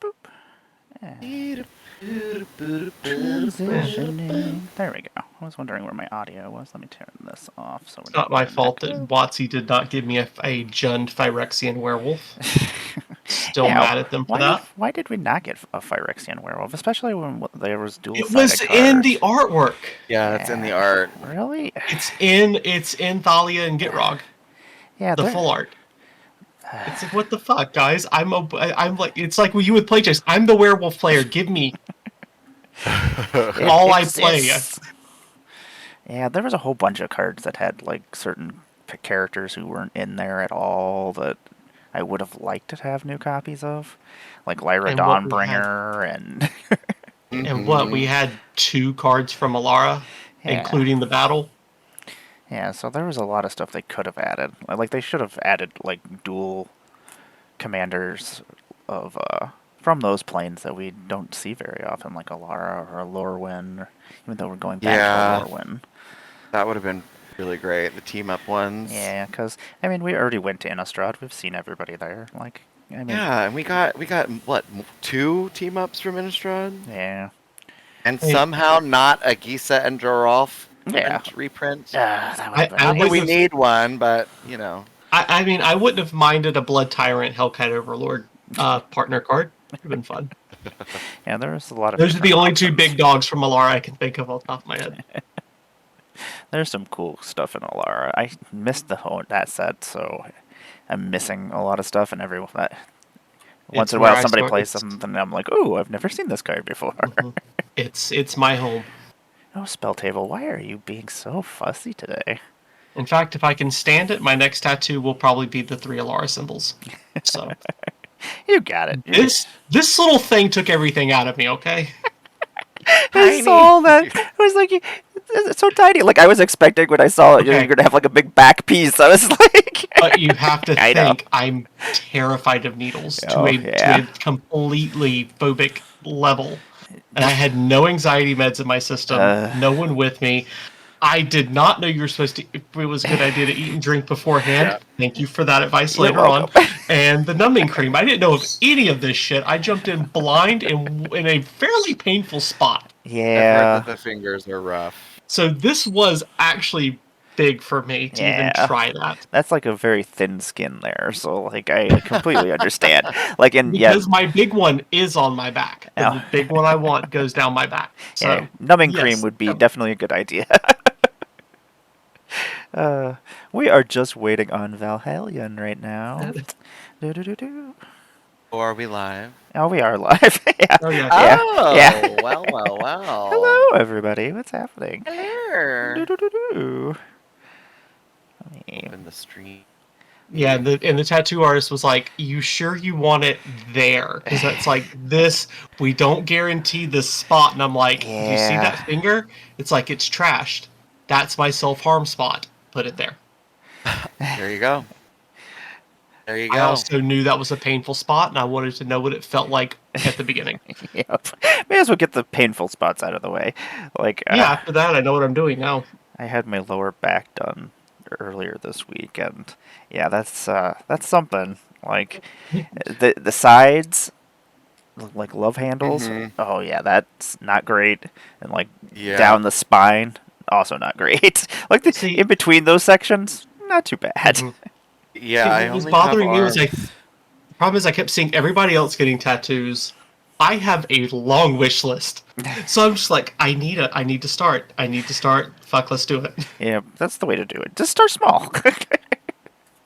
Boop. Transitioning. There we go. I was wondering where my audio was. Let me turn this off so we're It's not my getting an fault that echo. WotC did not give me a Jund Phyrexian werewolf. Still Yeah, mad at them for that. why did we not get a Phyrexian werewolf, especially when there was It dual-sided was in the cards? artwork. Yeah, it's in the art. Really? It's in Thalia and Gitrog. Yeah, The there. full art. It's like, what the fuck, guys? I'm like, it's like you with Planechase. I'm the werewolf player. Give me It all I play. exists. Yeah, there was a whole bunch of cards that had like certain characters who weren't in there at all that I would have liked to have new copies of, like Lyra And what we had, Dawnbringer and and what we had 2 cards from Alara, yeah, including the battle. yeah. So there was a lot of stuff they could have added. Like they should have added like dual commanders of from those planes that we don't see very often, like Alara or Lorwyn, even though we're going back Yeah, to Lorwyn. that would have been really great. The team up ones. Yeah, because I mean, we already went to Innistrad. We've seen everybody there. Like, I mean, Yeah, and we got what 2 team ups from Innistrad, yeah, and Hey, somehow not a Gisa and Jorolf yeah. reprint. That would I have been Not that wouldn't we nice. have. need one, but you know. I mean, I wouldn't have minded a Blood Tyrant Hellcat Overlord partner card. Would have been fun. Yeah, there was a lot of Those are the different only 2 options. big dogs from Alara I can think of off the top of my head. There's some cool stuff in Alara. I missed that set, so I'm missing a lot of stuff. And once It's in a where while, I somebody start. plays something, and I'm like, "Ooh, I've never seen this card before." It's my home. Oh, Spell Table, why are you being so fussy today? In fact, if I can stand it, my next tattoo will probably be the 3 Alara symbols. So You got it. this little thing took everything out of me. Okay. I Tiny. saw that. I was like, it's so tiny. Like I was expecting when I saw it, you're Okay. gonna have like a big back piece. I was like, But you have to I know. think I'm terrified of needles to Oh a yeah. completely phobic level. And I Just had no anxiety meds in my system, uh, no one with me. I did not know you were supposed to. It was a good idea to eat and drink beforehand. Yeah. Thank you for that advice you're later on. welcome. And the numbing cream. I didn't know of any of this shit. I jumped in blind in a fairly painful spot. I've heard Yeah. that the fingers are rough. So this was actually big for me to even Yeah. try that. That's like a very thin skin there, so like I completely understand. Like in yeah, Because my big one is on my back. The oh, big one I want goes down my back. yeah, So, numbing cream yes. would be definitely a good idea. We are just waiting on Valhalion right now. Do. Or are we live? Oh, we are live. Yeah, Oh, yeah. yeah, Oh, yeah. well. Hello, everybody. What's happening? Hello. Do. Open the stream. Yeah, and the tattoo artist was like, "You sure you want it there?" Because that's like this. We don't guarantee this spot, and I'm like, "Do you see that Yeah. finger? It's like it's trashed. That's my self-harm spot. Put it there." There you go. There you I go. also knew that was a painful spot, and I wanted to know what it felt like at the beginning. Yep. May as well get the painful spots out of the way. Like, Yeah, after that, I know what I'm doing now. I had my lower back done earlier this week, and yeah, that's something. Like, the sides, like love handles. Mhm. Oh yeah, that's not great. And like Yeah. down the spine, also not great. Like See- in between those sections, not too bad. Mhm. Yeah, I What was only bothering have me was arms. the problem is I kept seeing everybody else getting tattoos. I have a long wish list, so I'm just like, I need to start. Fuck, let's do it. Yeah, that's the way to do it. Just start small.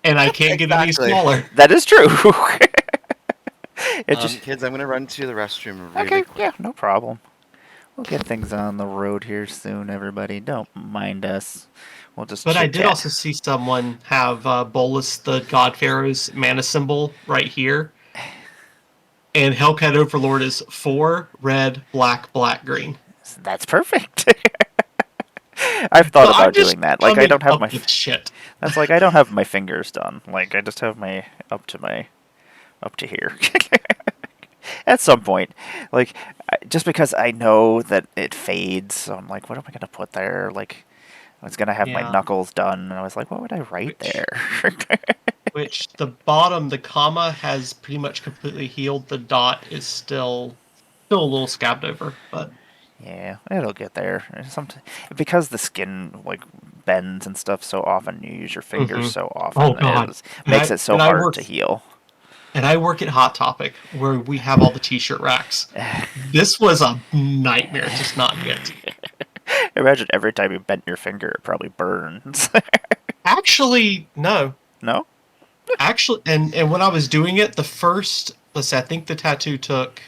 And I can't get any Exactly. smaller. That is true. It just Kids, I'm gonna run to the restroom really okay. quick. Yeah, no problem. We'll get things on the road here soon. Everybody, don't mind us. We'll just. But I did chit-chat. also see someone have Bolus the God Pharaoh's mana symbol right here, and Hellcat Overlord is 4 red, black, black, green. That's perfect. I've thought So I'm about just doing that. Like I coming don't have up my. with shit. That's like I don't have my fingers done. Like I just have my up to here. At some point, like just because I know that it fades, so I'm like, what am I gonna put there? Like I was gonna have my Yeah. knuckles done, and I was like, what would I write Which- there? Which the bottom, the comma has pretty much completely healed. The dot is still a little scabbed over, but Yeah, it'll get there. Because the skin like bends and stuff so often, you use your fingers so oh often, god, makes it so hard to heal. and I work at Hot Topic where we have all the t-shirt racks. This was a nightmare to not get. Imagine every time you bent your finger, it probably burns. Actually, no. No? Actually, and when I was doing it, the first, let's say, I think the tattoo took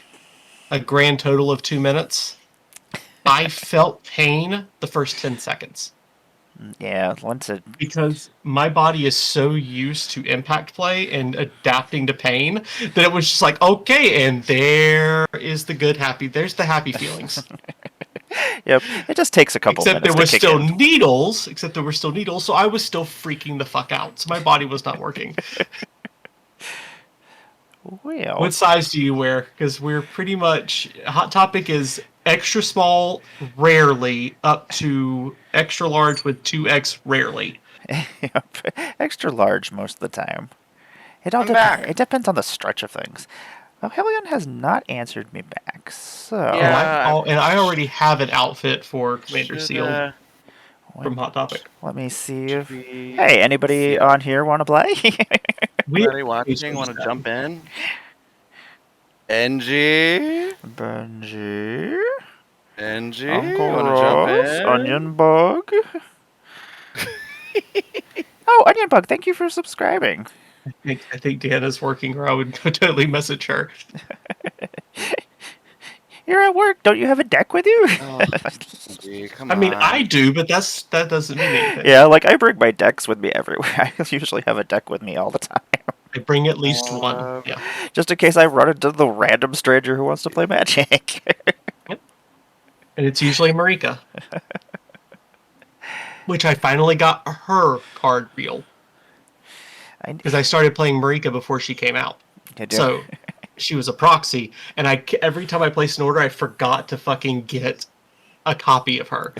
a grand total of 2 minutes. I felt pain the first 10 seconds. Yeah, once it... Because my body is so used to impact play and adapting to pain that it was just like, okay, and there's the happy feelings. Yep, it just takes a couple Except there minutes was to kick still in. needles, so I was still freaking the fuck out. So my body was not working. Well, What size do you wear? Because we're pretty much... Hot Topic is extra small, rarely, up to extra large with 2X, rarely. yep, extra large most of the time. I'm back. It depends on the stretch of things. Well, Helion has not answered me back, so... Yeah. And I already have an outfit for Commander Should, Sealed from Hot Topic. Let me see if... we Hey, anybody on here want to play? Anybody watching want to jump in? NG? Benji? NG? Uncle Want to jump Ross? in? Onion Bug? Oh, Onion Bug, thank you for subscribing. I think Deanna's working, or I would totally message her. You're at work. Don't you have a deck with you? Oh, NG, come on. I mean, I do, but that doesn't mean anything. Yeah, like I bring my decks with me everywhere. I usually have a deck with me all the time. I bring at least one. Yeah. Just in case I run into the random stranger who wants to play Magic. And it's usually Marika. Which I finally got her card reel. Because I started playing Marika before she came out. So she was a proxy, and every time I placed an order, I forgot to fucking get a copy of her.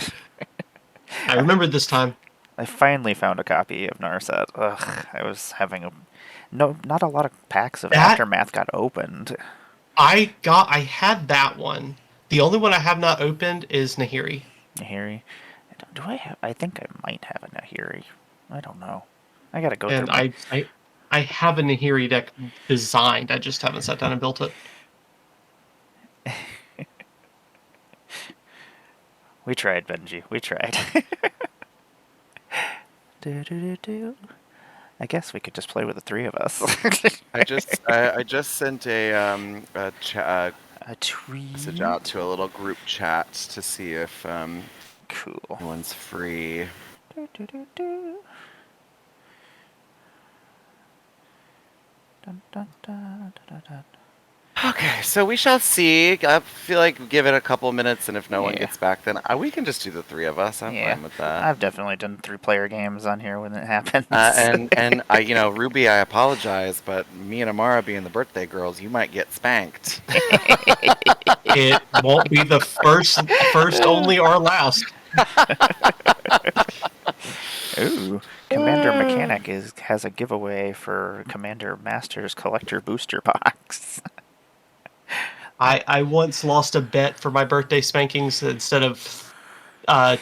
I remembered this time. I finally found a copy of Narset. Ugh, I was having not a lot of packs of Aftermath got opened. I had that one. The only one I have not opened is Nahiri. Nahiri? Do I have... I think I might have a Nahiri. I don't know. I gotta go and through I have a Nahiri deck designed. I just haven't sat down and built it. We tried, Benji. We tried. I guess we could just play with the three of us. I just sent a tweet message out to a little group chat to see if cool. anyone's free. Dun, dun, dun, dun, dun. Okay, so we shall see. I feel like give it a couple minutes, and if no one gets back, then we can just do the three of us. I'm fine with that. I've definitely done 3-player games on here when it happens. And I, Ruby, I apologize, but me and Amara being the birthday girls, you might get spanked. It won't be the first, only, or last. Ooh, Commander Mechanic has a giveaway for Commander Master's Collector Booster Box. I once lost a bet for my birthday spankings. Instead of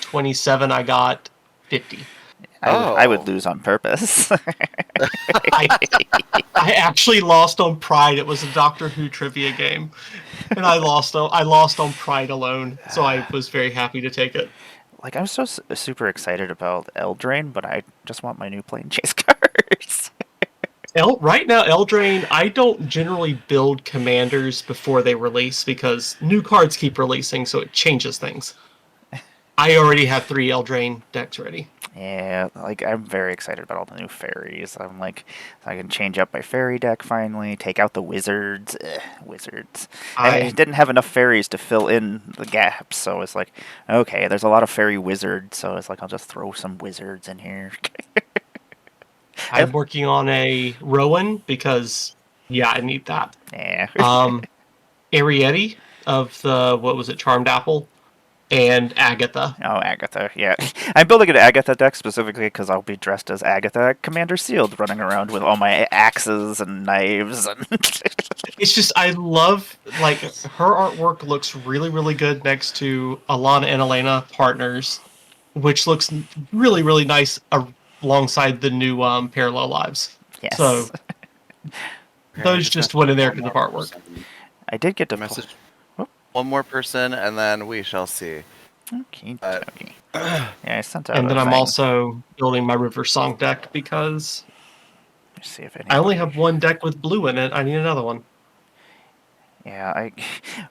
27, I got 50. I would lose on purpose. I actually lost on pride. It was a Doctor Who trivia game, and I lost on pride alone. So I was very happy to take it. Like, I'm so super excited about Eldraine, but I just want my new Planechase cards. Right now, Eldraine, I don't generally build commanders before they release because new cards keep releasing, so it changes things. I already have 3 Eldraine decks ready. Yeah, like, I'm very excited about all the new fairies. I'm like, I can change up my fairy deck finally, take out the wizards. Wizards. I didn't have enough fairies to fill in the gaps, so it's like, okay, there's a lot of fairy wizards, so it's like, I'll just throw some wizards in here. I'm working on a Rowan because, I need that. Yeah. Ariete of the, Charmed Apple. and Agatha. Oh, Agatha, yeah. I'm building an Agatha deck specifically because I'll be dressed as Agatha, Commander Sealed, running around with all my axes and knives. And It's just, I love, like, her artwork looks really, really good next to Alana and Elena Partners, which looks really, really nice alongside the new Parallel Lives. yes. So, those just went in there because of artwork. I did get to message one more person, and then we shall see. Okay. Yeah, I sent out. And then a I'm thing. also building my River Song deck because Let's see if I only have one deck with blue in it. I need another one. Yeah,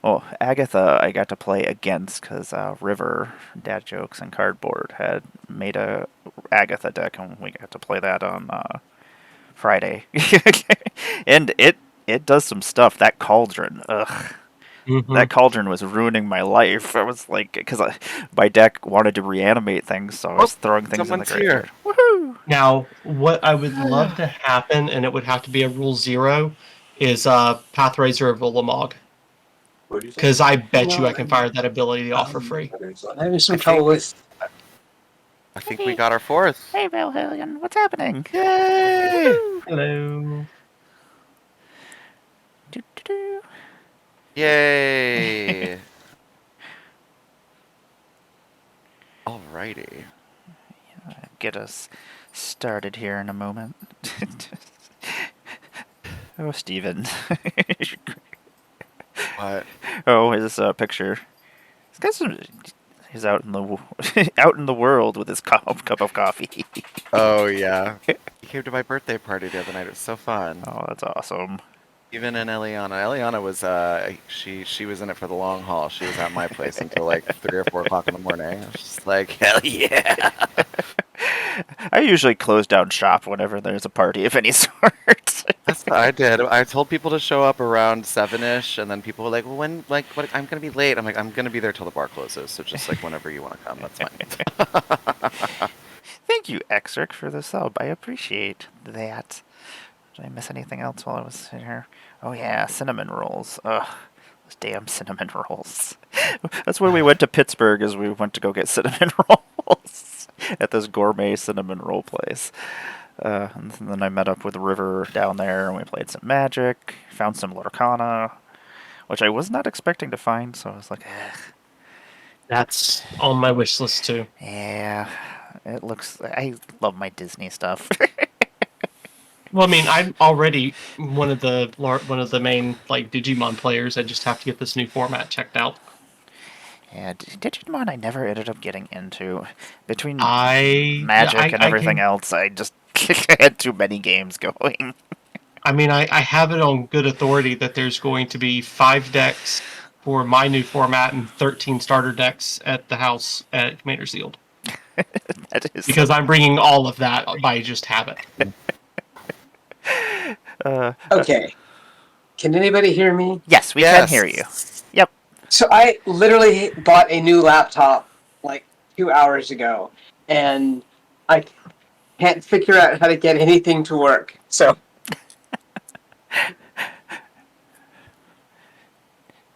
well, Agatha I got to play against because River, Dad Jokes, and Cardboard had made a Agatha deck, and we got to play that on Friday. And it does some stuff. That Cauldron, ugh. Mm-hmm. That Cauldron was ruining my life. I was like, because my deck wanted to reanimate things, so I was throwing things in the graveyard. Woohoo! Now, what I would love to happen, and it would have to be a rule 0, is Pathrazer of Ulamog. Because I bet you I can fire that ability off for free. I'm having some trouble with. I think we got our 4th. Hey, Valhillion, what's happening? Yay! Hello. Do-do-do. Yay! Alrighty. Get us started here in a moment. Oh, Steven. What? Oh, his picture. This guy's he's out in the out in the world with his cup of coffee. Oh yeah. He came to my birthday party the other night. It was so fun. Oh, that's awesome. Even in Eliana. Eliana was she was in it for the long haul. She was at my place until like 3 or 4 o'clock in the morning. I was just like, hell yeah. I usually close down shop whenever there's a party of any sort. That's what I did. I told people to show up around 7-ish, and then people were like, well, when, like, what, I'm going to be late. I'm like, I'm going to be there till the bar closes, so just, like, whenever you want to come, that's fine. Thank you, Exric, for the sub. I appreciate that. Did I miss anything else while I was in here? Oh, yeah, cinnamon rolls. Ugh, those damn cinnamon rolls. That's when we went to Pittsburgh, is we went to go get cinnamon rolls at this gourmet cinnamon roll place. And then I met up with River down there, and we played some Magic, found some Lorcana, which I was not expecting to find, so I was like, ugh. That's on my wish list, too. Yeah, it looks... I love my Disney stuff. Well, I mean, I'm already one of the main, like, Digimon players. I just have to get this new format checked out. Yeah, Digimon I never ended up getting into. Between Magic and everything else, I just had too many games going. I mean, I have it on good authority that there's going to be 5 decks for my new format and 13 starter decks at the house at Commander Sealed. That is because I'm bringing all of that by just habit. Okay. Can anybody hear me? Yes, we can hear you. Yep. So I literally bought a new laptop like 2 hours ago, and I can't figure out how to get anything to work. So.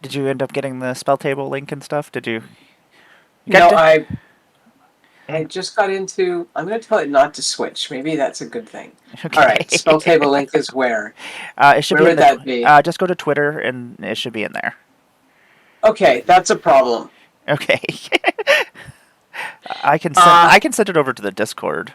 Did you end up getting the spell table link and stuff? Did you? No, I just got into... I'm going to tell it not to switch. Maybe that's a good thing. Okay. All right, spell table link is where? It should where be would that be? Just go to Twitter, and it should be in there. Okay, that's a problem. Okay. I can send it over to the Discord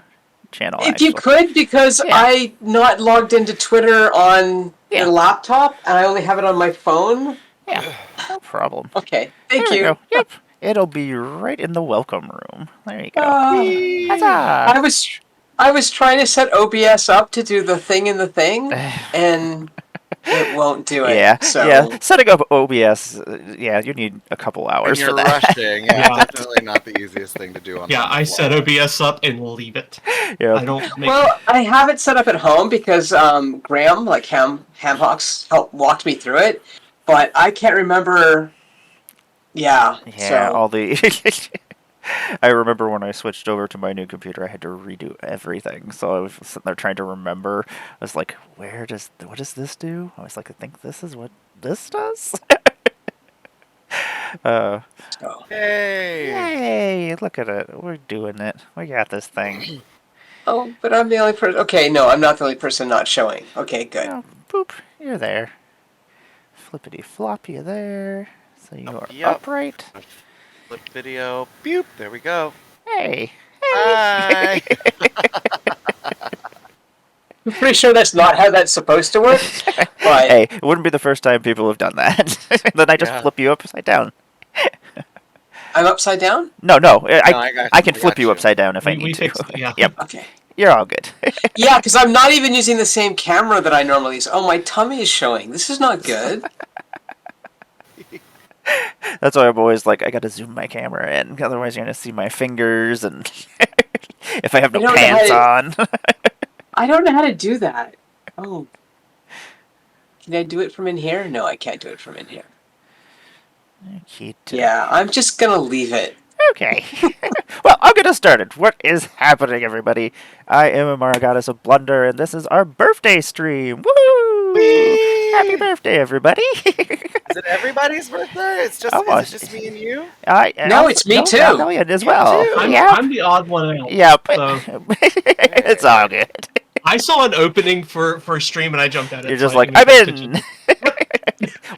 channel. If you could, because I not logged into Twitter on the laptop, and I only have it on my phone. Yeah, no problem. Okay, thank you. Go. Yep. It'll be right in the welcome room. There you go. Huzzah! I was trying to set OBS up to do the thing in the thing, and it won't do it. Yeah, so. Setting up OBS, you need a couple hours for that. Rushing. Definitely not the easiest thing to do on I set OBS up and leave it. Yeah. I don't make Well, I have it set up at home because Graham, like Hamhawks, walked me through it, but I can't remember. Yeah. All the. I remember when I switched over to my new computer, I had to redo everything. So I was sitting there trying to remember. I was like, what does this do? I was like, I think this is what this does. So. Yay! Look at it. We're doing it. We got this thing. Oh, but I'm the only person. Okay, no, I'm not the only person not showing. Okay, good. Oh, boop. You're there. Flippity flop, you there. So you are Yep. upright. Flip video. Boop. There we go. Hey. Hi. I'm pretty sure that's not how that's supposed to work. But Hey, it wouldn't be the first time people have done that. Then I just flip you upside down. I'm upside down? No, I can flip you upside down if I need to. Fixed it, yeah. Yep. Okay. You're all good. Yeah, because I'm not even using the same camera that I normally use. Oh, my tummy is showing. This is not good. That's why I'm always like, I gotta zoom my camera in, otherwise you're gonna see my fingers and if I have no pants on. I don't know how to do that. Oh. Can I do it from in here? No, I can't do it from in here. Yeah, I'm just gonna leave it. Okay. Well, I'll get us started. What is happening, everybody? I am Goddess of Blunder, and this is our birthday stream. Woo! Whee! Happy birthday, everybody! Is it everybody's birthday? Is it just me and you? No, it's me too. Million as well. I'm the odd one out. Yep. So. It's all good. I saw an opening for a stream and I jumped at it. You're just like, I'm in!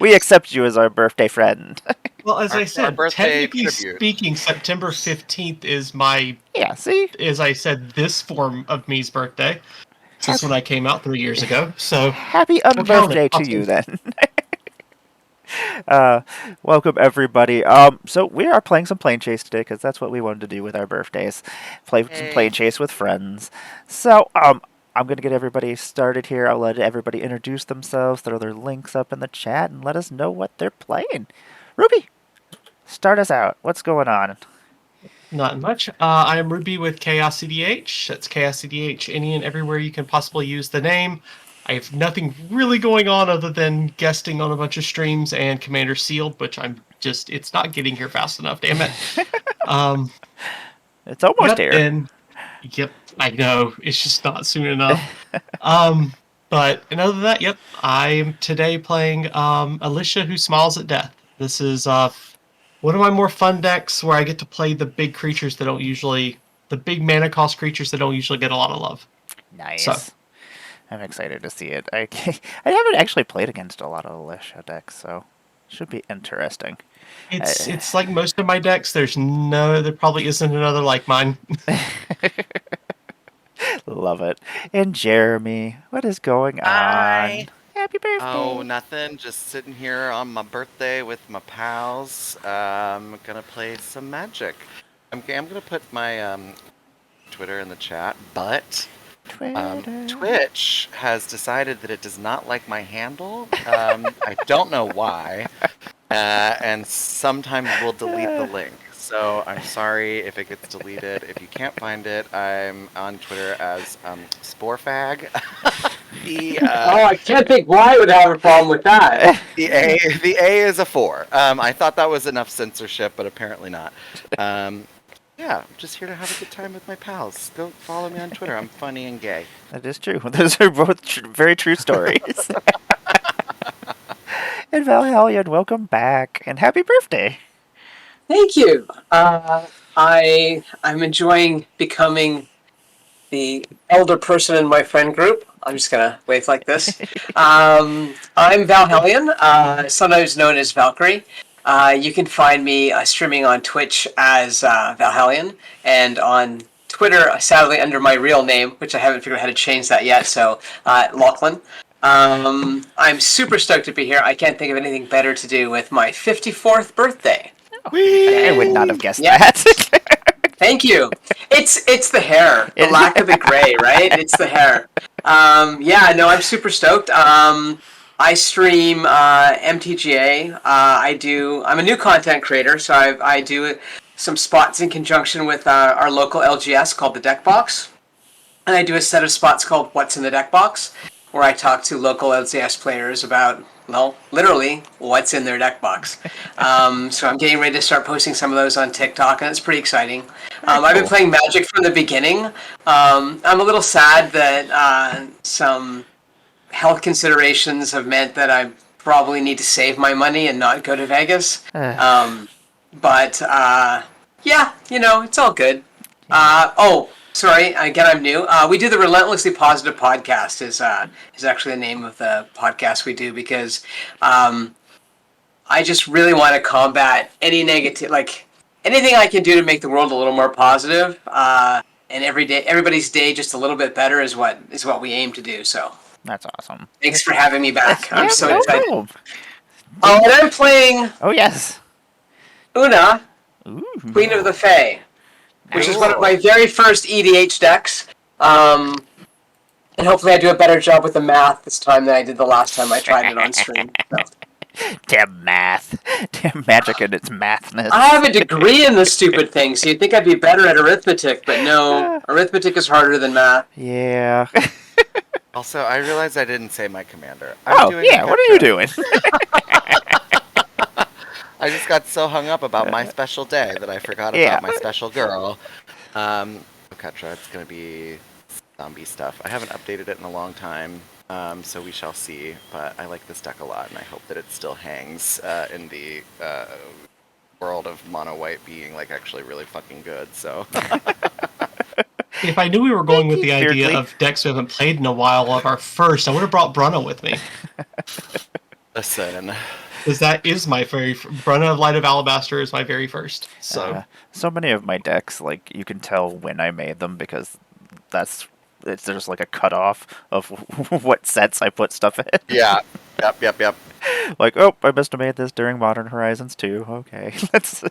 We accept you as our birthday friend. Well, as I said, technically tribute. speaking, September 15th is my... Yeah, see? As I said, this form of me's birthday. Since when I came out 3 years ago, so... Happy unbirthday to you, then. Welcome, everybody. So we are playing some Planechase today, because that's what we wanted to do with our birthdays. Play some Planechase with friends. So, I'm going to get everybody started here. I'll let everybody introduce themselves, throw their links up in the chat, and let us know what they're playing. Ruby, start us out. What's going on? Not much. I am Ruby with Chaos CDH. That's Chaos CDH any and everywhere you can possibly use the name. I have nothing really going on other than guesting on a bunch of streams and Commander Sealed, which it's not getting here fast enough, damn it. It's almost here. And, yep, I know. It's just not soon enough. But other than that, yep, I am today playing Alicia, Who Smiles at Death. This is one of my more fun decks where I get to play the big creatures that don't usually... The big mana cost creatures that don't usually get a lot of love. Nice. So. I'm excited to see it. I haven't actually played against a lot of Alicia decks, so it should be interesting. It's like most of my decks. There probably isn't another like mine. Love it. And Jeremy, what is going on? Happy birthday. Oh, nothing. Just sitting here on my birthday with my pals. I'm gonna play some Magic. I'm gonna put my Twitter in the chat, but Twitch has decided that it does not like my handle. I don't know why, and sometimes we'll delete the link. So I'm sorry if it gets deleted. If you can't find it, I'm on Twitter as Sporefag. I can't think why I would have a problem with that. The A is a 4. I thought that was enough censorship, but apparently not. Yeah, I'm just here to have a good time with my pals. Go follow me on Twitter. I'm funny and gay. That is true. Those are both very true stories. And Valhallion, welcome back, and happy birthday. Thank you. I'm enjoying becoming the elder person in my friend group. I'm just gonna wave like this. I'm Valhallion, sometimes known as Valkyrie. You can find me streaming on Twitch as Valhallion, and on Twitter, sadly, under my real name, which I haven't figured out how to change that yet, so Lachlan. I'm super stoked to be here. I can't think of anything better to do with my 54th birthday. I would not have guessed that. Thank you. It's the hair, the lack of the gray, right? It's the hair. Yeah, no, I'm super stoked. I stream MTGA. I'm a new content creator, so I do some spots in conjunction with our local LGS called the Deck Box, and I do a set of spots called What's in the Deck Box, where I talk to local LGS players about, well, literally, what's in their deck box. So I'm getting ready to start posting some of those on TikTok, and it's pretty exciting. I've been playing Magic from the beginning. I'm a little sad that some health considerations have meant that I'm probably need to save my money and not go to Vegas. But yeah, it's all good. Sorry, again, I'm new. We do the Relentlessly Positive podcast. Is actually the name of the podcast we do, because I just really want to combat any negative, like anything I can do to make the world a little more positive, and everybody's day just a little bit better is what we aim to do. So that's awesome. Thanks for having me back. I'm so excited. Problem. Oh, and I'm playing. Oh yes. Una, Ooh. Queen of the Fae, which is one of my very first EDH decks. And hopefully I do a better job with the math this time than I did the last time I tried it on stream. So. Damn math. Damn magic and its mathness. I have a degree in this stupid thing, so you'd think I'd be better at arithmetic, but no. Arithmetic is harder than math. Yeah. Also, I realized I didn't say my commander. What are you doing? I just got so hung up about my special day that I forgot about my special girl. Ketra, it's going to be zombie stuff. I haven't updated it in a long time, so we shall see. But I like this deck a lot, and I hope that it still hangs in the world of mono white being like actually really fucking good. So. If I knew we were going with the idea of decks we haven't played in a while of our first, I would have brought Brunna with me. Listen. Because that is my Brunna of Light of Alabaster is my very first. So many of my decks, like, you can tell when I made them because there's like a cutoff of what sets I put stuff in. Yeah. Yep. Like, I must have made this during Modern Horizons 2. Okay. Must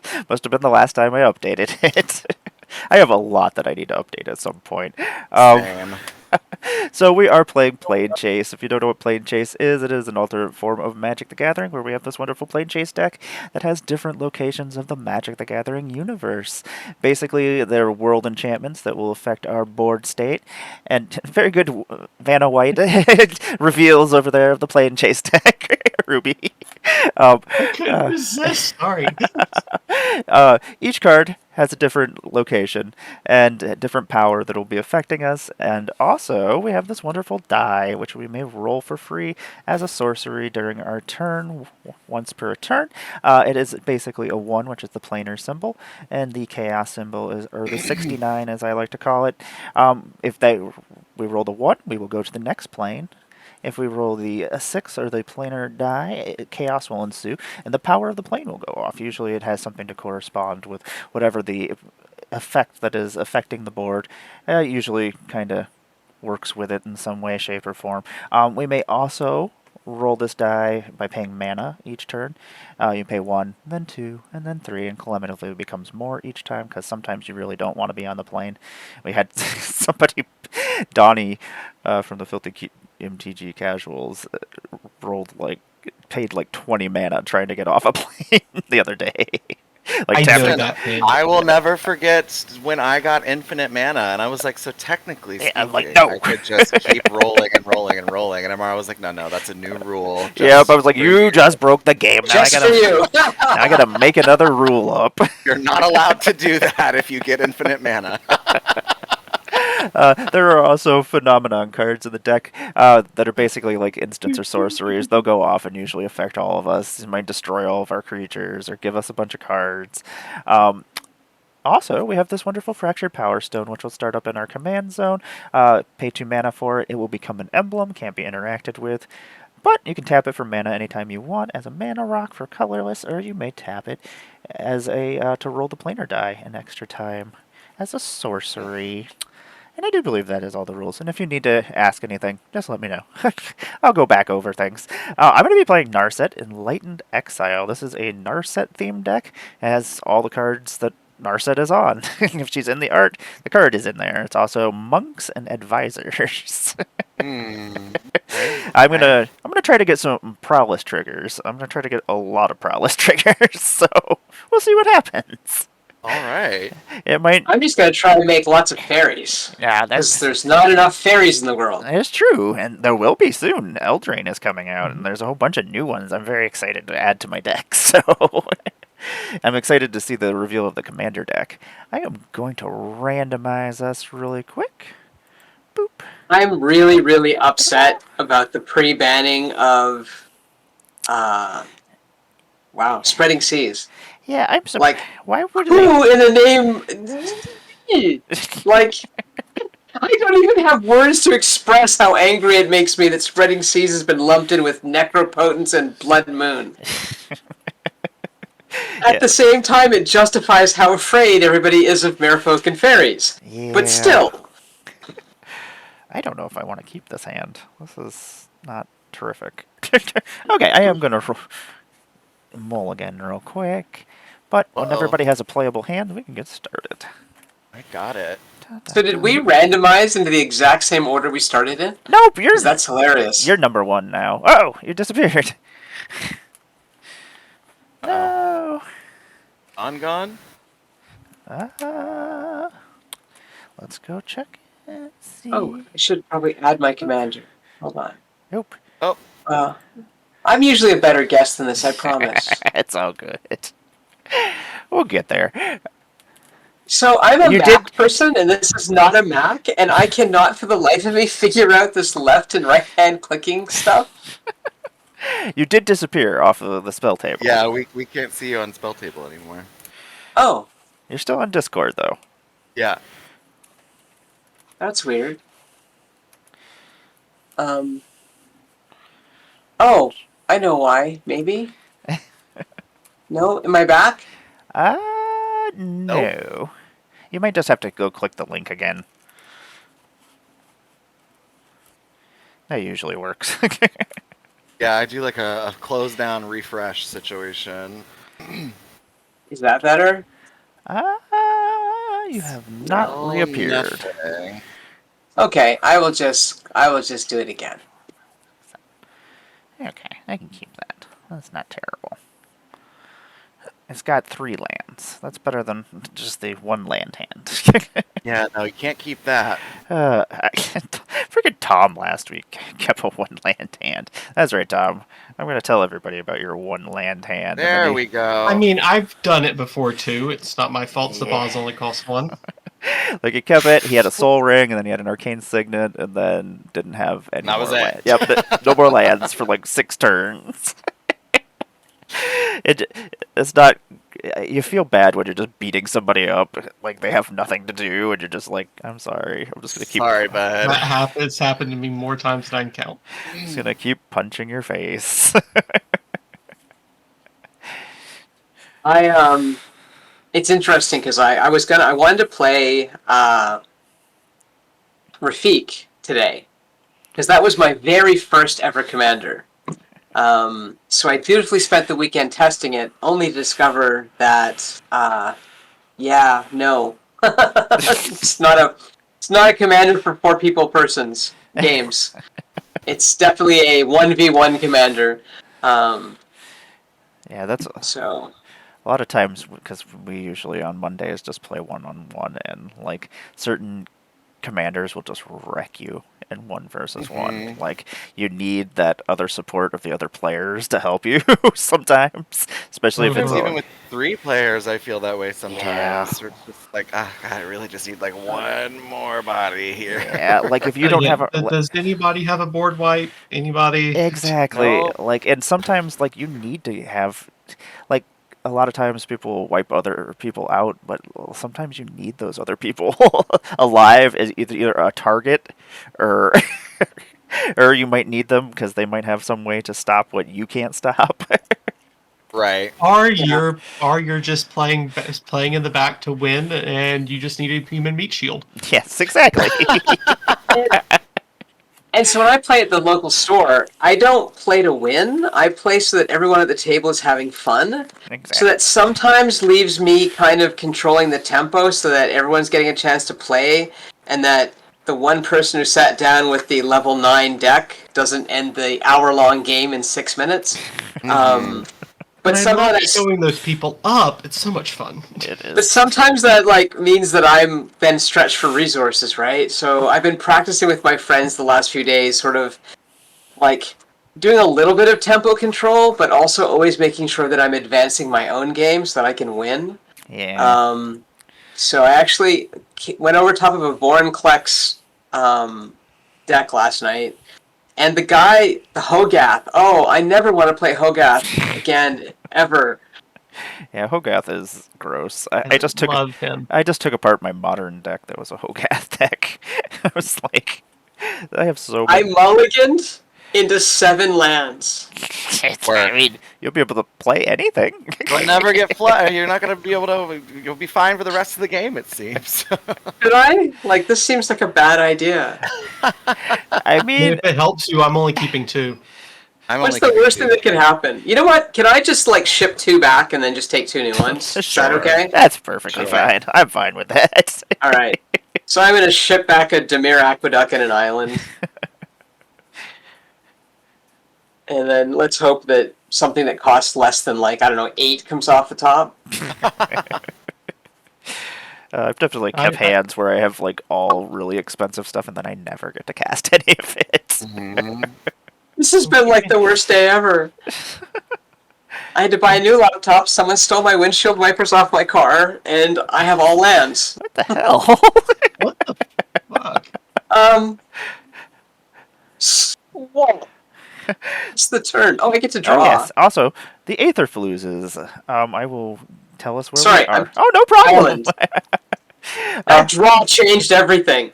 have been the last time I updated it. I have a lot that I need to update at some point. Same. So we are playing Planechase. If you don't know what Planechase is, it is an alternate form of Magic the Gathering, where we have this wonderful Planechase deck that has different locations of the Magic the Gathering universe. Basically, they're world enchantments that will affect our board state. And very good Vanna White reveals over there of the Planechase deck, Ruby. I couldn't resist. Sorry. Each card has a different location and a different power that will be affecting us, and also we have this wonderful die which we may roll for free as a sorcery during our turn, once per turn. It is basically a 1, which is the planar symbol, and the chaos symbol is, or the 69 as I like to call it. If we roll the 1, we will go to the next plane. If we roll the 6 or the planar die, chaos will ensue, and the power of the plane will go off. Usually it has something to correspond with whatever the effect that is affecting the board. Usually kind of works with it in some way, shape, or form. We may also roll this die by paying mana each turn. You pay 1, then 2, and then 3, and cumulatively it becomes more each time, because sometimes you really don't want to be on the plane. We had somebody, Donnie from the Filthy MTG Casuals, paid 20 mana trying to get off a plane the other day. I will never forget when I got infinite mana, and I was like, so technically speaking, I'm like, no. I could just keep rolling and rolling and rolling, and Amara was like, no, that's a new rule. Yep, I was like, you just broke the game. Now just for you. Now I gotta make another rule up. You're not allowed to do that if you get infinite mana. There are also phenomenon cards in the deck that are basically like instants or sorceries. They'll go off and usually affect all of us. It might destroy all of our creatures or give us a bunch of cards. Also, we have this wonderful Fractured Power Stone, which will start up in our command zone. Pay 2 mana for it. It will become an emblem, can't be interacted with. But you can tap it for mana anytime you want as a mana rock for colorless, or you may tap it as to roll the planar die an extra time as a sorcery. And I do believe that is all the rules. And if you need to ask anything, just let me know. I'll go back over things. I'm going to be playing Narset Enlightened Exile. This is a Narset themed deck. It has all the cards that Narset is on. If she's in the art, the card is in there. It's also Monks and Advisors. I'm gonna try to get some prowess triggers. I'm gonna try to get a lot of prowess triggers. So we'll see what happens. All right. It might. I'm just gonna try to make lots of fairies. Yeah, because there's not enough fairies in the world. It's true, and there will be soon. Eldraine is coming out, and there's a whole bunch of new ones. I'm very excited to add to my deck. So I'm excited to see the reveal of the commander deck. I am going to randomize us really quick. Boop. I'm really, really upset about the pre-banning of Wow, Spreading Seas. Yeah, I'm surprised. Like, Why would who in the name? Like, I don't even have words to express how angry it makes me that Spreading Seas has been lumped in with Necropotence and Blood Moon. At the same time, it justifies how afraid everybody is of merfolk and fairies. Yeah. But still. I don't know if I want to keep this hand. This is not terrific. Okay, I am going to mulligan real quick. But when everybody has a playable hand, we can get started. I got it. So did we randomize into the exact same order we started in? Nope, that's hilarious. You're number one now. Oh, you disappeared. No. On gone? Let's go check and see. Oh, I should probably add my commander. Hold on. Nope. Oh. I'm usually a better guest than this, I promise. It's all good. We'll get there. So I'm a Mac person, and this is not a Mac, and I cannot for the life of me figure out this left and right hand clicking stuff. You did disappear off of the spell table. Yeah, we can't see you on spell table anymore. Oh. You're still on Discord, though. Yeah. That's weird. Oh, I know why, maybe? No? Am I back? No. Nope. You might just have to go click the link again. That usually works. Yeah, I do like a close down refresh situation. Is that better? You have not reappeared. Nothing. Okay, I will just do it again. Okay, I can keep that. That's not terrible. It's got 3 lands. That's better than just the 1 land hand. Yeah, no, you can't keep that. Freaking Tom last week kept a 1 land hand. That's right, Tom. I'm going to tell everybody about your 1 land hand. There we go. I mean, I've done it before, too. It's not my fault the boss only costs 1. Like, he kept it, he had a Soul Ring, and then he had an Arcane Signet, and then didn't have any more lands. Yep, no more lands for like 6 turns. It's not... You feel bad when you're just beating somebody up, like they have nothing to do, and you're just like, I'm sorry, I'm just going to keep... Sorry, bud. It's happened to me more times than I can count. I'm just going to keep punching your face. It's interesting because I wanted to play Rafik today because that was my very first ever commander. So I dutifully spent the weekend testing it, only to discover that no, it's not a commander for 4 people persons games. It's definitely a 1v1 commander. Yeah, that's so. A lot of times, because we usually on Mondays just play 1-on-1, and like certain commanders will just wreck you in 1 versus 1. Like, you need that other support of the other players to help you sometimes, especially if it's even with 3 players. I feel that way sometimes. Yeah. We're just like, I really just need like 1 more body here. Yeah, like if you don't have a... Does anybody have a board wipe? Anybody? Exactly. No. Like, and sometimes like you need to have, like, a lot of times people wipe other people out, but sometimes you need those other people alive as either a target or or you might need them because they might have some way to stop what you can't stop. Right. Or you're just playing in the back to win, and you just need a human meat shield. Yes, exactly. And so when I play at the local store, I don't play to win. I play so that everyone at the table is having fun. Exactly. So that sometimes leaves me kind of controlling the tempo so that everyone's getting a chance to play, and that the one person who sat down with the level 9 deck doesn't end the hour-long game in 6 minutes. But somehow that's showing those people up. It's so much fun. It is. But sometimes that means that I'm then stretched for resources, right? So I've been practicing with my friends the last few days, sort of like doing a little bit of tempo control, but also always making sure that I'm advancing my own game so that I can win. Yeah. So I actually went over top of a Vorinclex deck last night, And the guy, the Hogath. Oh, I never want to play Hogath again, ever. Yeah, Hogath is gross. I love him. I just took apart my modern deck that was a Hogath deck. I was like, I have so I many. mulliganed into 7 lands. I mean, you'll be able to play anything. You'll never get flooded. You're not going to be able to. You'll be fine for the rest of the game, it seems. Could I? Like, this seems like a bad idea. I mean, If it helps you, I'm only keeping 2. What's the worst thing that can happen? You know what? Can I just, like, ship 2 back and then just take 2 new ones? sure. Is that okay? That's perfectly fine. I'm fine with that. Alright. So I'm going to ship back a Dimir Aqueduct and an island. And then let's hope that something that costs less than, like, I don't know, 8 comes off the top. I've definitely kept hands where I have, like, all really expensive stuff and then I never get to cast any of it. Mm-hmm. This has been, like, the worst day ever. I had to buy a new laptop, someone stole my windshield wipers off my car, and I have all lands. What the hell? What the fuck? Whoa. It's the turn. Oh, I get to draw. Oh, yes. Also, the Aetherfluses. I will tell us where Sorry, we are. Oh, no problem. That draw changed everything.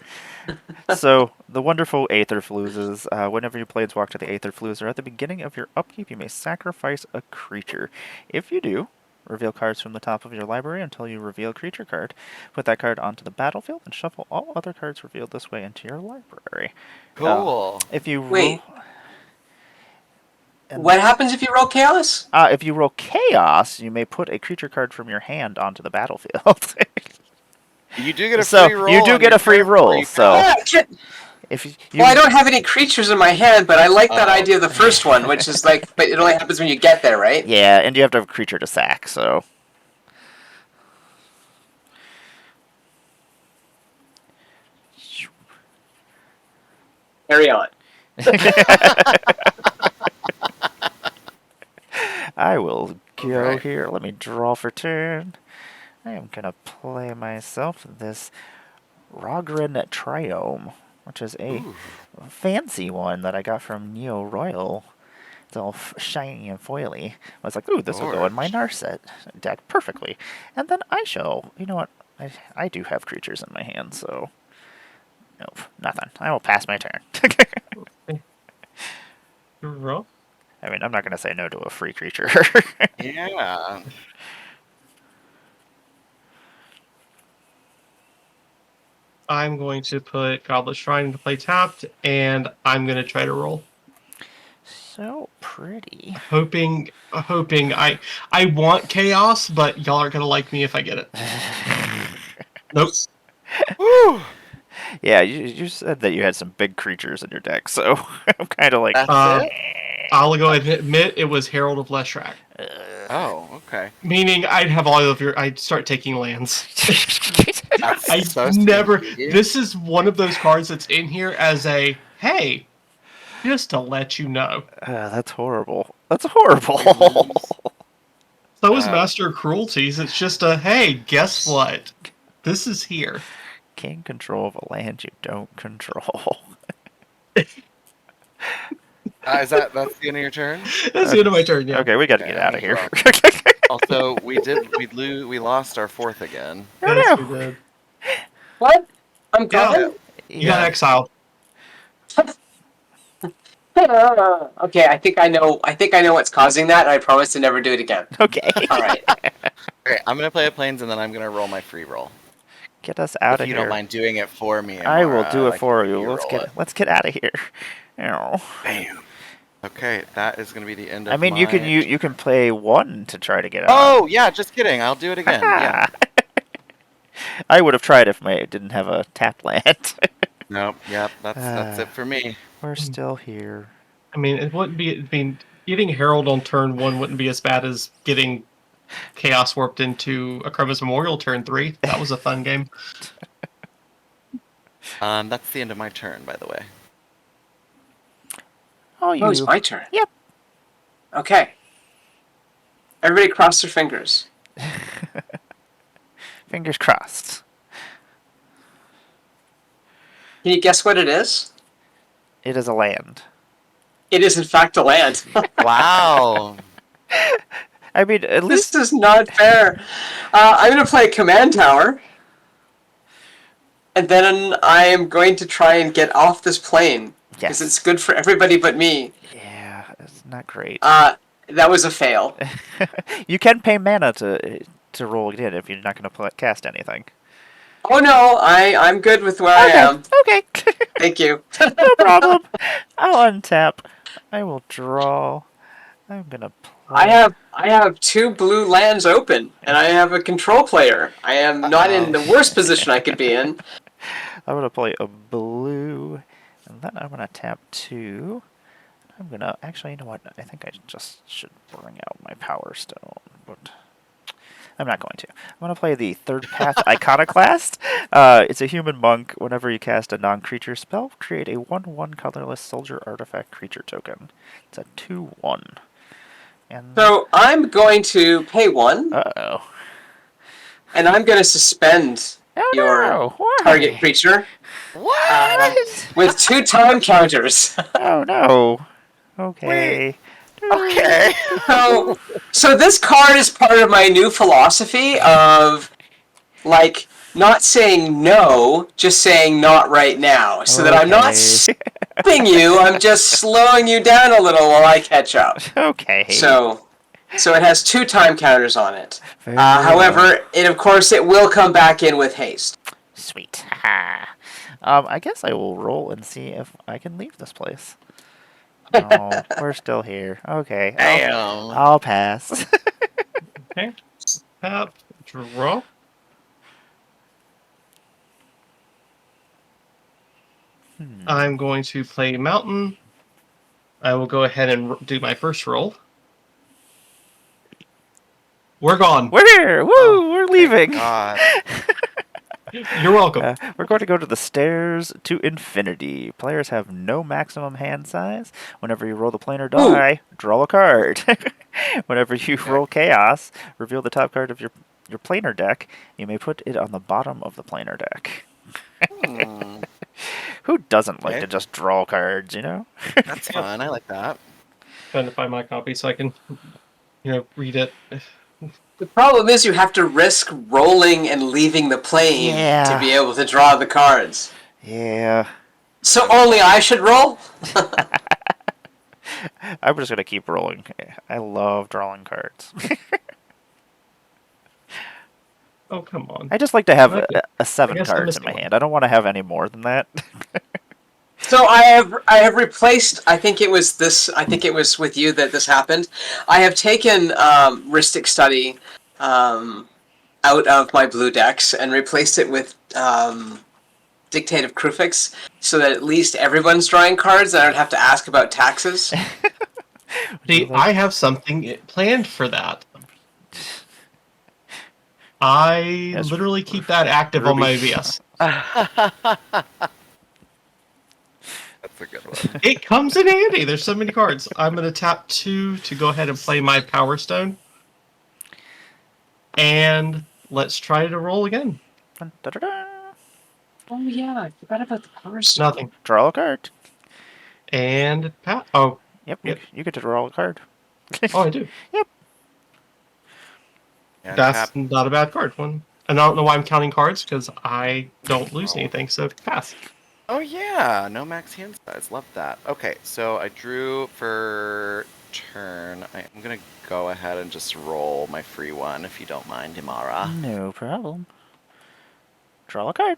So, the wonderful Aetherfluses. Whenever you planeswalk to the Aetherfluser, at the beginning of your upkeep, you may sacrifice a creature. If you do, reveal cards from the top of your library until you reveal a creature card. Put that card onto the battlefield and shuffle all other cards revealed this way into your library. Cool. If you Wait. What happens if you roll Chaos? If you roll Chaos, you may put a creature card from your hand onto the battlefield. You do get a free roll. You do get a free roll. So, well, I don't have any creatures in my hand, but I like that idea of the first one, which is like, but it only happens when you get there, right? Yeah, and you have to have a creature to sack. So, carry on. I will go here. Let me draw for turn. I am going to play myself this Rogren Triome, which is a fancy one that I got from Neo Royal. It's all shiny and foily. I was like, ooh, this will go in my Narset deck perfectly. And then I shall, you know what, I do have creatures in my hand, so nope, nothing. I will pass my turn. Roll. I mean, I'm not going to say no to a free creature. Yeah. I'm going to put Godless Shrine into play tapped, and I'm going to try to roll. So pretty. Hoping I want chaos, but y'all aren't going to like me if I get it. Nope. Woo! Yeah, you said that you had some big creatures in your deck, so I'm kind of like... That's it? I'll go ahead and admit it was Herald of Leshrac. Oh, okay. Meaning I'd have all of your... I'd start taking lands. That's I so never... stinky. This is one of those cards that's in here as a, hey, just to let you know. That's horrible. That's horrible. So is Master of Cruelties. It's just a, hey, guess what? This is here. Gain control of a land you don't control. That's the end of your turn? That's the end of my turn, yeah. Okay, we got to get out of here. Also, we lost our fourth again. Yes, we did. What? I'm gone? You got exiled. Okay, I think I know what's causing that, and I promise to never do it again. Okay. Alright. Okay, I'm going to play a planes, and then I'm going to roll my free roll. Get us out If of you here. don't mind doing it for me, I will do it like, for you. roll Let's get out of here. Ow. Bam. Okay, that is going to be the end of I mean, my... you can play one to try to get out. Oh, yeah, just kidding. I'll do it again. Yeah. I would have tried if I didn't have a tap land. Nope, yep, that's it for me. We're still here. I mean, it wouldn't be... I mean, getting Herald on turn 1 wouldn't be as bad as getting Chaos Warped into Akroma's Memorial turn 3. That was a fun game. That's the end of my turn, by the way. Oh, it's my turn. Yep. Okay. Everybody cross their fingers. Fingers crossed. Can you guess what it is? It is a land. It is in fact a land. Wow. I mean, at least This is not fair. I'm going to play Command Tower. And then I am going to try and get off this plane. Because it's good for everybody but me. Yeah, it's not great. That was a fail. You can pay mana to roll it in if you're not going to cast anything. Oh no, I'm good with where I am. Okay. Thank you. No problem. I'll untap. I will draw. I'm gonna play. I have 2 blue lands open, and I have a control player. I am not in the worst position I could be in. I'm gonna play a blue, and then I'm gonna tap 2. I'm gonna actually, you know what? I think I just should bring out my Power Stone, but I'm not going to. I'm going to play the Third Path Iconoclast. It's a human monk. Whenever you cast a non-creature spell, create a 1/1 colorless soldier artifact creature token. It's a 2/1. And So I'm going to pay 1. uh-oh. And I'm going to suspend your target creature. What? With 2 time counters. Oh no. Okay. Okay. So this card is part of my new philosophy of, like, not saying no, just saying not right now. So that I'm not stopping you, I'm just slowing you down a little while I catch up. Okay. So it has 2 time counters on it. However, of course, it will come back in with haste. Sweet. I guess I will roll and see if I can leave this place. No, we're still here. Okay. I'll pass. Okay. Tap. Draw. I'm going to play Mountain. I will go ahead and do my first roll. We're gone. We're here. Woo! We're leaving. God. You're welcome. We're going to go to the stairs to infinity. Players have no maximum hand size. Whenever you roll the planar die, draw a card. Whenever you roll chaos, reveal the top card of your planar deck. You may put it on the bottom of the planar deck. Who doesn't like to just draw cards, you know? That's fun. I like that. Trying to find my copy so I can, read it. The problem is you have to risk rolling and leaving the plane to be able to draw the cards. Yeah. So only I should roll? I'm just going to keep rolling. I love drawing cards. Oh, come on. I just like to have a 7 cards in my hand. I don't want to have any more than that. So I have replaced. I think it was with you that this happened. I have taken Rhystic Study out of my blue decks and replaced it with Dictative Crucifix, so that at least everyone's drawing cards and I don't have to ask about taxes. See, I have something planned for that. I literally keep that active on my VS. That's a good one. It comes in handy. There's so many cards. I'm going to tap 2 to go ahead and play my Power Stone. And let's try to roll again. Oh yeah, I forgot about the Power Stone. Nothing. Draw a card. And pat. Oh. Yep. You get to draw a card. Oh, I do. Yep. Yeah, That's not a bad card. One. And I don't know why I'm counting cards, because I don't lose anything, so pass. Oh yeah, no max hand size. Love that. Okay, so I drew for turn. I'm gonna go ahead and just roll my free one, if you don't mind, Imara. No problem. Draw a card.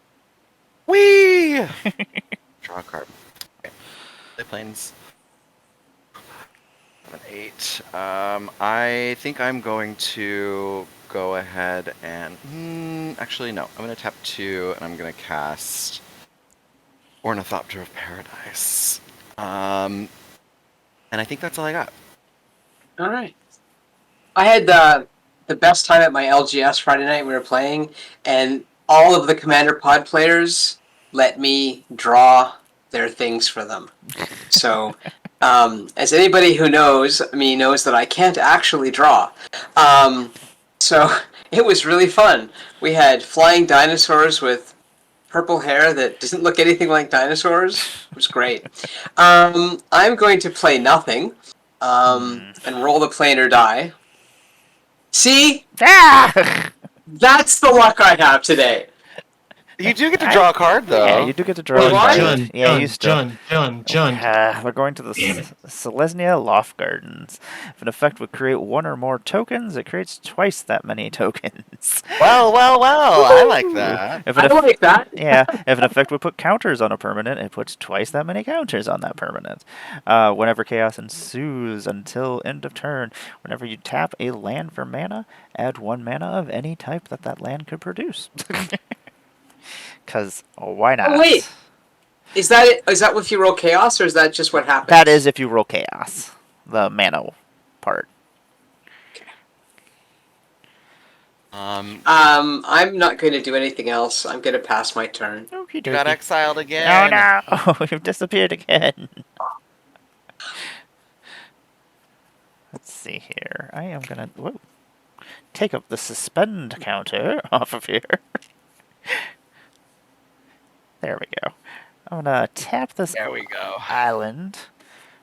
Whee! Draw a card. Okay. Play planes. 8. I think I'm going to go ahead and... actually, no. I'm going to tap 2, and I'm going to cast Ornithopter of Paradise. And I think that's all I got. All right. I had the best time at my LGS Friday night. We were playing, and all of the Commander Pod players let me draw their things for them. So... as anybody who knows me knows that I can't actually draw. So it was really fun. We had flying dinosaurs with purple hair that doesn't look anything like dinosaurs. It was great. I'm going to play nothing, and roll the planar die. See? Ah! That's the luck I have today. You do get to draw a card, though. Yeah, you do get to draw a card. Jun. We're going to the Selesnya Loft Gardens. If an effect would create one or more tokens, it creates twice that many tokens. Well. I like that. I like that. Yeah, if an effect would put counters on a permanent, it puts twice that many counters on that permanent. Whenever chaos ensues until end of turn, whenever you tap a land for mana, add 1 mana of any type that land could produce. Because why not? Oh, wait. Is that it? Is that if you roll chaos, or is that just what happens? That is if you roll chaos. The mana part. Okay. Um, I'm not going to do anything else. I'm going to pass my turn. You got exiled again. Oh no! You've disappeared again. Let's see here. I am gonna take up the suspend counter off of here. There we go. I'm gonna tap this island.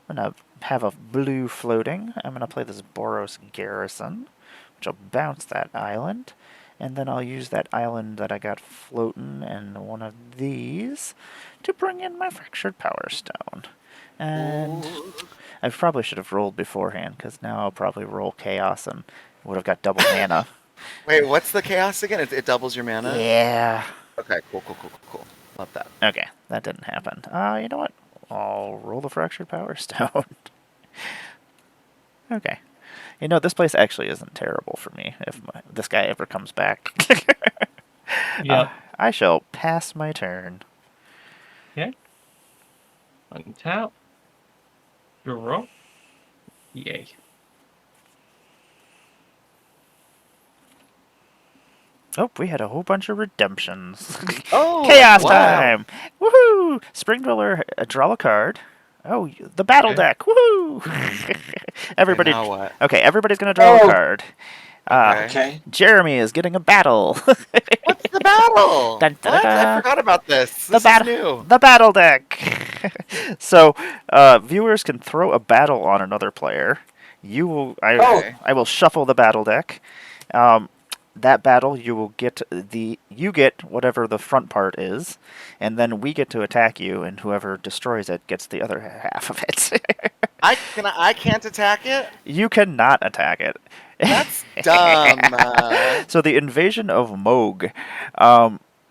I'm gonna have a blue floating. I'm gonna play this Boros Garrison, which will bounce that island. And then I'll use that island that I got floating and one of these to bring in my Fractured Power Stone. And I probably should have rolled beforehand, because now I'll probably roll Chaos and would have got double mana. Wait, what's the chaos again? It doubles your mana? Yeah. Okay, cool. Love that. Okay, that didn't happen. You know what? I'll roll the Fractured Power Stone. Okay. You know, this place actually isn't terrible for me if this guy ever comes back. Yeah. I shall pass my turn. Okay. Untap. Draw. Yay. Oh, we had a whole bunch of redemptions. Oh, Chaos wow. time! Woohoo! Spring Driller, draw a card. Oh, the battle deck! Woohoo! Everybody. Okay, now what? Okay, everybody's gonna draw a card. Okay. Jeremy is getting a battle. What's the battle? Dun, dun, What? dun. I forgot about this. The This is new. The battle deck. So, viewers can throw a battle on another player. I will shuffle the battle deck. That battle, you get whatever the front part is, and then we get to attack you, and whoever destroys it gets the other half of it. I can't attack it? You cannot attack it. That's dumb. So the invasion of Moog.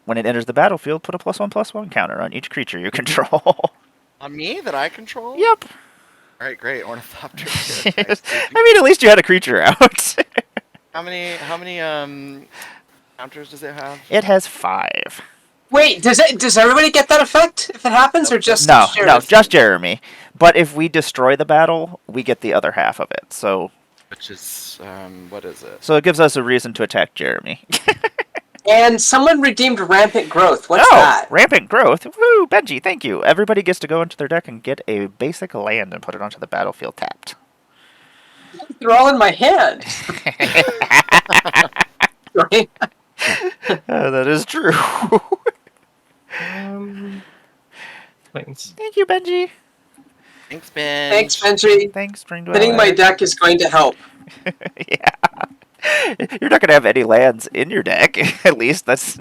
When it enters the battlefield, put a +1/+1 counter on each creature you control. On me that I control? Yep. All right, great. Ornithopter. I mean, at least you had a creature out. How many counters does it have? It has 5. Wait, does everybody get that effect if it happens, or just No, Sheriff? just Jeremy. But if we destroy the battle, we get the other half of it. So, Which is what is it? so it gives us a reason to attack Jeremy. And someone redeemed Rampant Growth. What's that? Rampant Growth. Woo, Benji, thank you. Everybody gets to go into their deck and get a basic land and put it onto the battlefield tapped. They're all in my hand. Right? That is true. Thanks. Thank you, Benji. Thanks, Ben. Thanks, Benji. Thanks, Spring Hitting my deck is going to help. Yeah. You're not going to have any lands in your deck, at least. That's...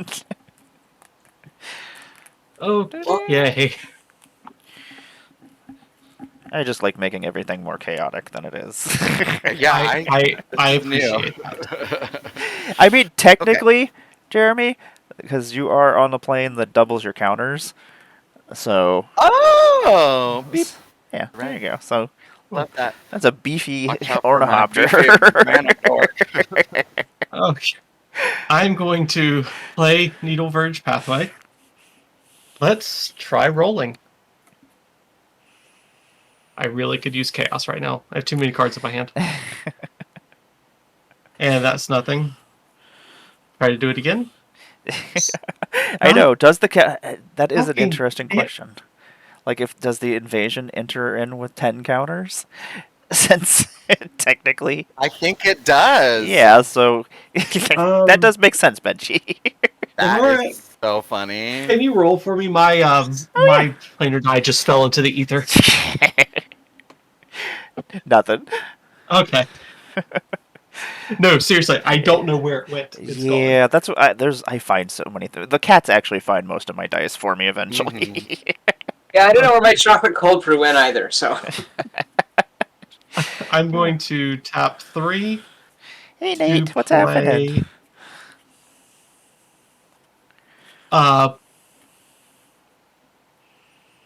Oh, yay. I just like making everything more chaotic than it is. Yeah, I appreciate that. I mean, technically, Jeremy, because you are on the plane that doubles your counters, so... Oh! Beep. Yeah, there you go. So, Love that. that's a beefy Watch out for my ornithopter. beefy mana dork. Okay. I'm going to play Needle Verge Pathway. Let's try rolling. I really could use Chaos right now. I have too many cards in my hand. And that's nothing. Try to do it again. I know. Does the that is an Fucking interesting question. Like, does the invasion enter in with 10 counters? Since technically, I think it does. yeah. So that does make sense, Benji. That is so funny. Can you roll for me? My my planar die just fell into the ether. Nothing. Okay. No, seriously, I don't know where it went. It's Yeah, gone. that's what I find so many. The cats actually find most of my dice for me eventually. Yeah, I don't know where my chocolate cold brew went either. So I'm going to tap 3 Hey to Nate, what's happening? play.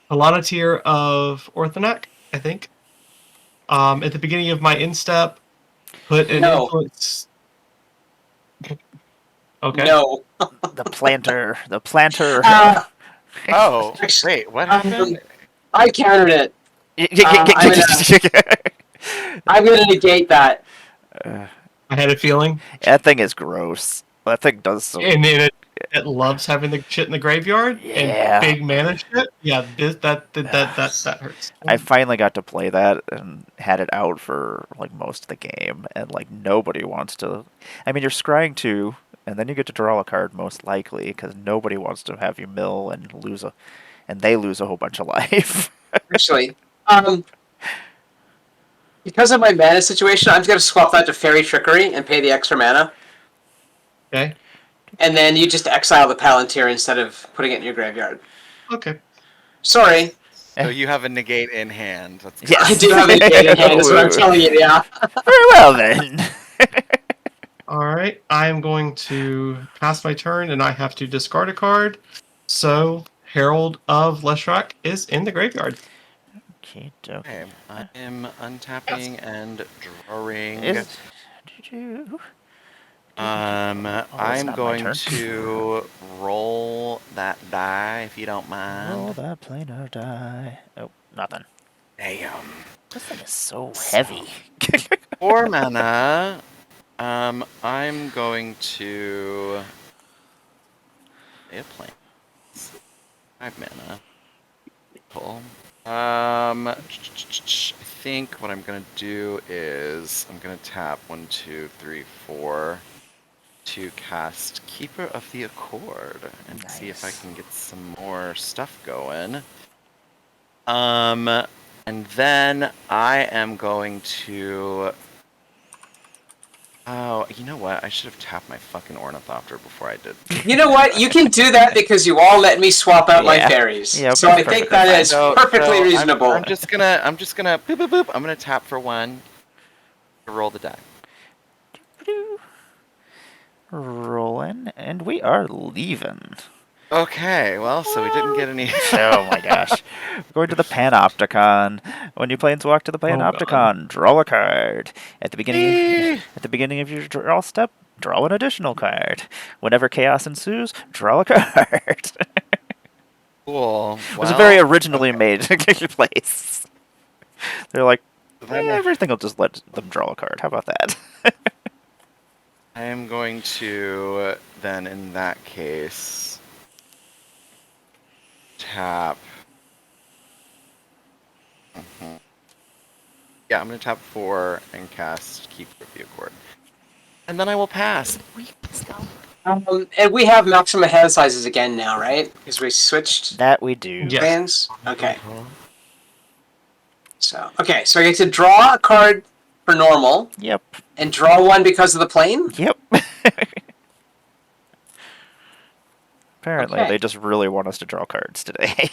Palantir of Orthonac, I think. At the beginning of my instep, put an No. influence. Okay. no. The planter. Oh, wait, what happened? I countered it. I'm gonna negate that. I had a feeling. That thing is gross. That thing does so. And it loves having the shit in the graveyard Yeah. and big mana shit. Yeah, that hurts. I finally got to play that and had it out for like most of the game, and like nobody wants to. I mean, you're scrying 2, and then you get to draw a card most likely because nobody wants to have you mill and they lose a whole bunch of life. Actually, because of my mana situation, I'm just gonna swap that to Fairy Trickery and pay the extra mana. Okay. And then you just exile the Palantir instead of putting it in your graveyard. Okay. Sorry. So you have a negate in hand. That's Yes. I do have a negate in hand, is what I'm telling you, yeah. Very well then. Alright, I am going to pass my turn and I have to discard a card. So, Herald of Leshrac is in the graveyard. Okay, I am untapping and drawing. I'm going to roll that die if you don't mind. Roll that planar die. Oh, nothing. Damn. This thing is so heavy. 4 mana. I'm going to play a plane. 5 mana. Cool. I think what I'm gonna do is I'm gonna tap 1, 2, 3, 4 to cast Keeper of the Accord and see if I can get some more stuff going. And then I am going to. Oh, you know what? I should have tapped my fucking Ornithopter before I did. You know what? You can do that because you all let me swap out my fairies. Yeah, so I think that is perfectly reasonable. I'm just gonna boop boop boop. I'm gonna tap for 1 to roll the die. Rolling, and we are leaving. Okay, well, so we didn't get any. Oh my gosh. We're going to the Panopticon. When you planeswalk to the Panopticon, draw a card. At the beginning of your draw step, draw an additional card. Whenever chaos ensues, draw a card. Cool. It was a very originally made place. They're like, everything will just let them draw a card. How about that? I am going to then, in that case, tap. Yeah, I'm going to tap 4 and cast Keeper of the Accord. And then I will pass. And we have maximum hand sizes again now, right? Because we switched That we do. hands? Okay. So I get to draw a card for normal. Yep. And draw one because of the plane? Yep. Apparently, they just really want us to draw cards today.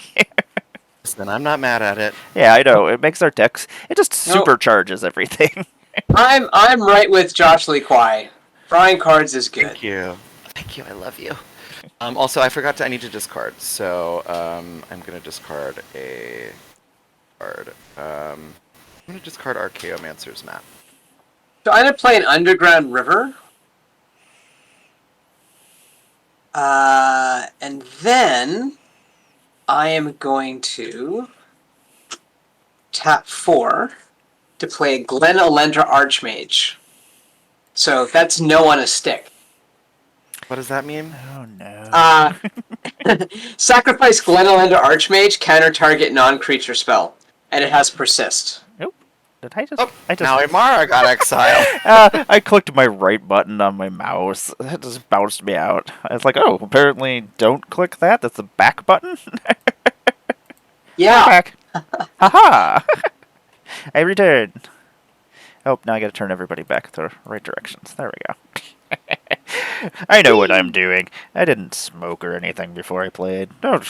Then I'm not mad at it. Yeah, I know. It makes our decks. It just supercharges everything. I'm right with Josh Lee Kwai. Drawing cards is good. Thank you. Thank you. I love you. Also, I forgot I need to discard. So I'm gonna discard a card. I'm gonna discard Archaeomancer's Map. So I'm gonna play an Underground River. And then I am going to tap 4 to play a Glen Elendra Archmage. So that's no on a stick. What does that mean? Oh no. Sacrifice Glen Elendra Archmage, counter target non-creature spell. And it has Persist. Nope. Did Oh, I just now Imara got exiled. I clicked my right button on my mouse. It just bounced me out. I was like, oh, apparently don't click that. That's the back button. Yeah. Back. Haha. I returned. Oh, now I gotta turn everybody back the right directions. There we go. I know what I'm doing. I didn't smoke or anything before I played. No.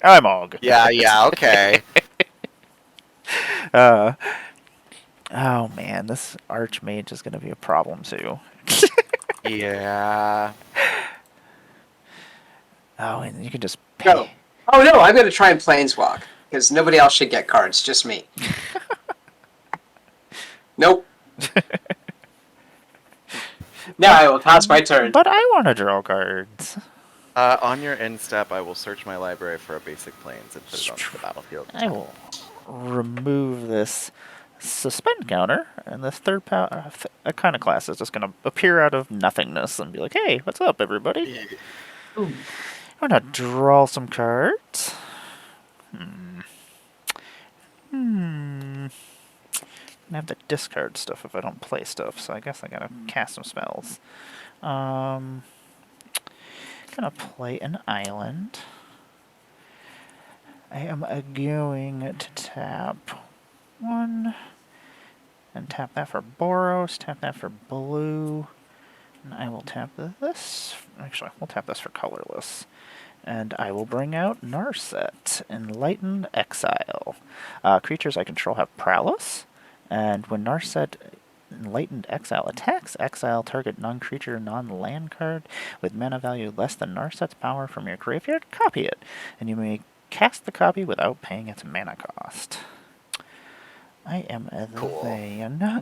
I'm all good. Yeah, okay. Oh man, this Archmage is gonna be a problem too. Yeah. Oh, and you can just No. pay. Oh no, I'm gonna try and planeswalk because nobody else should get cards, just me. Nope. Now I will pass my turn. But I want to draw cards. On your end step, I will search my library for a basic planes and put it onto the battlefield. I will remove this suspend counter, and this third power iconoclast is just going to appear out of nothingness and be like, hey, what's up, everybody? I'm going to draw some cards. I have to discard stuff if I don't play stuff, so I guess I gotta cast some spells. Gonna play an island. I am going to tap one, and tap that for Boros, tap that for blue, and I will tap this. Actually, we'll tap this for colorless. And I will bring out Narset, Enlightened Exile. Creatures I control have Prowess, and when Narset Enlightened Exile attacks, exile target non-creature, non-land card with mana value less than Narset's power from your graveyard, copy it, and you may cast the copy without paying its mana cost. I am then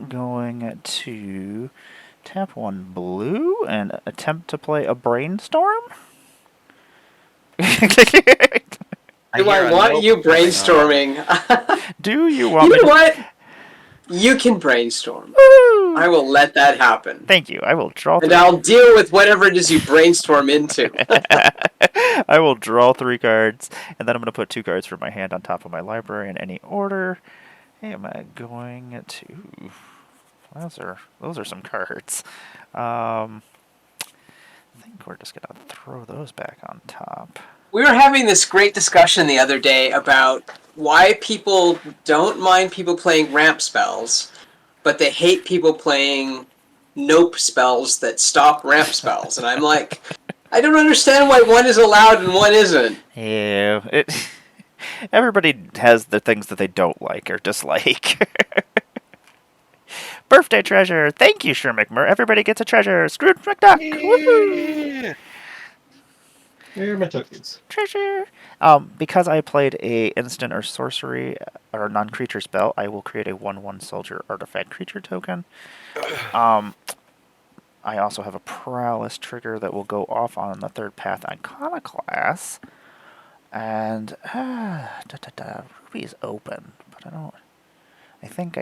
going to tap one blue and attempt to play a Brainstorm. Do I want you brainstorming? Do you want You know what? You can brainstorm. Woo! I will let that happen. Thank you. I will draw and I'll deal with whatever it is you brainstorm into. I will draw 3 cards, and then I'm going to put 2 cards from my hand on top of my library in any order. Am I going to... Those are some cards. I think we're just going to throw those back on top. We were having this great discussion the other day about why people don't mind people playing ramp spells, but they hate people playing nope spells that stop ramp spells. And I'm like, I don't understand why one is allowed and one isn't. Yeah, everybody has the things that they don't like or dislike. Birthday treasure! Thank you, Sher McMurray. Everybody gets a treasure. Scrooge McDuck! Woohoo! Here are my tokens. Treasure! Because I played a instant or sorcery or non-creature spell, I will create a 1/1 soldier artifact creature token. I also have a prowess trigger that will go off on the 3rd path iconoclast. And Ruby is open, but I don't. I think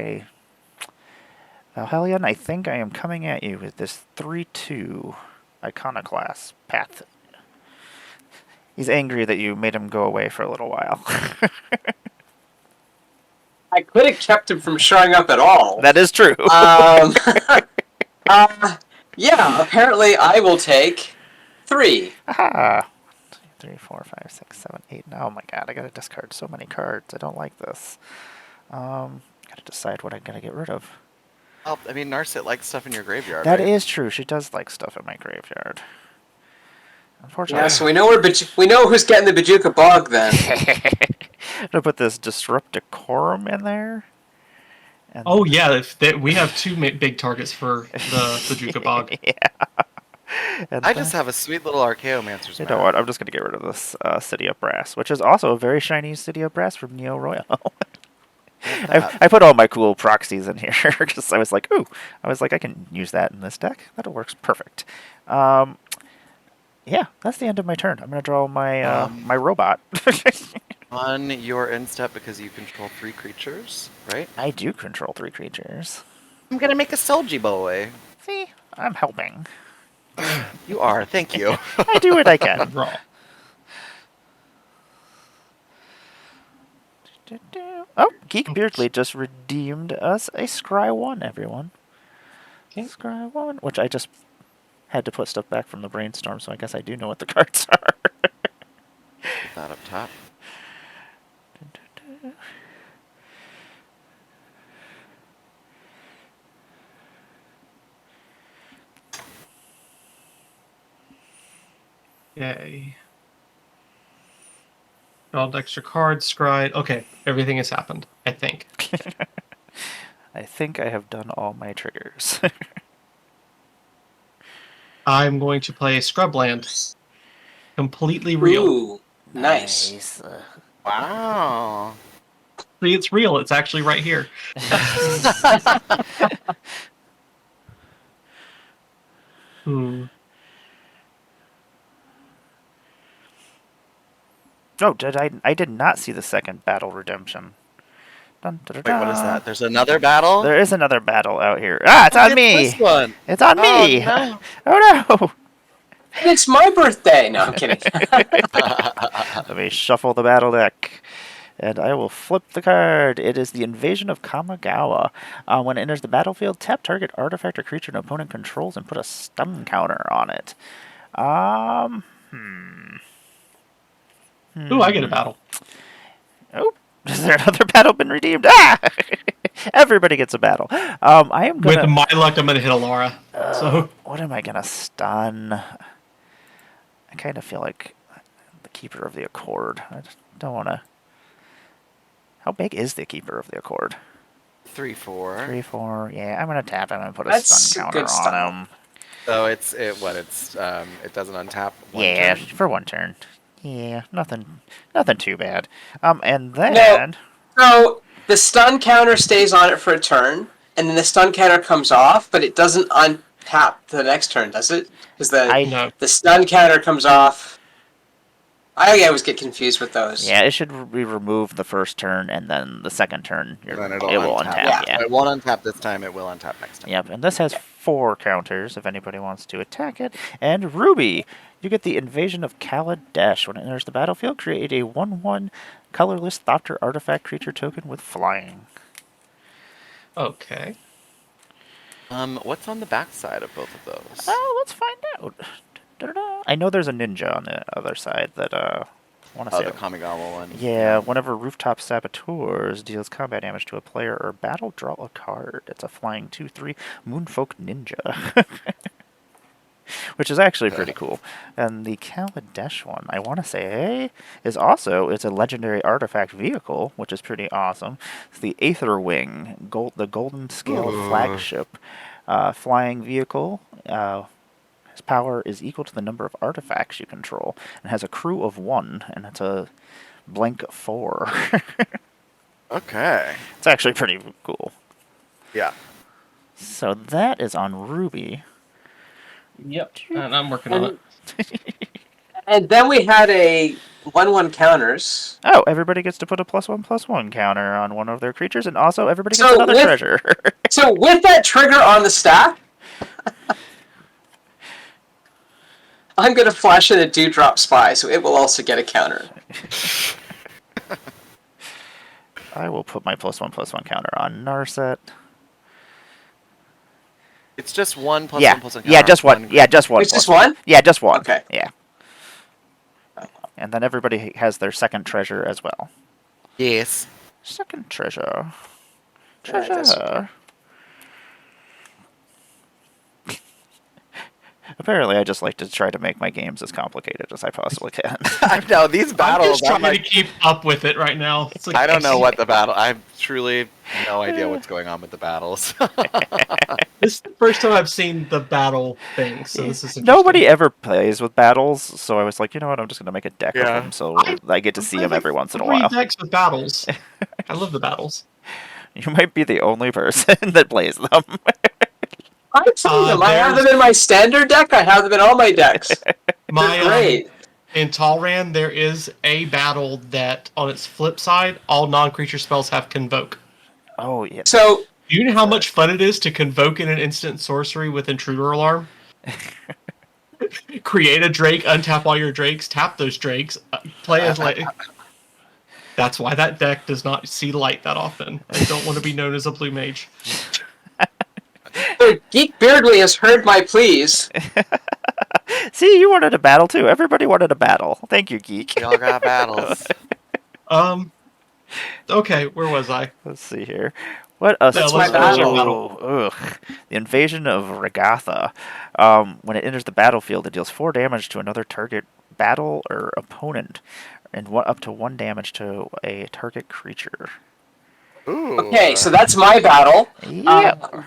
Valhellion, I think I am coming at you with this 3/2 iconoclast path. He's angry that you made him go away for a little while. I could have kept him from showing up at all. That is true. Yeah, apparently I will take 3. Aha! 2, 3, 4, 5, 6, 7, 8. Oh my god, I gotta discard so many cards. I don't like this. Gotta decide what I gotta get rid of. Well, I mean, Narset likes stuff in your graveyard. That right? is true. She does like stuff in my graveyard. Unfortunately. Yeah, so we know who's getting the Bajuka Bog then. I'm gonna put this Disrupt Decorum in there. And oh yeah, we have 2 big targets for the Bajuka Bog. Yeah. And I just have a sweet little Archaeomancer's You know what? I'm just gonna get rid of this City of Brass, which is also a very shiny City of Brass from Neo Royal. I put all my cool proxies in here because I was like, ooh, I can use that in this deck. That works perfect. Yeah, that's the end of my turn. I'm gonna draw my my robot. On your end step, because you control 3 creatures, right? I do control 3 creatures. I'm gonna make a Solji boy. See, I'm helping. You are, thank you. I do what I can. Draw. Oh, Geek Beardly just redeemed us a Scry 1, everyone. Okay. Scry 1, which I just had to put stuff back from the brainstorm, so I guess I do know what the cards are. Put that up top. Yay. All extra cards, scried. Okay, everything has happened, I think. I think I have done all my triggers. I'm going to play Scrubland. Completely real. Ooh, nice. Wow. See, it's real. It's actually right here. Oh, I did not see the second battle redemption. Dun, dun, dun, Wait, what is that? There's another battle? There is another battle out here. Ah, it's on me! This one. It's on me! No. Oh no! And it's my birthday! No, I'm kidding. Let me shuffle the battle deck. And I will flip the card. It is the Invasion of Kamigawa. When it enters the battlefield, tap target artifact or creature an opponent controls and put a stun counter on it. Ooh, I get a battle. Oh, is there another battle been redeemed? Ah! Everybody gets a battle. I am gonna... With my luck, I'm gonna hit a Laura. So what am I gonna stun? I kind of feel like the Keeper of the Accord. I just don't want to... How big is the Keeper of the Accord? 3/4. 3/4. Yeah, I'm gonna tap him and put a stun counter on him. So it doesn't untap one turn? For one turn. Yeah, nothing too bad. And then... No, so the stun counter stays on it for a turn, and then the stun counter comes off, but it doesn't untap the next turn, does it? Because the stun counter comes off. I always get confused with those. Yeah, it should be removed the first turn, and then the second turn it will untap. Yeah. It won't untap this time, it will untap next time. Yep, and this has 4 counters if anybody wants to attack it. And Ruby, you get the Invasion of Kaladesh. When it enters the battlefield, create a 1/1 colorless Thopter artifact creature token with flying. Okay. What's on the back side of both of those? Oh, let's find out. I know there's a ninja on the other side that I want to say the Kamigawa one. Yeah, whenever Rooftop Saboteurs deals combat damage to a player or battle, draw a card. It's a flying 2/3 Moonfolk Ninja. Which is actually pretty cool. And the Kaladesh one, I want to say, it's a legendary artifact vehicle, which is pretty awesome. It's the Aether Wing, the Golden Scale flagship flying vehicle. His power is equal to the number of artifacts you control, and has a crew of 1, and it's a blank 4. Okay. It's actually pretty cool. Yeah. So that is on Ruby. Yep, and I'm working on it. And then we had a 1/1 counters. Oh, everybody gets to put a +1/+1 counter on one of their creatures, and also everybody gets another treasure. So with that trigger on the stack, I'm going to flash in a Dewdrop Spy, so it will also get a counter. I will put my +1/+1 counter on Narset. It's just one +1/+1 counter. Yeah, just one. Yeah, just one. It's just one? Yeah, just one. Okay. Yeah. And then everybody has their second treasure as well. Yes. Second treasure. Treasure. Apparently, I just like to try to make my games as complicated as I possibly can. I know, these battles... I'm just trying to keep up with it right now. It's like, I don't know what the battle... I have truly no idea what's going on with the battles. This is the first time I've seen the battle thing, so this is interesting. Nobody ever plays with battles, so I was like, you know what, I'm just going to make a deck of them, so I get to see them every once in a while. 3 decks with battles. I love the battles. You might be the only person that plays them. I play them. I have them in my standard deck. I have them in all my decks. They're great. In Talran, there is a battle that, on its flip side, all non-creature spells have Convoke. Oh, yeah. So, do you know how much fun it is to Convoke in an instant sorcery with Intruder Alarm? Create a Drake, untap all your Drakes, tap those Drakes, play as like... That's why that deck does not see light that often. I don't want to be known as a blue mage. Geek Beardly has heard my pleas. See, you wanted a battle too. Everybody wanted a battle. Thank you, Geek. We all got battles. Okay, where was I? Let's see here. What a That's let's my finish our battle. Ugh. The invasion of Regatha. When it enters the battlefield, it deals 4 damage to another target battle or opponent, and up to 1 damage to a target creature. Ooh. Okay, so that's my battle. Yep.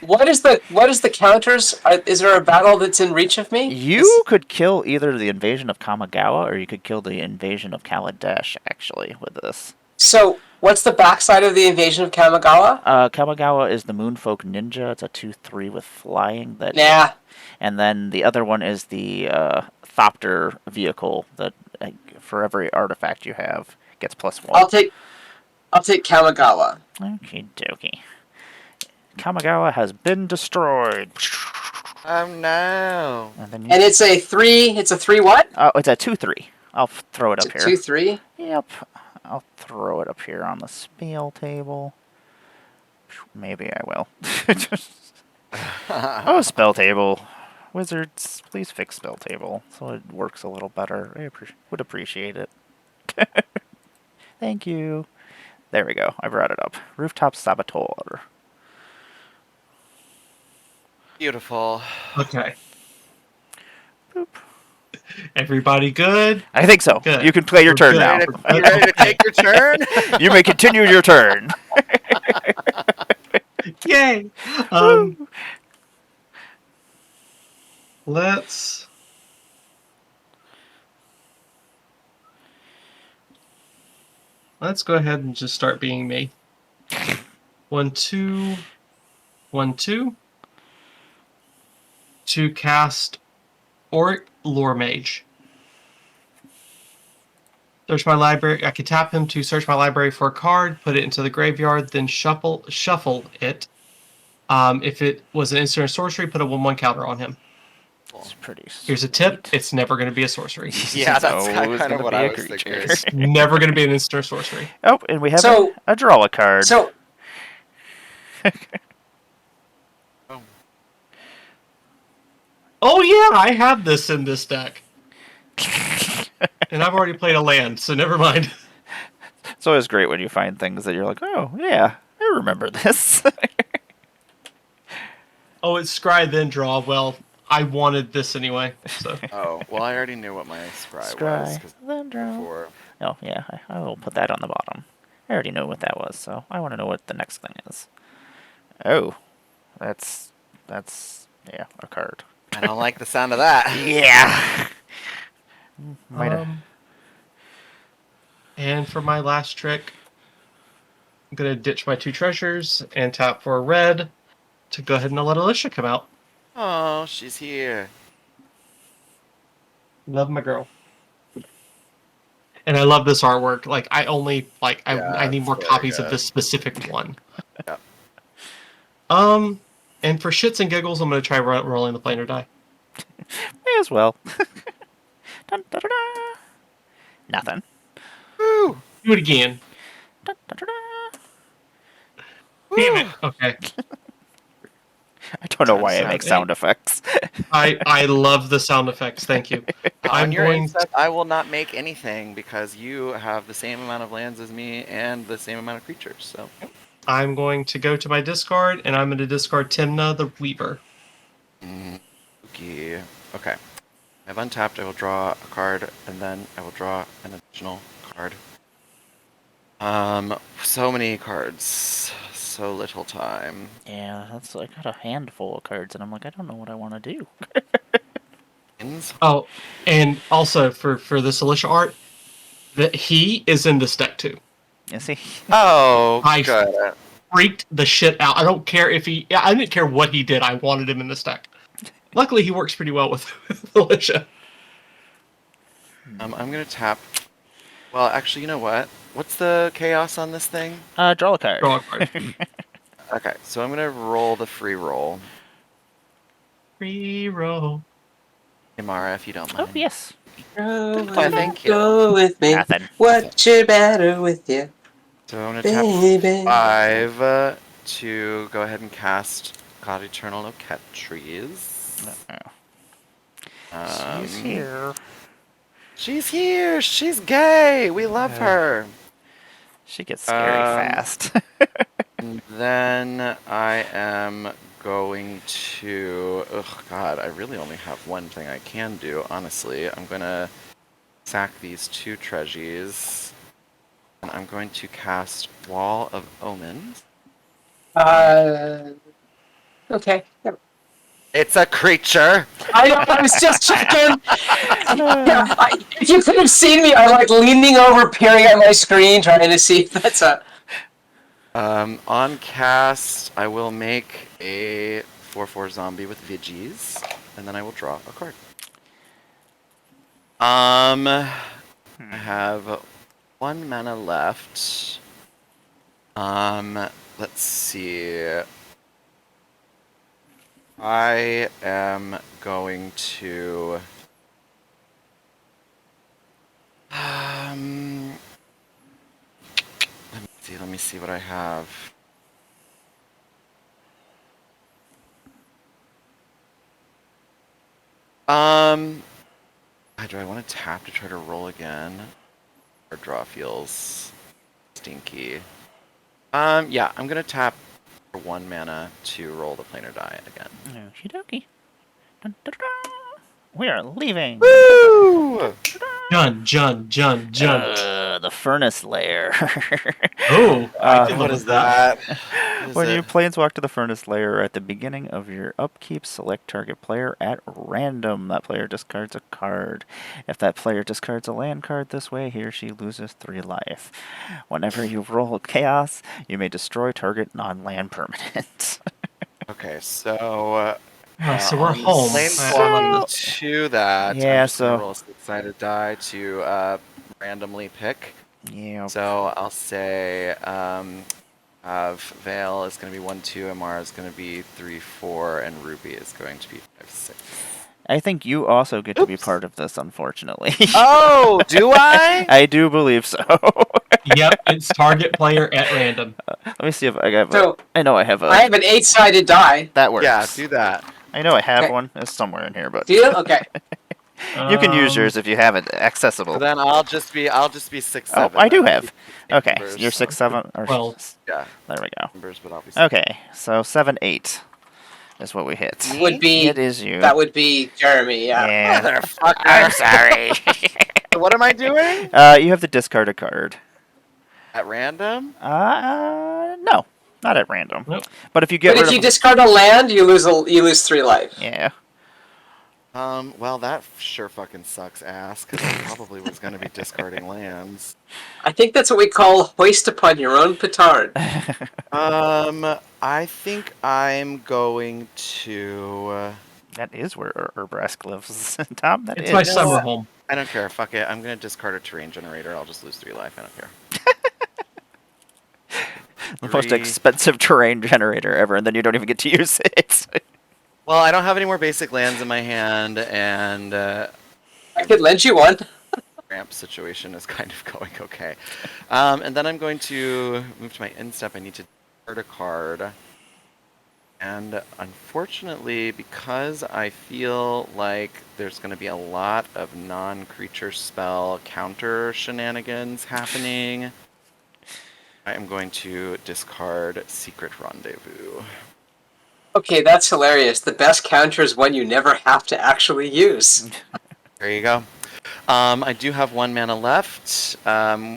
What is the counters? Is there a battle that's in reach of me? You could kill either the invasion of Kamigawa or you could kill the invasion of Kaladesh, actually, with this. So, what's the backside of the invasion of Kamigawa? Kamigawa is the Moonfolk Ninja. It's a 2/3 with flying. Nah. And then the other one is the Thopter vehicle that for every artifact you have gets +1. I'll take Kamigawa. Okie dokie. Kamigawa has been destroyed. Oh no. And it's a 3 what? Oh, it's a 2/3. I'll throw it up here. 2/3? Yep. I'll throw it up here on the spell table. Maybe I will. Oh, spell table. Wizards, please fix spell table so it works a little better. I would appreciate it. Thank you. There we go. I brought it up. Rooftop Saboteur. Beautiful. Okay. Boop. Everybody good? I think so. Good. You can play your turn Good. now. You ready to take your turn? You may continue your turn. Yay! Let's go ahead and just start being me. 1, 2, 1, 2. To cast Auric Lore Mage. Search my library. I could tap him to search my library for a card, put it into the graveyard, then shuffle it. If it was an instant or sorcery, put a 1/1 counter on him. It's pretty sweet. Here's a tip: it's never going to be a sorcery. Yeah, that's always kind of gonna what be I a was creature. thinking. It's never going to be an instant or sorcery. Oh, and we have So- a draw a card. So, Oh yeah, I have this in this deck, and I've already played a land, so never mind. It's always great when you find things that you're like, oh, yeah, I remember this. Oh, it's scry then draw. Well, I wanted this anyway, so. Oh, well, I already knew what my scry was. Scry, 'Cause then draw. before. Oh, yeah, I will put that on the bottom. I already know what that was, so I want to know what the next thing is. Oh, that's yeah, a card. I don't like the sound of that. Yeah. Might have. And for my last trick, I'm going to ditch my 2 treasures and tap for a red to go ahead and let Alicia come out. Oh, she's here. Love my girl. And I love this artwork. Like, I Yeah, I need it's more very copies of good. this specific one. Yeah. And for shits and giggles, I'm going to try rolling the plane or die. May as well. Dun, dun, dun, dun. Nothing. Woo! Do it again. Dun, dun, dun, dun. Damn it. Okay. I don't know why I Sound make eight. sound effects. I love the sound effects. Thank you. On I'm your going instep, I will not make anything because you have the same amount of lands as me and the same amount of creatures. So I'm going to go to my discard, and I'm going to discard Timna the Weaver. okay. Okay. I've untapped. I will draw a card, and then I will draw an additional card. So many cards, so little time. Yeah, I got a handful of cards, and I'm like, I don't know what I want to do. Ins? Oh, and also for this Alicia art, that he is in this deck too. You see? Oh, I good. freaked the shit out. I don't care if he. I didn't care what he did. I wanted him in this deck. Luckily, he works pretty well with Alicia. I'm gonna tap. Well, actually, you know what? What's the chaos on this thing? Draw a card. Draw a card. Okay, so I'm gonna roll the free roll. Free roll. Imara, if you don't mind. Oh, yes. Why, thank you. Go with me. Nothing. What's your matter with you? So I'm going to Baby. tap 5 to go ahead and cast God Eternal Loquet Trees. She's here. She's here. She's gay. We love her. She gets scary fast. And then I am going to... Oh, God, I really only have one thing I can do, honestly. I'm going to sack these 2 treasures. And I'm going to cast Wall of Omens. Okay. Yep. It's a creature! I was just checking. If you could have seen me, I'm like leaning over, peering at my screen, trying to see if that's a... On cast, I will make a 4/4 zombie with Vigis, and then I will draw a card. I have 1 mana left. Let's see. I am going to... Let me see what I have. Do I want to tap to try to roll again? Or draw feels stinky. Yeah, I'm gonna tap for 1 mana to roll the planar die again. Okie dokie. Dun, dun, dun. We are leaving. Woo! Jun. The furnace lair. Oh, What is that? When you planeswalk to the furnace lair at the beginning of your upkeep, select target player at random. That player discards a card. If that player discards a land card this way, he or she loses 3 life. Whenever you roll chaos, you may destroy target non-land permanent. Okay, so... so we're home. To that, yeah, I'm just gonna roll a 6-sided die to randomly pick. Yeah. So I'll say Vale is going to be 1/2, Amara is going to be 3/4, and Ruby is going to be 5/6. I think you also get to be part of this, unfortunately. Oh, do I? I do believe so. Yep, it's target player at random. Let me see if I have. So, I know I have a. I have an 8-sided die. That works. Yeah, do that. I know I have Okay. one. It's somewhere in here, but Do you? Okay. you can use yours if you have it accessible. So then I'll just be 6/7. Oh, I do have. Okay, Numbers. you're 6/7. Or 12. Yeah, there we go. numbers, but obviously. Okay, so 7/8 is what we hit. Would be... It is you. That would be Jeremy, yeah. Yeah. Motherfucker. I'm sorry. What am I doing? You have to discard a card. At random? No, not at random. Nope. But if you get But rid if of you discard a land, you lose 3 life. yeah. Well, that sure fucking sucks ass, because I probably was going to be discarding lands. I think that's what we call hoist upon your own petard. I think I'm going to... That is where Urbrask lives, Tom. That It's is. my summer home. I don't care. Fuck it. I'm going to discard a terrain generator. I'll just lose 3 life. I don't care. The most 3. expensive terrain generator ever, and then you don't even get to use it. Well, I don't have any more basic lands in my hand, and I could lend you one. ramp situation is kind of going okay. And then I'm going to move to my end step. I need to discard a card. And unfortunately, because I feel like there's going to be a lot of non-creature spell counter shenanigans happening, I am going to discard Secret Rendezvous. Okay, that's hilarious. The best counter is one you never have to actually use. There you go. I do have 1 mana left,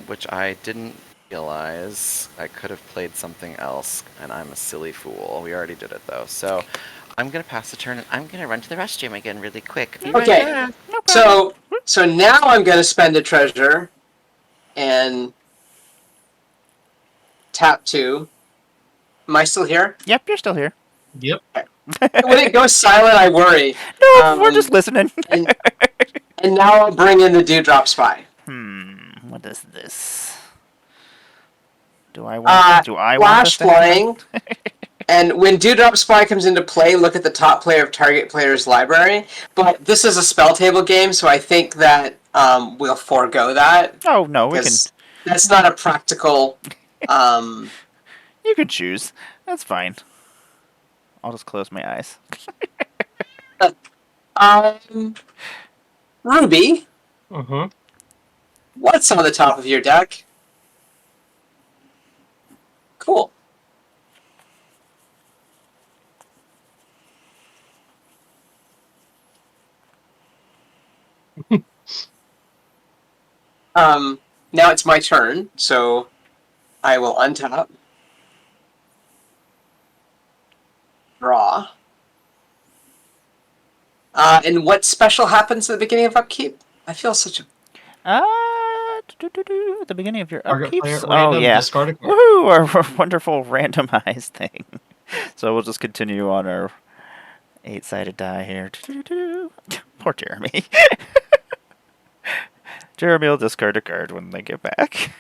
which I didn't realize. I could have played something else, and I'm a silly fool. We already did it, though. So I'm going to pass the turn, and I'm going to run to the restroom again really quick. Okay, so now I'm going to spend a treasure and tap 2. Am I still here? Yep, you're still here. Yep. When it goes silent, I worry. No, we're just listening. And now I'll bring in the Dewdrop Spy. What is this? Do I want? Do I want Flash this to happen? flying. And when Dewdrop Spy comes into play, look at the top player of target player's library. But this is a spell table game, so I think that we'll forego that. Oh no, we can. That's not a practical. You can choose. That's fine. I'll just close my eyes. Ruby. Mm-hmm. What's on the top of your deck? Cool. Now it's my turn, so I will untap. Draw. And what special happens at the beginning of upkeep? I feel such a... At the beginning of your upkeeps? Oh, yeah. Discard a card. Woohoo! Our wonderful randomized thing. So we'll just continue on our 8-sided die here. Poor Jeremy. Jeremy will discard a card when they get back.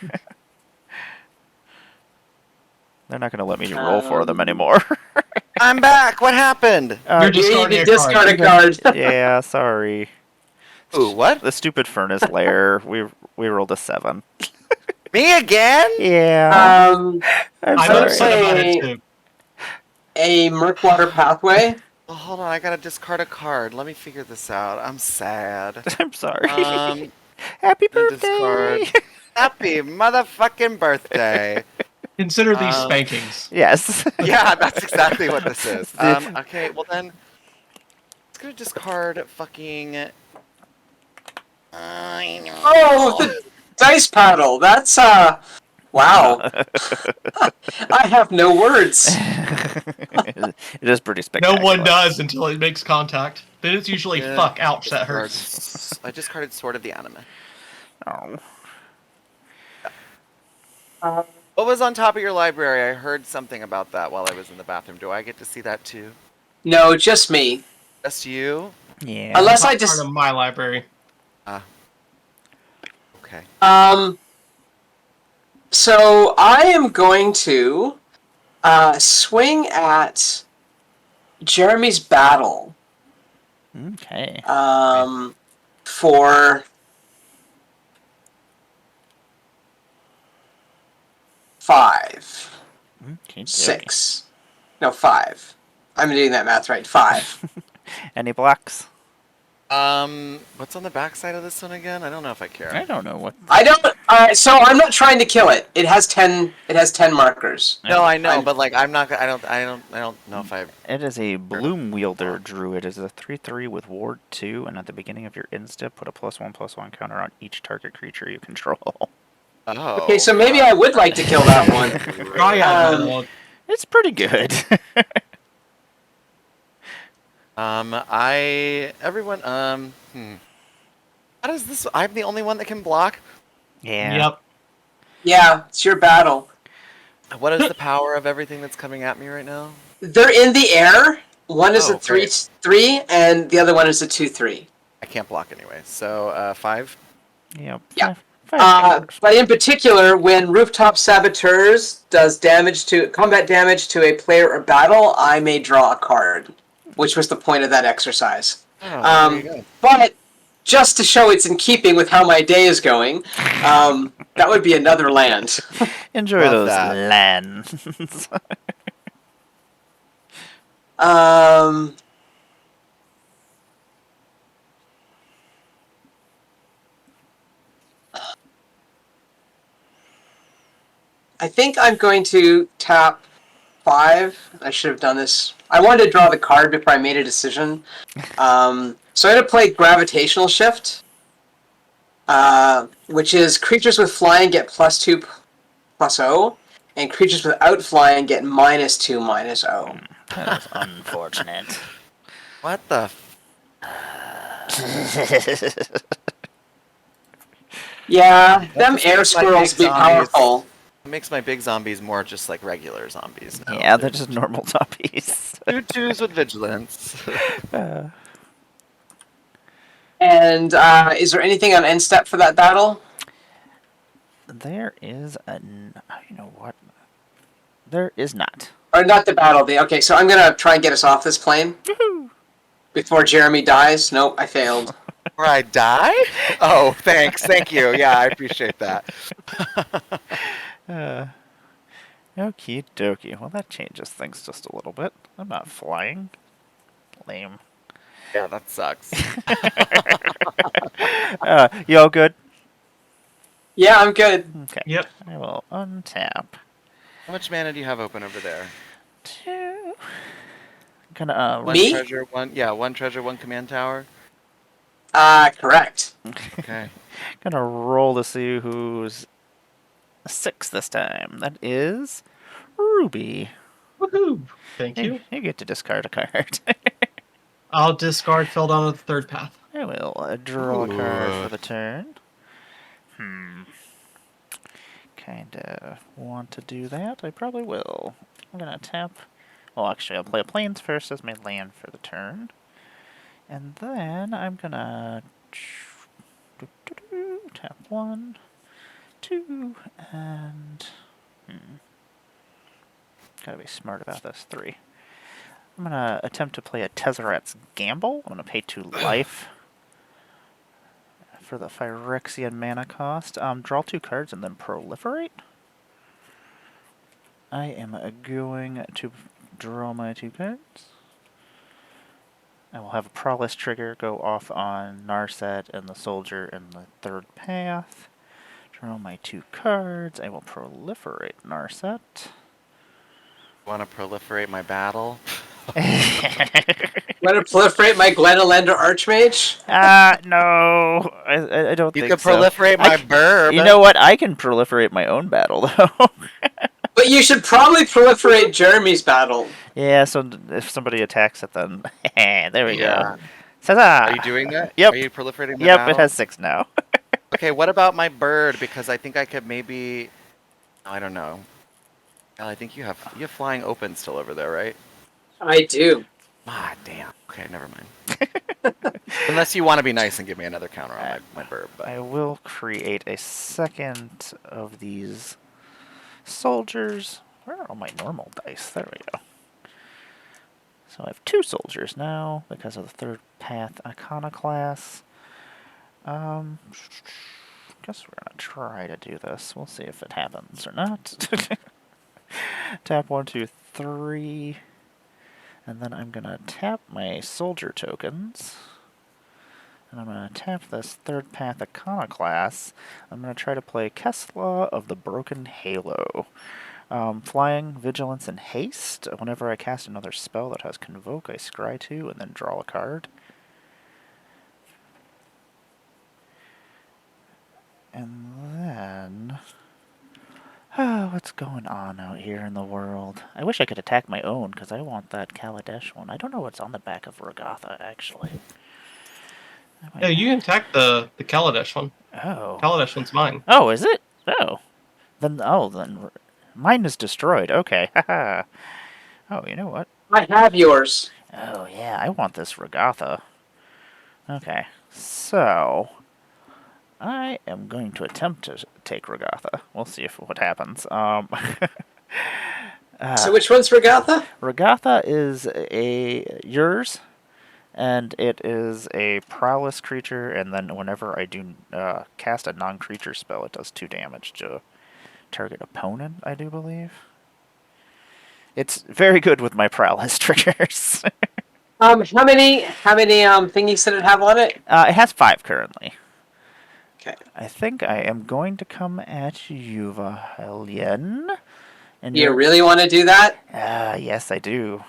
They're not going to let me roll for them anymore. I'm back. What happened? You're discarding you discard a card. Yeah, sorry. Ooh, what? The stupid furnace lair. We rolled a 7. Me again? Yeah. I'm sorry. upset about it too. A Murkwater Pathway. Well, hold on. I gotta discard a card. Let me figure this out. I'm sad. I'm sorry. The Happy birthday! discard. Happy motherfucking birthday. Consider these spankings. Yes. Yeah, that's exactly what this is. Okay, well then, it's gonna discard fucking. Oh, the dice paddle. That's wow. I have no words. It is pretty spectacular. No one does until it makes contact. Then it's usually Yeah, fuck, ouch, that hurts. I discarded Sword of the Anime. Oh. What was on top of your library? I heard something about that while I was in the bathroom. Do I get to see that too? No, just me. Just you? Yeah. Unless I Not just part of my library. Okay. So I am going to swing at Jeremy's battle. Okay. For 5. Okay. 6. No, 5. I'm doing that math right. 5. Any blocks? What's on the back side of this one again? I don't know if I care. I don't know what. I don't. So I'm not trying to kill it. It has 10. It has 10 markers. No, I know, but like I'm not. I don't know if I. It is a Bloom Wielder Druid. It is a 3/3 with Ward 2, and at the beginning of your insta, put a +1/+1 counter on each target creature you control. Oh. Okay, so maybe I would like to kill that one. It's pretty good. Everyone. How does this? I'm the only one that can block. Yeah. Yep. Yeah, it's your battle. What is the power of everything that's coming at me right now? They're in the air. One is a great. 3/3, and the other one is a 2/3. I can't block anyway. So 5. Yep. Yeah. Five But in particular, when Rooftop Saboteurs does combat damage to a player or battle, I may draw a card, which was the point of that exercise. Oh, there you go. But just to show it's in keeping with how my day is going, that would be another land. Enjoy Love those that. lands. I think I'm going to tap 5. I should have done this. I wanted to draw the card before I made a decision. So I'm going to play Gravitational Shift, which is creatures with flying get +2/+0, and creatures without flying get -2/-0. That is unfortunate. What the? Yeah, them just air makes my squirrels big be zombies- powerful. It makes my big zombies more just like regular zombies. Now. Yeah, they're just normal zombies. 2/2s with vigilance. And is there anything on end step for that battle? There is you know what? There is not. Or not the battle. Okay, so I'm gonna try and get us off this plane before Jeremy dies. Nope, I failed. Or I die? Oh, thanks. Thank you. Yeah, I appreciate that. Okie dokie. Well, that changes things just a little bit. I'm not flying. Lame. Yeah, that sucks. You all good? Yeah, I'm good. Okay. Yep. I will untap. How much mana do you have open over there? 2. Gonna One Me? treasure, one treasure, one command tower. Correct. Okay. gonna roll to see who's 6 this time. That is Ruby. Woohoo! Thank you. You get to discard a card. I'll discard Fell Down to the third path. I will draw a card Ooh. for the turn. Kinda want to do that. I probably will. I'm gonna tap. Well, actually, I'll play a plains first as my land for the turn. And then I'm gonna tap 1, 2, and gotta be smart about this. 3. I'm gonna attempt to play a Tezzeret's Gamble. I'm gonna pay 2 life for the Phyrexian mana cost. Draw 2 cards and then proliferate. I am going to draw my 2 cards. I will have a Prowess trigger go off on Narset and the Soldier in the third path. Draw my 2 cards. I will proliferate Narset. Want to proliferate my battle? Want to proliferate my Glenelender Archmage? No. I don't You think could so. proliferate my burb. You know what? I can proliferate my own battle, though. But you should probably proliferate Jeremy's battle. Yeah, so if somebody attacks it, then... there we Yeah. go. Ta-da! Are you doing that? Yep. Are you proliferating my Yep, battle? it has 6 now. Okay, what about my bird? Because I think I could maybe... I don't know. Well, I think you have flying open still over there, right? I do. Ah, damn. Okay, never mind. Unless you want to be nice and give me another counter on my bird. But... I will create a second of these soldiers. Where are all my normal dice? There we go. So I have 2 soldiers now because of the third path iconoclast. Guess we're gonna try to do this. We'll see if it happens or not. Tap 1, 2, 3. And then I'm gonna tap my soldier tokens. And I'm going to tap this third path iconoclast. I'm going to try to play Kessla of the Broken Halo. Flying, Vigilance, and Haste. Whenever I cast another spell that has Convoke, I scry 2 and then draw a card. And then... what's going on out here in the world? I wish I could attack my own, because I want that Kaladesh one. I don't know what's on the back of Regatha, actually. Yeah, you can attack the Kaladesh one. Oh. Kaladesh one's mine. Oh, is it? Oh. Then mine is destroyed. Okay. Haha. Oh, you know what? I have yours. Oh, yeah, I want this Regatha. Okay. So, I am going to attempt to take Regatha. We'll see what happens. So which one's Regatha? Regatha is yours. And it is a prowess creature, and then whenever I do cast a non-creature spell, it does 2 damage to target opponent, I do believe. It's very good with my prowess triggers. How many thingies did it have on it? It has 5 currently. Okay. I think I am going to come at you, Vahelian. And You really want to do that? Yes, I do.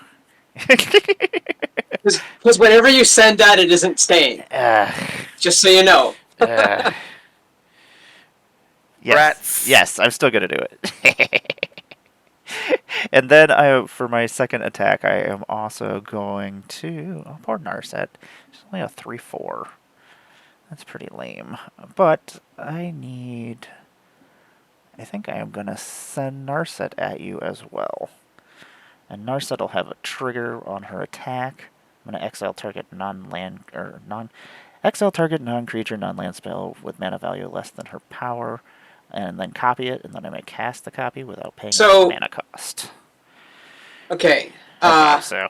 Because whenever you send that, it isn't staying. Just so you know. Yes, I'm still going to do it. And then for my second attack, I am also going to... Oh, poor Narset. It's only a 3/4. That's pretty lame. But I think I am going to send Narset at you as well. And Narset will have a trigger on her attack. I'm going to exile target exile target non-creature non-land spell with mana value less than her power, and then copy it, and then I may cast the copy without paying mana cost. Okay. Okay, so.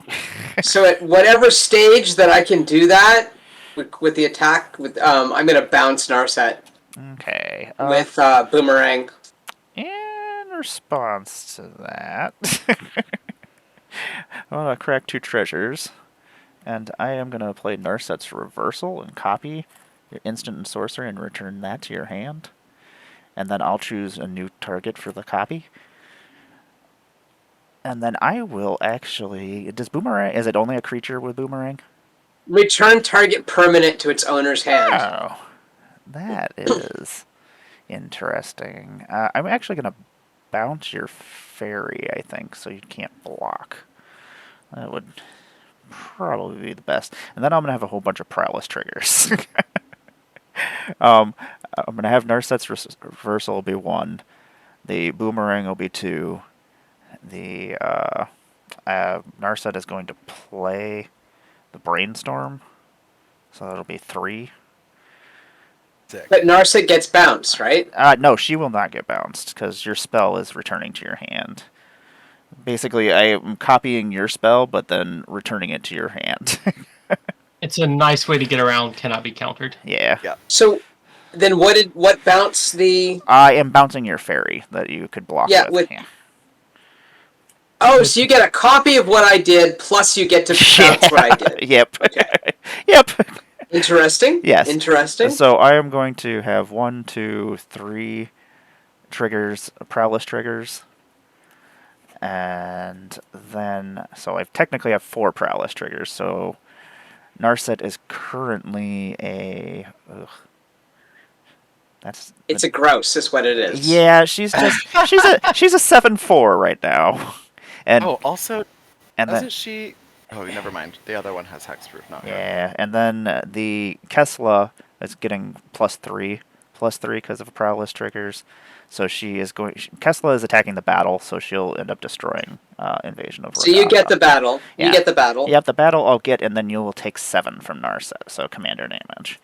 So at whatever stage that I can do that with the attack, I'm gonna bounce Narset Okay. with Boomerang. In response to that, I want to crack 2 treasures, and I am going to play Narset's Reversal and copy your instant and sorcery and return that to your hand. And then I'll choose a new target for the copy. And then I will actually... Does Boomerang... Is it only a creature with Boomerang? Return target permanent to its owner's hand. Oh, that is interesting. I'm actually going to bounce your fairy, I think, so you can't block. That would probably be the best. And then I'm going to have a whole bunch of prowess triggers. I'm going to have Narset's Reversal will be 1. The Boomerang will be 2. The Narset is going to play the Brainstorm, so that'll be 3. But Narset gets bounced, right? No, she will not get bounced, because your spell is returning to your hand. Basically, I am copying your spell, but then returning it to your hand. It's a nice way to get around cannot be countered. Yeah. So then what bounce the... I am bouncing your fairy that you could block with. Yeah. Oh, so you get a copy of what I did, plus you get to bounce what I did. Yep. Okay. Yep. Interesting. Yes. Interesting. So I am going to have 1, 2, 3 triggers, prowess triggers. And then, so I technically have 4 prowess triggers. So Narset is currently a... It's a gross, is what it is. Yeah, she's just she's a 7/4 right now. And doesn't she? Oh, never mind. The other one has hexproof, not her. Yeah, and then the Kesla is getting +3 because of prowess triggers. So she is going. Kesla is attacking the battle, so she'll end up destroying Invasion of Rodada. So you get the battle. Yeah. You get the battle. Yep, the battle I'll get, and then you will take 7 from Narset, so commander damage.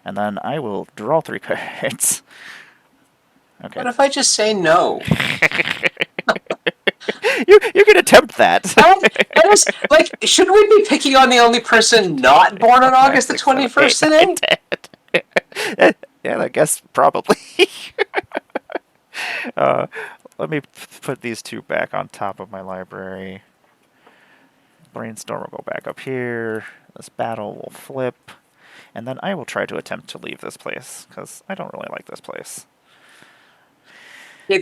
And then I will draw 3 cards. Okay. What if I just say no? You can attempt that. That is, like, should we be picking on the only person not born on August the 21st today? Yeah, I guess probably. Let me put these 2 back on top of my library. Brainstorm will go back up here. This battle will flip. And then I will try to attempt to leave this place, because I don't really like this place. Okay,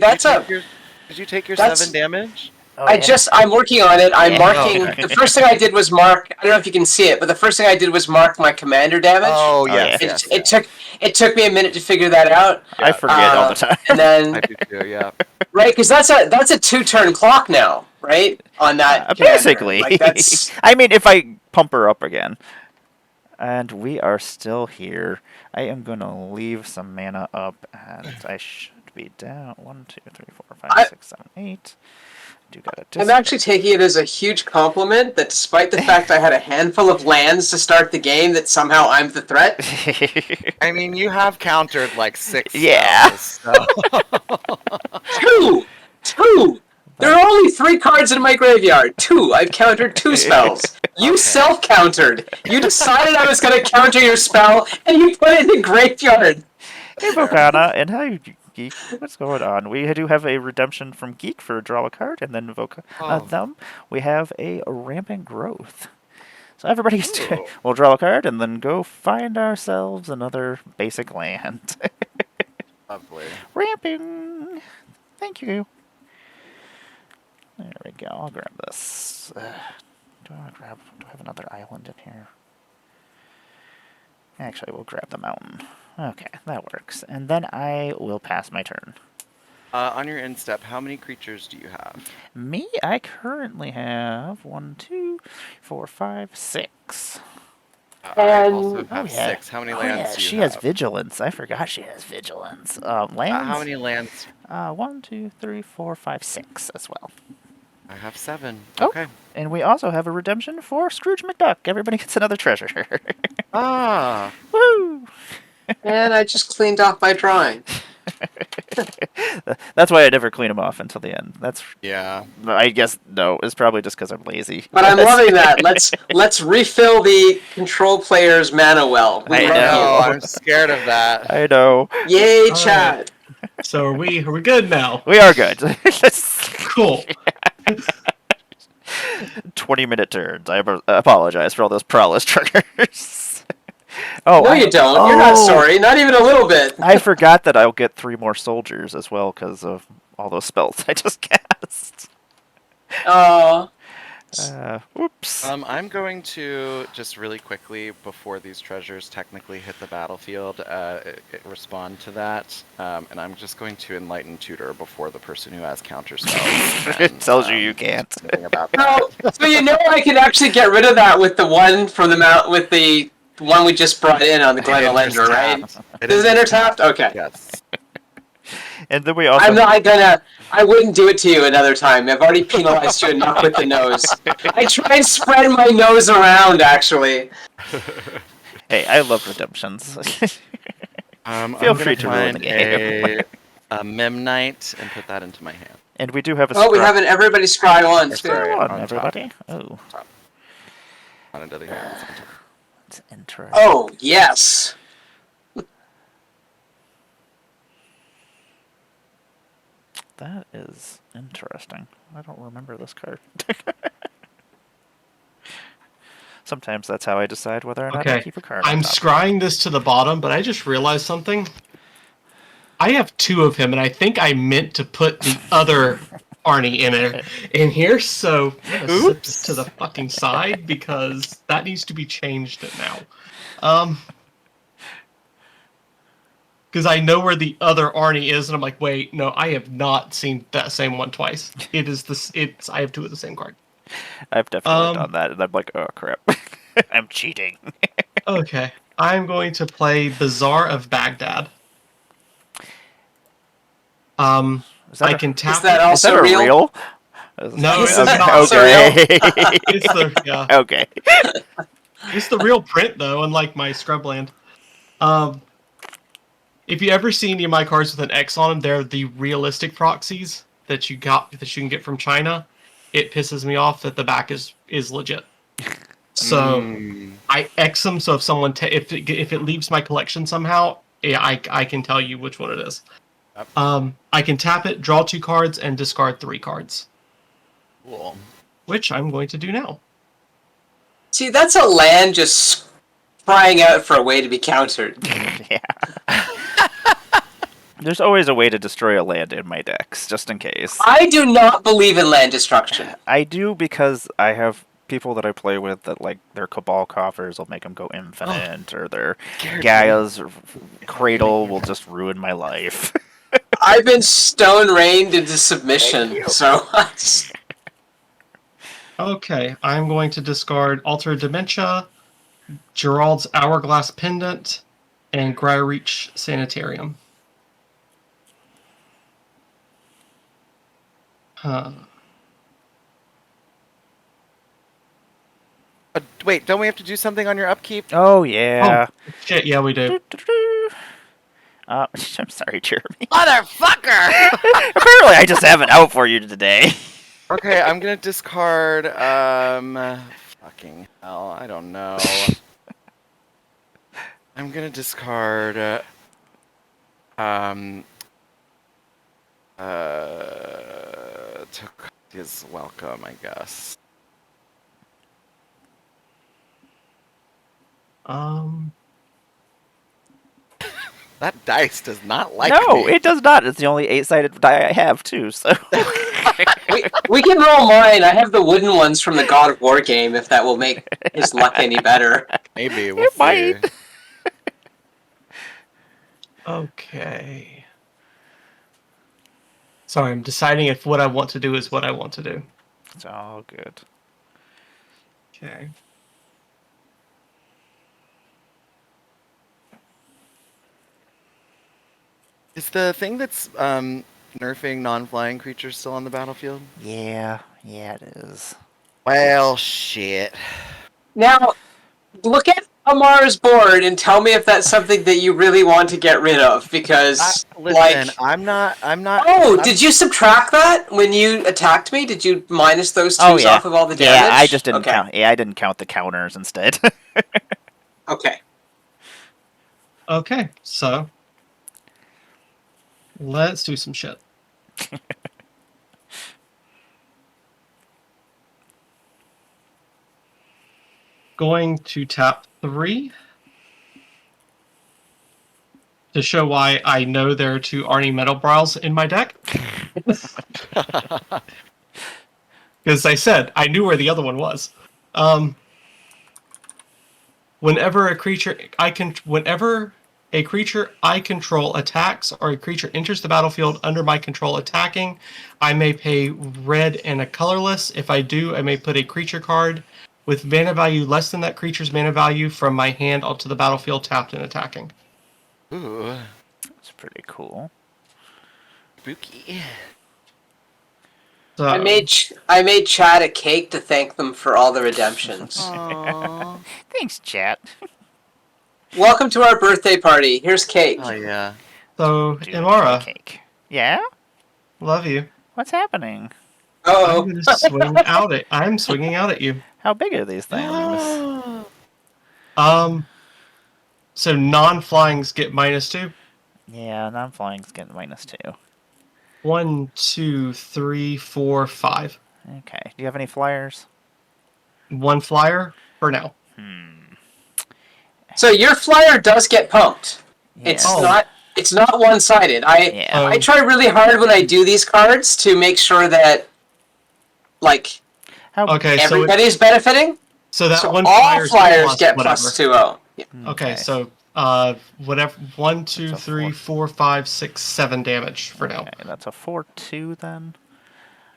Did you take your 7 damage? Oh, I'm working on it. I'm marking. The first thing I did was mark. I don't know if you can see it, but the first thing I did was mark my commander damage. Oh yes. It took me a minute to figure that out. I forget all the time. And then I do too. Yeah. right, because that's a 2-turn clock now, right? On that. Basically. Like, that's... I mean, if I pump her up again. And we are still here. I am going to leave some mana up, and I should be down. 1, 2, 3, 4, 5, 6, 7, 8. I'm actually taking it as a huge compliment that despite the fact I had a handful of lands to start the game, that somehow I'm the threat. I mean, you have countered like 6 Yeah. spells, so. Two! There are only 3 cards in my graveyard. 2. I've countered 2 spells. You self-countered. You decided I was going to counter your spell, and you put it in the graveyard. Hey, Vocana, and hi, Geek. What's going on? We do have a redemption from Geek for draw a card, and then them. We have a rampant growth. So everybody we'll draw a card, and then go find ourselves another basic land. Lovely. Ramping. Thank you. There we go. I'll grab this. Do I have another island in here? Actually, we'll grab the mountain. Okay, that works. And then I will pass my turn. On your end step, how many creatures do you have? Me, I currently have 1, 2, 4, 5, 6. I also have 6. How many lands do you have? She has vigilance. I forgot she has vigilance. Lands? How many lands? 1, 2, 3, 4, 5, 6 as well. I have 7. Oh, okay. And we also have a redemption for Scrooge McDuck. Everybody gets another treasure. Ah. Woo! And I just cleaned off my drawing. That's why I never clean them off until the end. Yeah. I guess no. It's probably just because I'm lazy. But I'm loving that. Let's refill the control player's mana well. We I love know. I'm scared of that. I know. you. Yay, All chat. right. So are we good now? We are good. Cool. 20-minute turns. I apologize for all those prowess triggers. No, you don't. You're not sorry. Not even a little bit. I forgot that I'll get 3 more soldiers as well because of all those spells I just cast. Oh. Whoops. I'm going to just really quickly, before these treasures technically hit the battlefield, respond to that. And I'm just going to enlighten tutor before the person who has counter spells. It tells you can't. About No, so you know I could actually get rid of that with the one from the mount with the one we just brought in on the GoddessOfBlunder, right? Is it intertapped? Okay. Yes. And then we also. I'm not gonna. I wouldn't do it to you another time. I've already penalized you enough with the nose. I try and spread my nose around, actually. Hey, I love redemptions. Feel free to ruin the game. A Memnite and put that into my hand. And we do have a. Oh, we have an everybody scry on. Scry on, on everybody. Oh. On into the hands. It's interesting. Oh, yes. That is interesting. I don't remember this card. Sometimes that's how I decide whether or not I keep a card. I'm scrying this to the bottom, but I just realized something. I have 2 of him, and I think I meant to put the other Arnie in here, so I'm gonna set this to the fucking side because that needs to be changed now. Because I know where the other Arnie is, and I'm like, wait, no, I have not seen that same one twice. It is this. I have 2 of the same card. I've definitely done that, and I'm like, oh crap, I'm cheating. Okay, I'm going to play Bazaar of Baghdad. I can tap. Is that also real? No, This it's is not. Okay. Yeah. Okay. It's the real print, though, unlike my Scrubland. If you ever see any of my cards with an X on them, they're the realistic proxies that you can get from China. It pisses me off that the back is legit. So I X them. So if someone if it leaves my collection somehow, yeah, I can tell you which one it is. I can tap it, draw 2 cards, and discard 3 cards. Cool. Which I'm going to do now. See, that's a land just crying out for a way to be countered. Yeah. There's always a way to destroy a land in my decks, just in case. I do not believe in land destruction. I do because I have people that I play with that, like, their Cabal coffers will make them go infinite, or their Gaia's Cradle will just ruin my life. I've been stone rained into submission, so... Okay, I'm going to discard Alter Dementia, Gerald's Hourglass Pendant, and Gryreach Sanitarium. Wait, don't we have to do something on your upkeep? Oh, yeah. Oh, shit, yeah, we do. I'm sorry, Jeremy. Motherfucker! Apparently, I just have it out for you today. Okay, I'm gonna discard, fucking hell, I don't know. I'm gonna discard, is welcome, I guess. That dice does not like me. No, it does not. It's the only 8-sided die I have, too, so... we can roll mine. I have the wooden ones from the God of War game, if that will make his luck any better. Maybe, we'll see. Might. Okay. Sorry, I'm deciding if what I want to do is what I want to do. It's all good. Okay. Is the thing that's nerfing non-flying creatures still on the battlefield? Yeah, it is. Well, shit. Now, look at Amar's board and tell me if that's something that you really want to get rid of, because Listen, I'm not. Oh, did you subtract that when you attacked me? Did you minus those Oh twos yeah. off of all the damage? Yeah, I just didn't Okay. count. Yeah, I didn't count the counters instead. Okay. Okay, so let's do some shit. Going to tap 3 to show why I know there are 2 Arnie Metal Brawls in my deck. Because I said I knew where the other one was. Whenever a creature I control attacks or a creature enters the battlefield under my control attacking, I may pay red and a colorless. If I do, I may put a creature card with mana value less than that creature's mana value from my hand onto the battlefield tapped and attacking. Ooh, That's pretty cool. spooky. So, I made Chad a cake to thank them for all the redemptions. Aww. Thanks, chat. Welcome to our birthday party. Here's cake. Oh yeah. so Do Imara, cake. Yeah? love you. What's happening? Oh, I'm swinging out at you. How big are these things? So non-flyings get -2. Yeah, non-flying's getting -2. 1, 2, 3, 4, 5. Okay. Do you have any flyers? 1 flyer for now. so your flyer does get pumped. Yeah. It's not one-sided. Yeah. I try really hard when I do these cards to make sure that Okay, everybody's benefiting. so that So one all flyers get whatever. +2. Yeah. Okay, so whatever 1, 2, That's a 3, 4, 5, 6, 7 damage for now. Okay, that's a 4/2 then.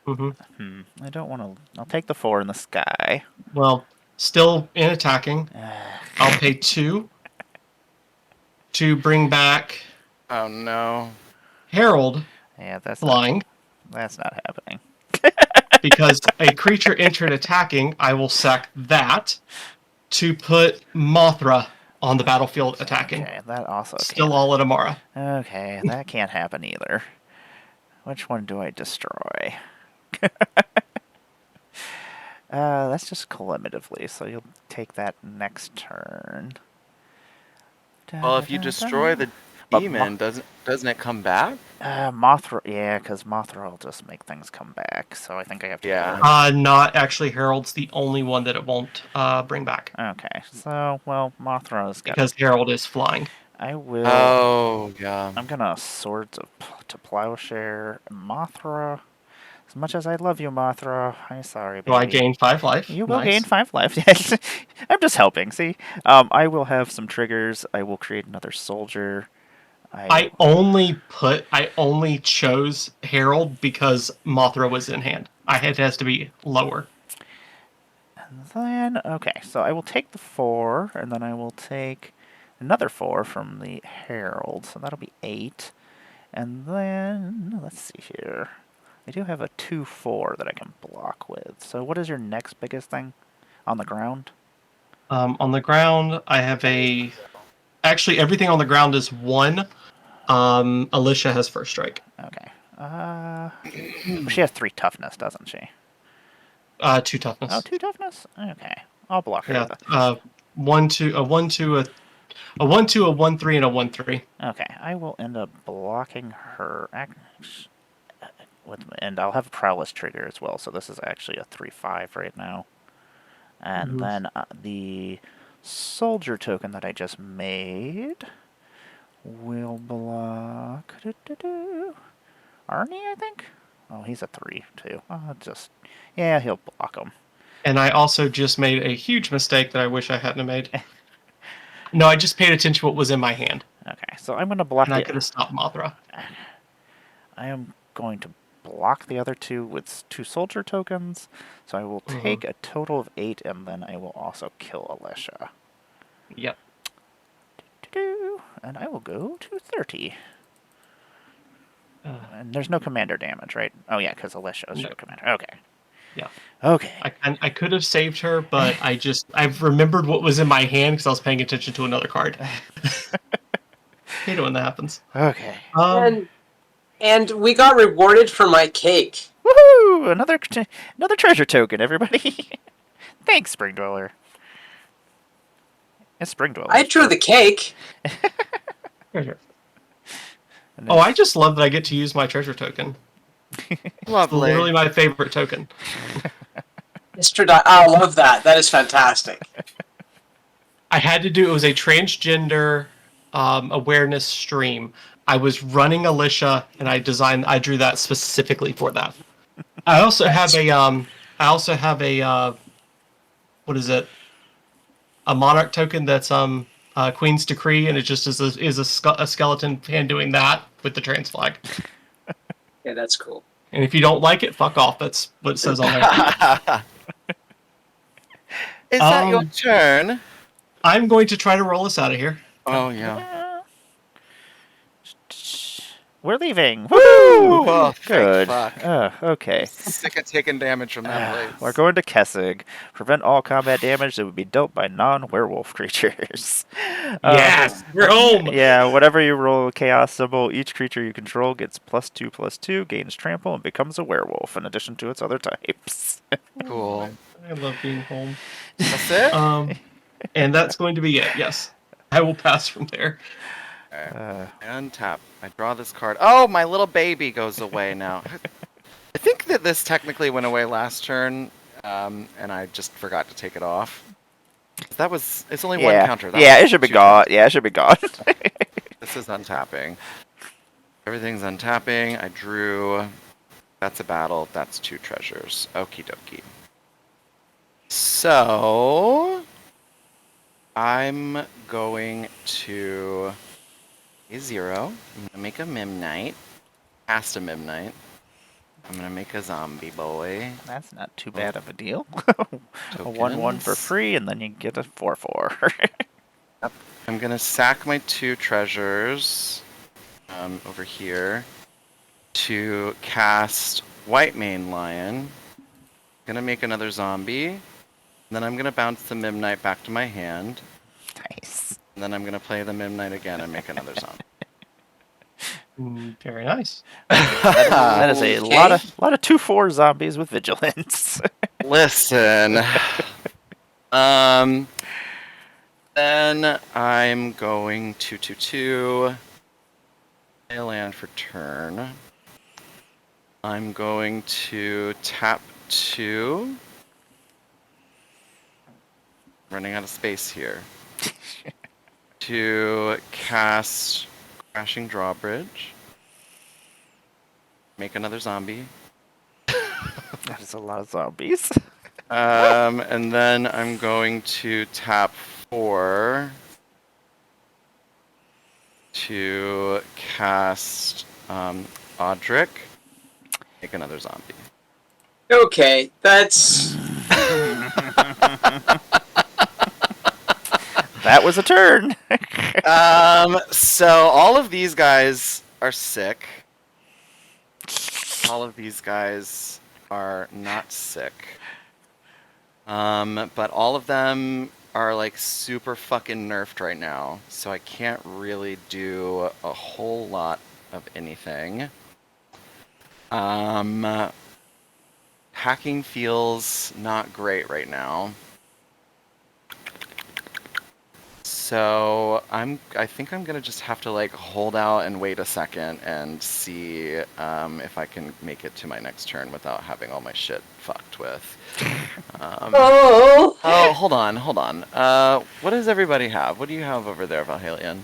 Mm-hmm. I don't want to. I'll take the 4 in the sky. Well, still in attacking. I'll pay 2 to bring back Oh no. Herald Yeah, that's flying. That's not happening. Because a creature entered attacking, I will sack that to put Mothra on the battlefield attacking. Okay, that also Still all at Amara. Okay, that can't happen either. Which one do I destroy? That's just collectively, so you'll take that next turn. Well, if you destroy the demon, doesn't it come back? Mothra, yeah, because Mothra will just make things come back. So I think I have to. Yeah. Not actually. Herald's the only one that it won't bring back. Okay, so well, Mothra's got. Because Herald is flying. I will. Oh yeah. I'm gonna Swords to Plowshare Mothra. As much as I love you, Mothra, I'm sorry, baby. Do I gain 5 life? You will gain 5 life. Yes, I'm just helping. See, I will have some triggers. I will create another soldier. I only chose Herald because Mothra was in hand. It has to be lower. And then, okay, so I will take the 4, and then I will take another 4 from the Herald. So that'll be 8. And then, let's see here. I do have a 2/4 that I can block with. So what is your next biggest thing on the ground? On the ground, I have a... Actually, everything on the ground is 1. Alicia has first strike. Okay. She has 3 toughness, doesn't she? 2 toughness. Oh, 2 toughness? Okay. I'll block her. Yeah. 1, 2, a 1, 2, a 1, 2, a 1, 3, and a 1, 3. Okay. I will end up blocking her. And I'll have a prowess trigger as well, so this is actually a 3/5 right now. And then the soldier token that I just made will block Arnie, I think. Oh, he's a 3 too. Yeah, he'll block him. And I also just made a huge mistake that I wish I hadn't made. No, I just paid attention to what was in my hand. Okay, so I'm going to block. And I could have stopped Mothra. I am going to block the other 2 with 2 soldier tokens, so I will take a total of 8, and then I will also kill Alicia. Yep. And I will go to 30. And there's no commander damage, right? Oh yeah, because Alicia is your commander. Okay. Yeah. Okay. I could have saved her, but I've remembered what was in my hand because I was paying attention to another card. Hate it when that happens. Okay. And we got rewarded for my cake. Woohoo! Another treasure token, everybody. Thanks, Spring Dweller. It's Spring Dweller. I drew the cake. Treasure. Oh, I just love that I get to use my treasure token. Lovely. It's literally my favorite token. I love that. That is fantastic. I had to do it was a transgender awareness stream. I was running Alicia, and I drew that specifically for that. I also have a what is it? A monarch token that's Queen's Decree, and it just is a skeleton hand doing that with the trans flag. Yeah, that's cool. And if you don't like it, fuck off. That's what it says on there. Is that your turn? I'm going to try to roll us out of here. Oh, yeah. We're leaving. Woo! Oh, good. Fuck. Okay. Sick of taking damage from that place. We're going to Kessig. Prevent all combat damage that would be dealt by non-werewolf creatures. Yes, we're home. Yeah, whenever you roll a chaos symbol, each creature you control gets +2/+2, gains trample, and becomes a werewolf in addition to its other types. Cool. I love being home. That's it? And that's going to be it. Yes, I will pass from there. Okay. Untap. I draw this card. Oh, my little baby goes away now. I think that this technically went away last turn, and I just forgot to take it off. It's only one counter. It should be gone. Yeah, it should be gone. This is untapping. Everything's untapping. I drew. That's a battle. That's 2 treasures. Okie dokie. So I'm going to a 0. I'm gonna make a Mimnite. Cast a Mimnite. I'm gonna make a zombie boy. That's not too bad of a deal. A 1/1 for free, and then you get a 4/4. Yep. I'm gonna sack my 2 treasures over here to cast White Mane Lion. Gonna make another zombie. And then I'm gonna bounce the Mimnite back to my hand. Nice. And then I'm gonna play the Mimnite again and make another zombie. Very nice. That is a lot of 2/4 zombies with vigilance. Listen. Then I'm going to 2/2. Play a land for turn. I'm going to tap 2. Running out of space here. To cast Crashing Drawbridge. Make another zombie. That is a lot of zombies. And then I'm going to tap 4 to cast Audric. Make another zombie. Okay, that's... That was a turn. So all of these guys are sick. All of these guys are not sick. But all of them are like super fucking nerfed right now. So I can't really do a whole lot of anything. Hacking feels not great right now. So I think I'm gonna just have to like hold out and wait a second and see if I can make it to my next turn without having all my shit fucked with. Oh, hold on. What does everybody have? What do you have over there, Valhalion?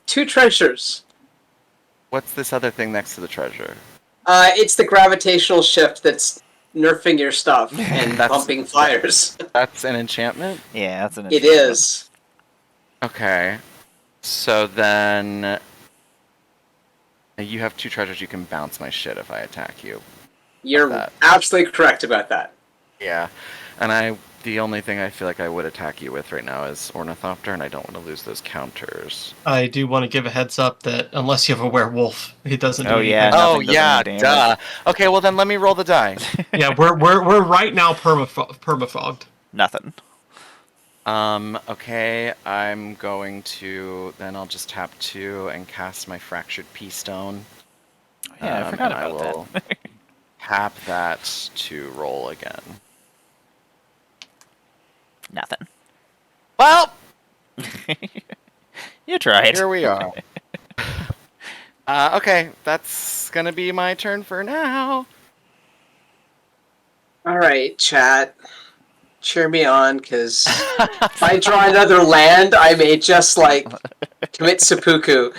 2 treasures. What's this other thing next to the treasure? It's the gravitational shift that's nerfing your stuff and pumping fires. That's an enchantment? Yeah, that's an It enchantment. is. Okay. So then you have 2 treasures. You can bounce my shit if I attack you. You're absolutely correct about that. Yeah. And I The only thing I feel like I would attack you with right now is Ornithopter, and I don't want to lose those counters. I do want to give a heads up that unless you have a werewolf, it doesn't do anything. Yeah, Oh nothing does yeah, any damage. duh. Okay, well then let me roll the die. Yeah, we're right now permafogged. Nothing. Okay, I'm going to then I'll just tap 2 and cast my Fractured Pea Stone. Yeah, I forgot and about I will that. tap that to roll again. Nothing. Well, You tried. here we are. Okay, that's gonna be my turn for now. All right, chat. Cheer me on, because if I draw another land, I may just, like, commit seppuku.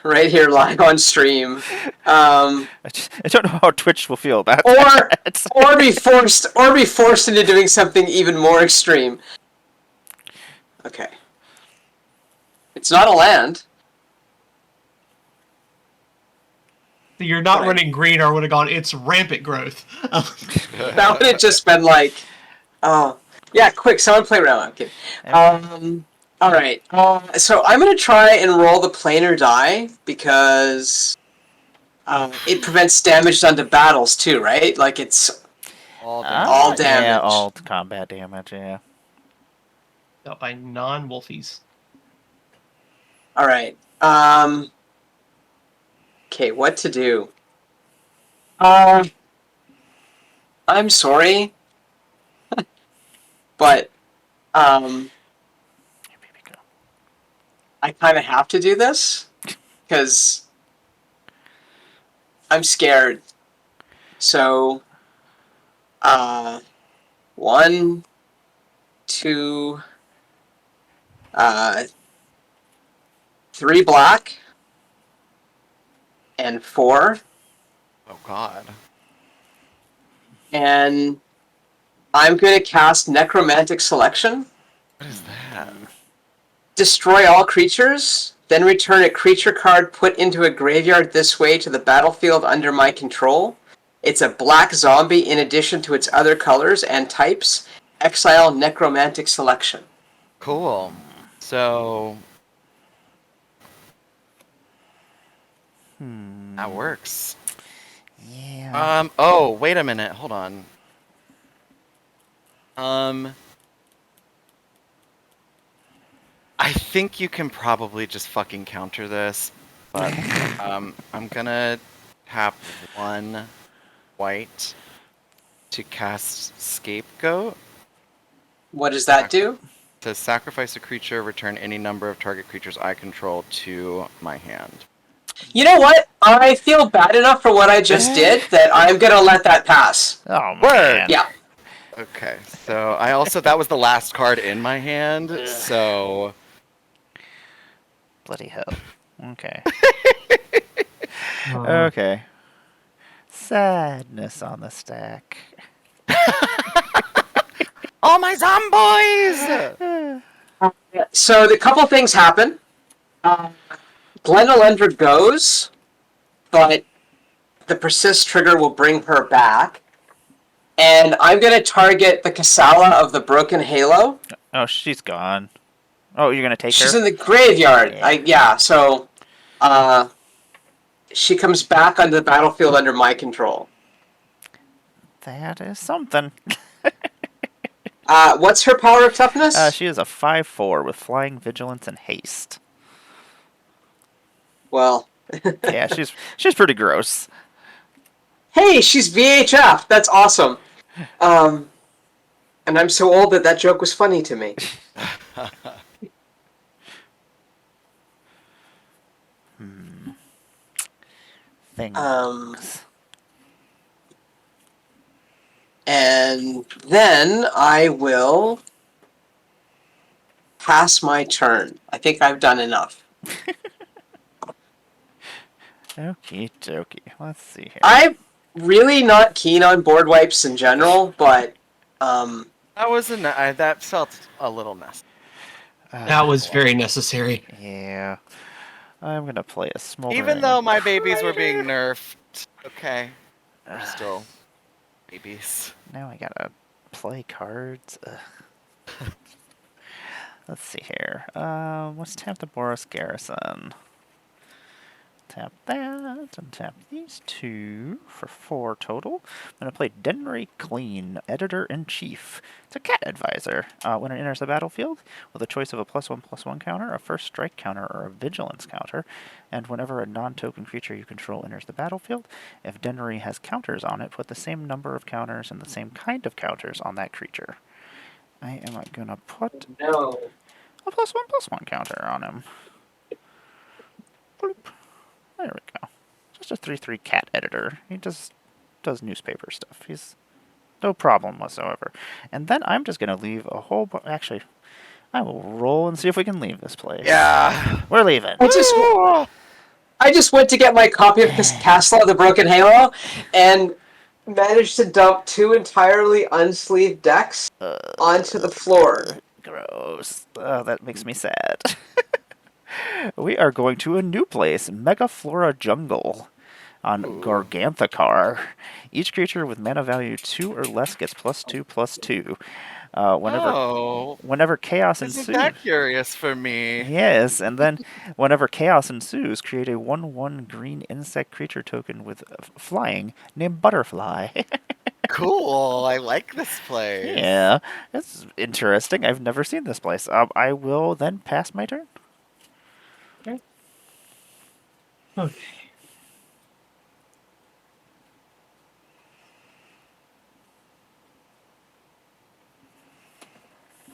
Right here, live on stream. I don't know how Twitch will feel about Or that. or be forced into doing something even more extreme. Okay. It's not a land. You're not Right. running green, or I would have gone, it's rampant growth. That would have just been like, oh, yeah, quick, someone play around. Okay. All right. So I'm gonna try and roll the planar die because it prevents damage done to battles too, right? Like it's All all damage. Yeah, damage. all combat damage, yeah. Dealt by non-wolfies. All right. Okay, what to do? I'm sorry, but Here, baby, go. I kind of have to do this because I'm scared. So, 1, 2, 3 black, and 4, Oh god. and I'm going to cast Necromantic Selection. What is that? Destroy all creatures, then return a creature card put into a graveyard this way to the battlefield under my control. It's a black zombie in addition to its other colors and types. Exile Necromantic Selection. Cool. So that works. Yeah. Oh, wait a minute. Hold on. I think you can probably just fucking counter this, but I'm gonna tap 1 white to cast Scapegoat. What does that do? To sacrifice a creature, return any number of target creatures I control to my hand. You know what? I feel bad enough for what I just did that I'm gonna let that pass. Oh, Word. man. Yeah. Okay, so I also that was the last card in my hand, so Bloody hell. Okay. Okay. Sadness on the stack. all my zomboys. So the couple things happen. Glendolendra goes, but the persist trigger will bring her back. And I'm going to target the Kasala of the Broken Halo. Oh, she's gone. Oh, you're gonna take She's her? in the graveyard. Yeah. So she comes back onto the battlefield under my control. That is something. What's her power of toughness? She is a 5/4 with flying, vigilance, and haste. Well, Yeah, she's pretty gross. hey, she's VHF. That's awesome. And I'm so old that that joke was funny to me. Things. And then I will pass my turn. I think I've done enough. Okie dokie. Let's see here. I'm really not keen on board wipes in general, but That felt a little messy. That was very necessary. Yeah. I'm gonna play a smoldering. Even though my babies were being nerfed, okay, they're still babies. Now I gotta play cards. Let's see here. Let's tap the Boros Garrison. Tap that, and tap these two for 4 total. I'm going to play Denry Clean, Editor-in-Chief. It's a cat advisor. When it enters the battlefield, with a choice of a +1/+1 counter, a first strike counter, or a vigilance counter, and whenever a non-token creature you control enters the battlefield, if Denry has counters on it, put the same number of counters and the same kind of counters on that creature. I am going to put a +1/+1 counter on him. Bloop. There we go. Just a 3/3 cat editor. He just does newspaper stuff. He's no problem whatsoever. And then I'm just going to leave a whole actually, I will roll and see if we can leave this place. Yeah. We're leaving. I just went to get my copy of Castle of the Broken Halo and managed to dump 2 entirely unsleeved decks onto the floor. Gross. Oh, that makes me sad. We are going to a new place, Megaflora Jungle, on Garganthakar. Each creature with mana value 2 or less gets +2/+2. Whenever chaos ensues. Isn't that curious for me? Yes, and then whenever chaos ensues, create a 1/1 green insect creature token with flying named Butterfly. Cool. I like this place. Yeah, it's interesting. I've never seen this place. I will then pass my turn. Okay.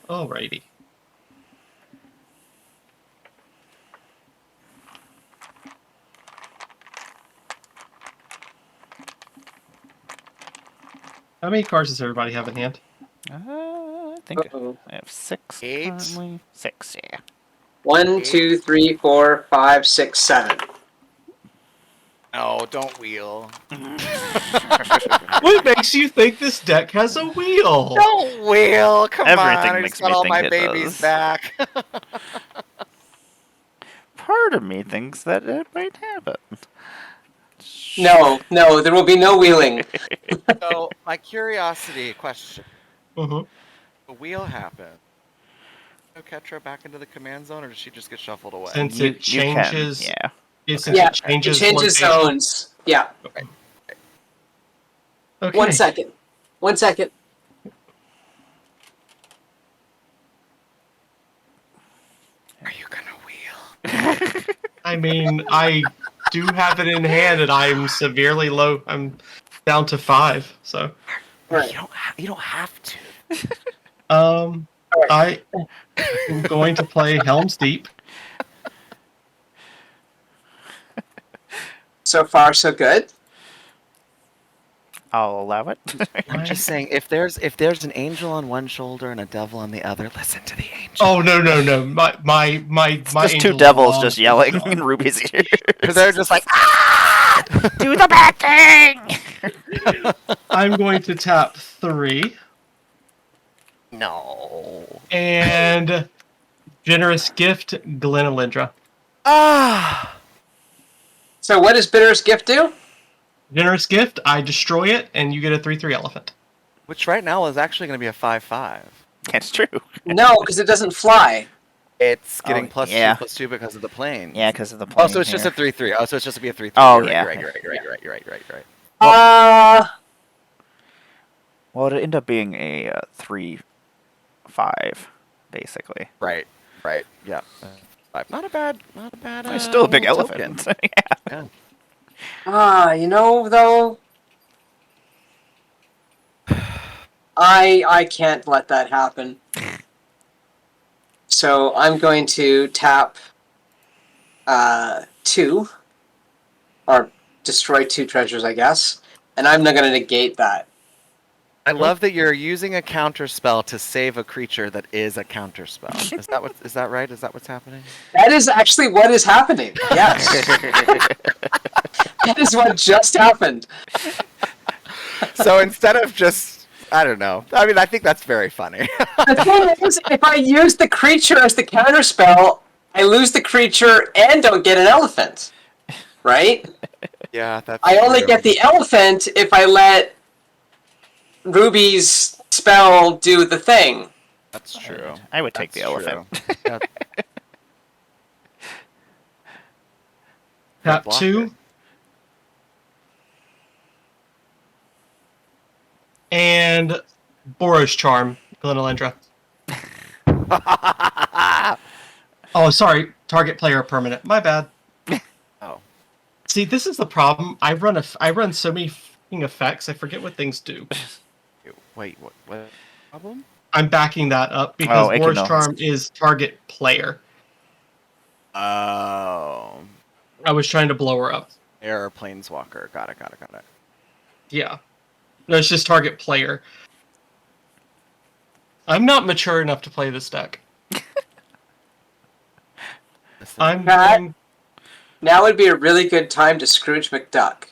Alrighty. How many cards does everybody have in hand? I think I have 6 8. currently. 6, yeah. 1, 2, 3, 4, 5, 6, 7. Oh, don't wheel. What makes you think this deck has a wheel? Don't wheel. Come Everything on. I makes just got me all think my it babies does. back. Part of me thinks that it might happen. No, there will be no wheeling. So, my curiosity question. Mm-hmm. The wheel happened. Catch her back into the command zone, or does she just get shuffled away? Since You it changes, can, yeah. Since Yeah, it changes, it changes location. zones. Yeah. Okay. 1 second. 1 second. Are you gonna wheel? I mean, I do have it in hand, and I'm severely low. I'm down to 5. So, Right. You don't have to. I am going to play Helm's Deep. So far, so good. I'll allow it. I'm just saying, if there's an angel on one shoulder and a devil on the other, listen to the angel. Oh no! My Just 2 angel devils belongs just to yelling God. in Ruby's ears. They're just like, ah! Do the bad thing! I'm going to tap 3 No. and generous gift Glenalindra. Ah. So what does Bitter's Gift do? Generous gift. I destroy it, and you get a 3/3 elephant. Which right now is actually going to be a 5/5. That's true. No, because it doesn't fly. It's getting Oh, yeah. +2/+2 because of the plane. Yeah, because of the plane. Oh, so it's just a here. 3/3. Oh, so it's just to be a 3/3. Oh, You're yeah. Right. You're right. Well, it'd end up being a 3/5, basically. Right. Yeah. Not a bad. It's still a big little elephant. token. Yeah. Yeah. You know, though, I can't let that happen. So I'm going to tap 2, or destroy 2 treasures, I guess, and I'm not going to negate that. I love that you're using a counter spell to save a creature that is a counter spell. Is that right? Is that what's happening? That is actually what is happening. Yes. That is what just happened. So instead of just, I don't know. I mean, I think that's very funny. The thing is, if I use the creature as the counter spell, I lose the creature and don't get an elephant. Right? Yeah, that's I only true. get the elephant if I let Ruby's spell do the thing. That's true. I would take the elephant. Yeah. Tap Block 2. it. And Boros Charm, Glenolendra. Oh, sorry. Target player permanent. My bad. Oh. See, this is the problem. I run so many fucking effects, I forget what things do. Wait, what problem? I'm backing that up because it Boros can Charm is target player. Oh. I was trying to blow her up. Air Planeswalker. Got it. Yeah. No, it's just target player. I'm not mature enough to play this deck. Listen, I'm Pat? going... Now would be a really good time to Scrooge McDuck.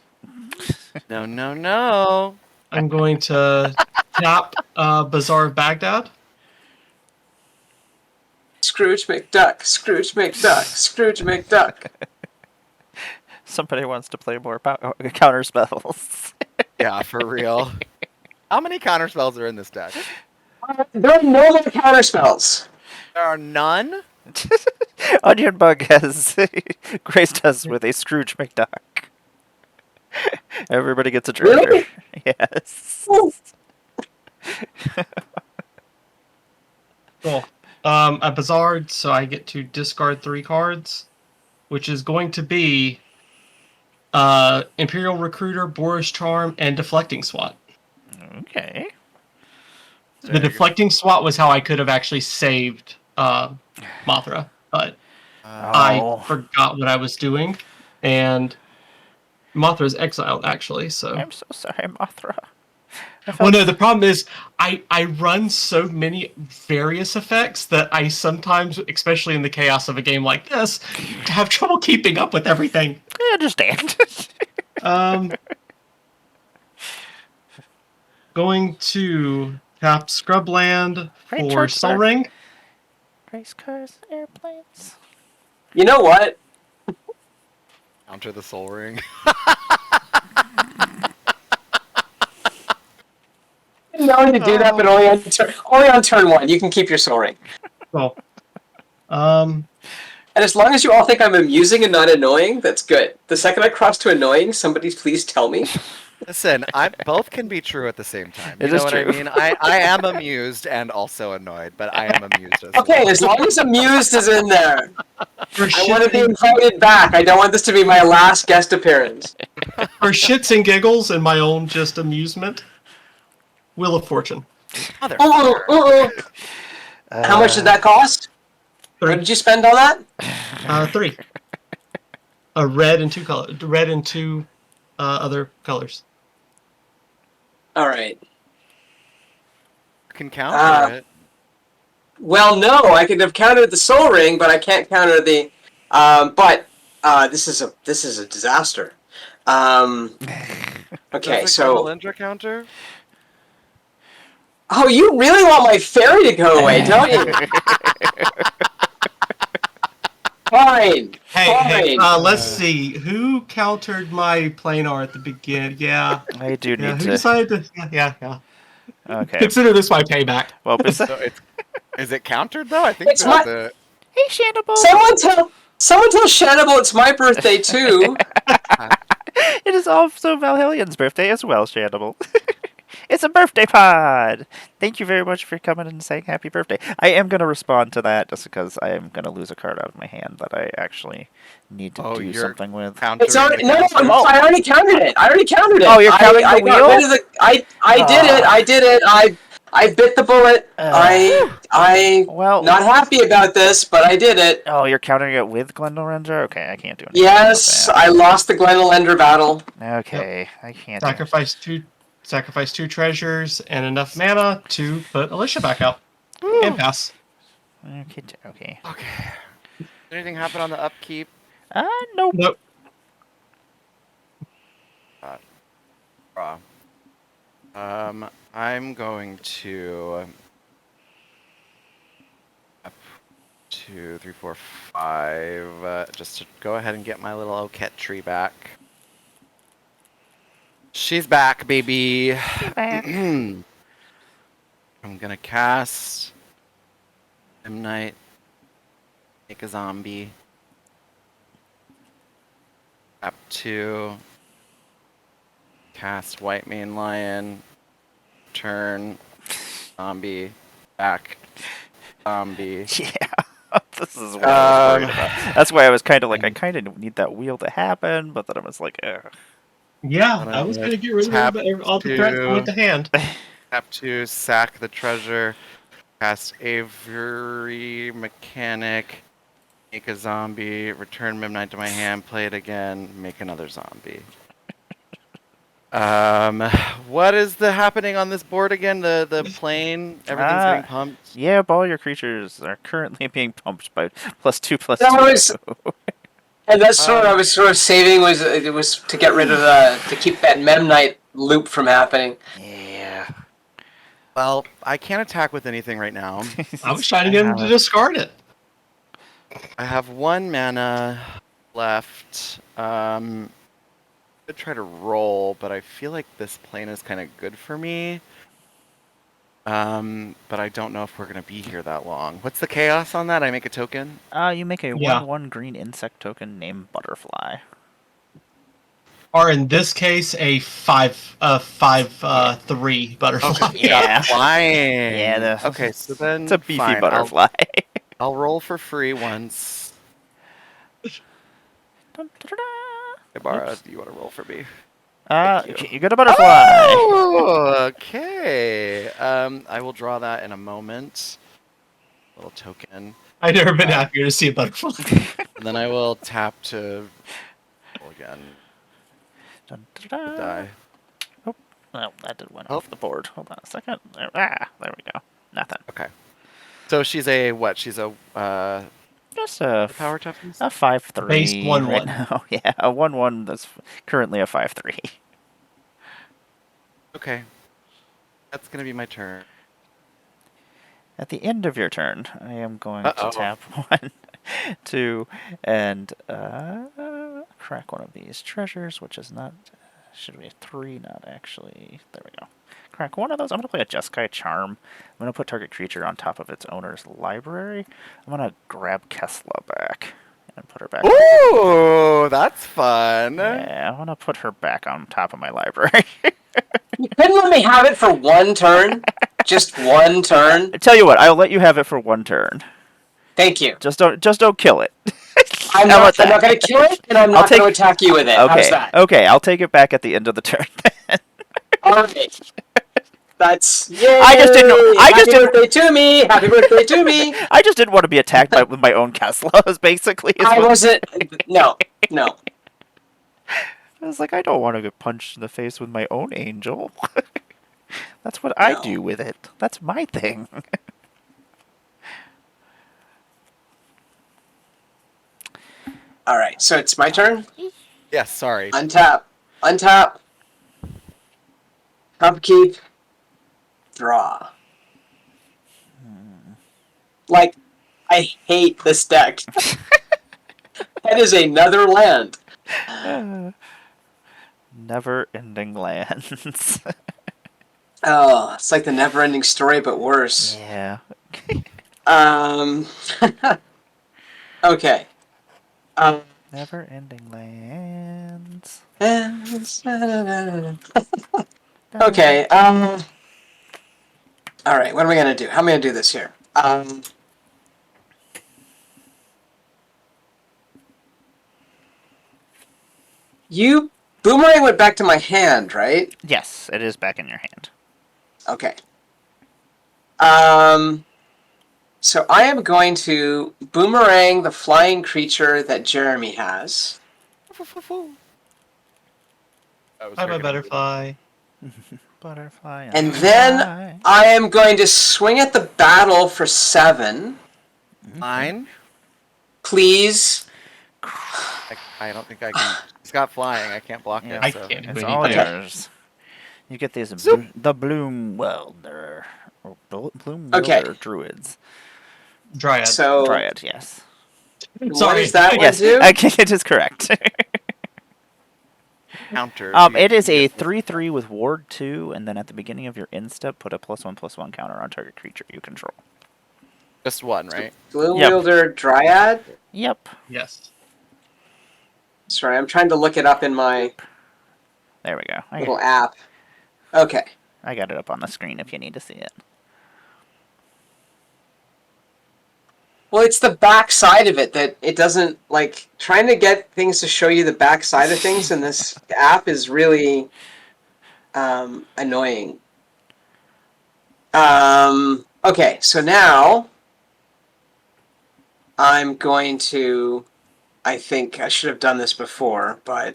No. I'm going to tap Bazaar of Baghdad. Scrooge McDuck, Scrooge McDuck, Scrooge McDuck. Somebody wants to play more counter spells. Yeah, for real. How many counter spells are in this deck? There are no more counterspells. There are none? Onion Bug has graced us with a Scrooge McDuck. Everybody gets a treasure. Really? Yes. Ooh. Cool. A Bazaar, so I get to discard 3 cards, which is going to be Imperial Recruiter, Boris Charm, and Deflecting Swat. Okay. The Deflecting Swat was how I could have actually saved Mothra, but I forgot what I was doing, and Mothra's exiled, actually, so... I'm so sorry, Mothra. Well, no, the problem is I run so many various effects that I sometimes, especially in the chaos of a game like this, have trouble keeping up with everything. I understand. Going to tap Scrubland for Soul Ring. Race cars, airplanes. You know what? Counter the Soul Ring. Knowing to do that, but only on turn 1. You can keep your Soul Ring. Well, And as long as you all think I'm amusing and not annoying, that's good. The second I cross to annoying, somebody please tell me. Listen, both can be true at the same time. You It know is what true. I mean? I am amused and also annoyed, but I am amused as Okay, well. as long as amused is in there. for I want to be shits, invited back. I don't want this to be my last guest appearance. for shits and giggles and my own just amusement, Wheel of Fortune. Motherfucker. How much did that cost? What did you spend on that? 3. A red and 2 color, red and 2 other colors. All right. You can counter it. Well, no, I could have countered the Soul Ring, but I can't counter the. This is a disaster. Okay, Does so. Lendra counter? Oh, you really want my fairy to go away, don't you? Fine. Hey, Fine. let's see. Who countered my planar at the beginning? Yeah. I do need Yeah, who to. decided to... Yeah. Okay. Consider this my payback. Well, So is it countered though? I think It's that's my- it. Hey, Shandable. Someone tell Shannable it's my birthday too. It is also Valhillian's birthday as well, Shandable. It's a birthday pod! Thank you very much for coming and saying happy birthday. I am going to respond to that just because I am going to lose a card out of my hand that I actually need to do you're something with. It's already countering the no. counter? I already countered it. Oh, you're counting the I got wheel? rid of the. I did it. I bit the bullet. Well, not happy about this, but I did it. Oh, you're countering it with Glendorendra? Okay, I can't do anything. Yes, with I lost the Glenolender battle. that. Okay, I can't. Sacrifice 2 treasures and enough mana to put Alicia back out. And pass. Okay. Did anything happen on the upkeep? Nope. Nope. I'm going to 2, 3, 4, 5. Just to go ahead and get my little Oket tree back. She's back, baby. I'm gonna cast Knight, make a zombie. Tap 2. Cast White Mane Lion. Turn. Zombie. Back. Zombie. Yeah. This is what I was worried about. That's why I was kind of like, I kind of need that wheel to happen, but then I was like, ugh. Yeah, I was going to get rid of all the threats with the hand. Tap 2, sack the treasure, cast Avery Mechanic, make a zombie, return Midnight to my hand, play it again, make another zombie. What is happening on this board again? The plane, everything's getting pumped. Yeah, all your creatures are currently being pumped by +2/+2. And that's what I was sort of saving was to get rid of to keep that Memnite loop from happening. Yeah. Well, I can't attack with anything right now. I was trying to get him to discard it. I have 1 mana left. I could try to roll, but I feel like this plane is kind of good for me. But I don't know if we're gonna be here that long. What's the chaos on that? I make a token? You make a 1/1 green insect token named Butterfly. Or in this case, a 5/3 butterfly. Okay, yeah, flying. Yeah. Okay, so then it's a beefy fine. butterfly. I'll roll for free once. Hey, Bara, do you want to roll for me? You got a butterfly. Oh, okay. I will draw that in a moment. Little token. I've never been happier to see a butterfly. And then I will tap to roll again. Die. Oh, well, that did went off the board. Hold on a second. There we go. Nothing. Okay. So she's a what? She's a just a power toughness? A 5/3 Base 1/1 right now. Yeah, a 1/1 that's currently a 5/3. Okay. That's gonna be my turn. At the end of your turn, I am going to tap 1, 2, and crack one of these treasures, which is not. Should be a 3, not actually. There we go. Crack one of those. I'm going to play a Jeskai Charm. I'm going to put target creature on top of its owner's library. I'm going to grab Kessla back and put her back. Ooh, that's fun. Yeah, I want to put her back on top of my library. You couldn't let me have it for 1 turn? Just 1 turn? I tell you what, I'll let you have it for 1 turn. Thank you. Just don't kill it. I'm not going to kill it, and I'm not going to attack you with it. Okay. How's that? Okay, I'll take it back at the end of the turn. All right. That's yay! Happy birthday to me! Happy birthday to me! I just didn't want to be attacked with my own Kesslas, basically. I wasn't. No. I was like, I don't want to get punched in the face with my own angel. That's what I do with it. That's my thing. All right, so it's my turn? Yes, sorry. Untap. Upkeep. Draw. Like, I hate this deck. That is another land. Never-ending lands. Oh, it's like the never-ending story, but worse. Yeah. Okay. Never-ending lands. Okay. All right. What am I gonna do? How am I gonna do this here? You boomerang went back to my hand, right? Yes, it is back in your hand. Okay. So I am going to boomerang the flying creature that Jeremy has. I'm a butterfly. Butterfly. And then I am going to swing at the battle for 7. Mine? Please. I don't think I can. It's got flying. I can't block it. I So. can't. It's all yours. You get these the Bloom Welder. Or Bloom Welder Druids. Dryad. So, Dryad, yes. What does that one do? It is correct. counter. It is a 3/3 with Ward 2, and then at the beginning of your end step, put a +1/+1 counter on target creature you control. Just one, right? Gloom Wielder Dryad? Yep. Yes. Sorry, I'm trying to look it up in my There we go. little app. Okay. I got it up on the screen if you need to see it. Well, it's the back side of it that it doesn't, like, trying to get things to show you the back side of things in this app is really annoying. Okay, so now I'm going to, I think I should have done this before, but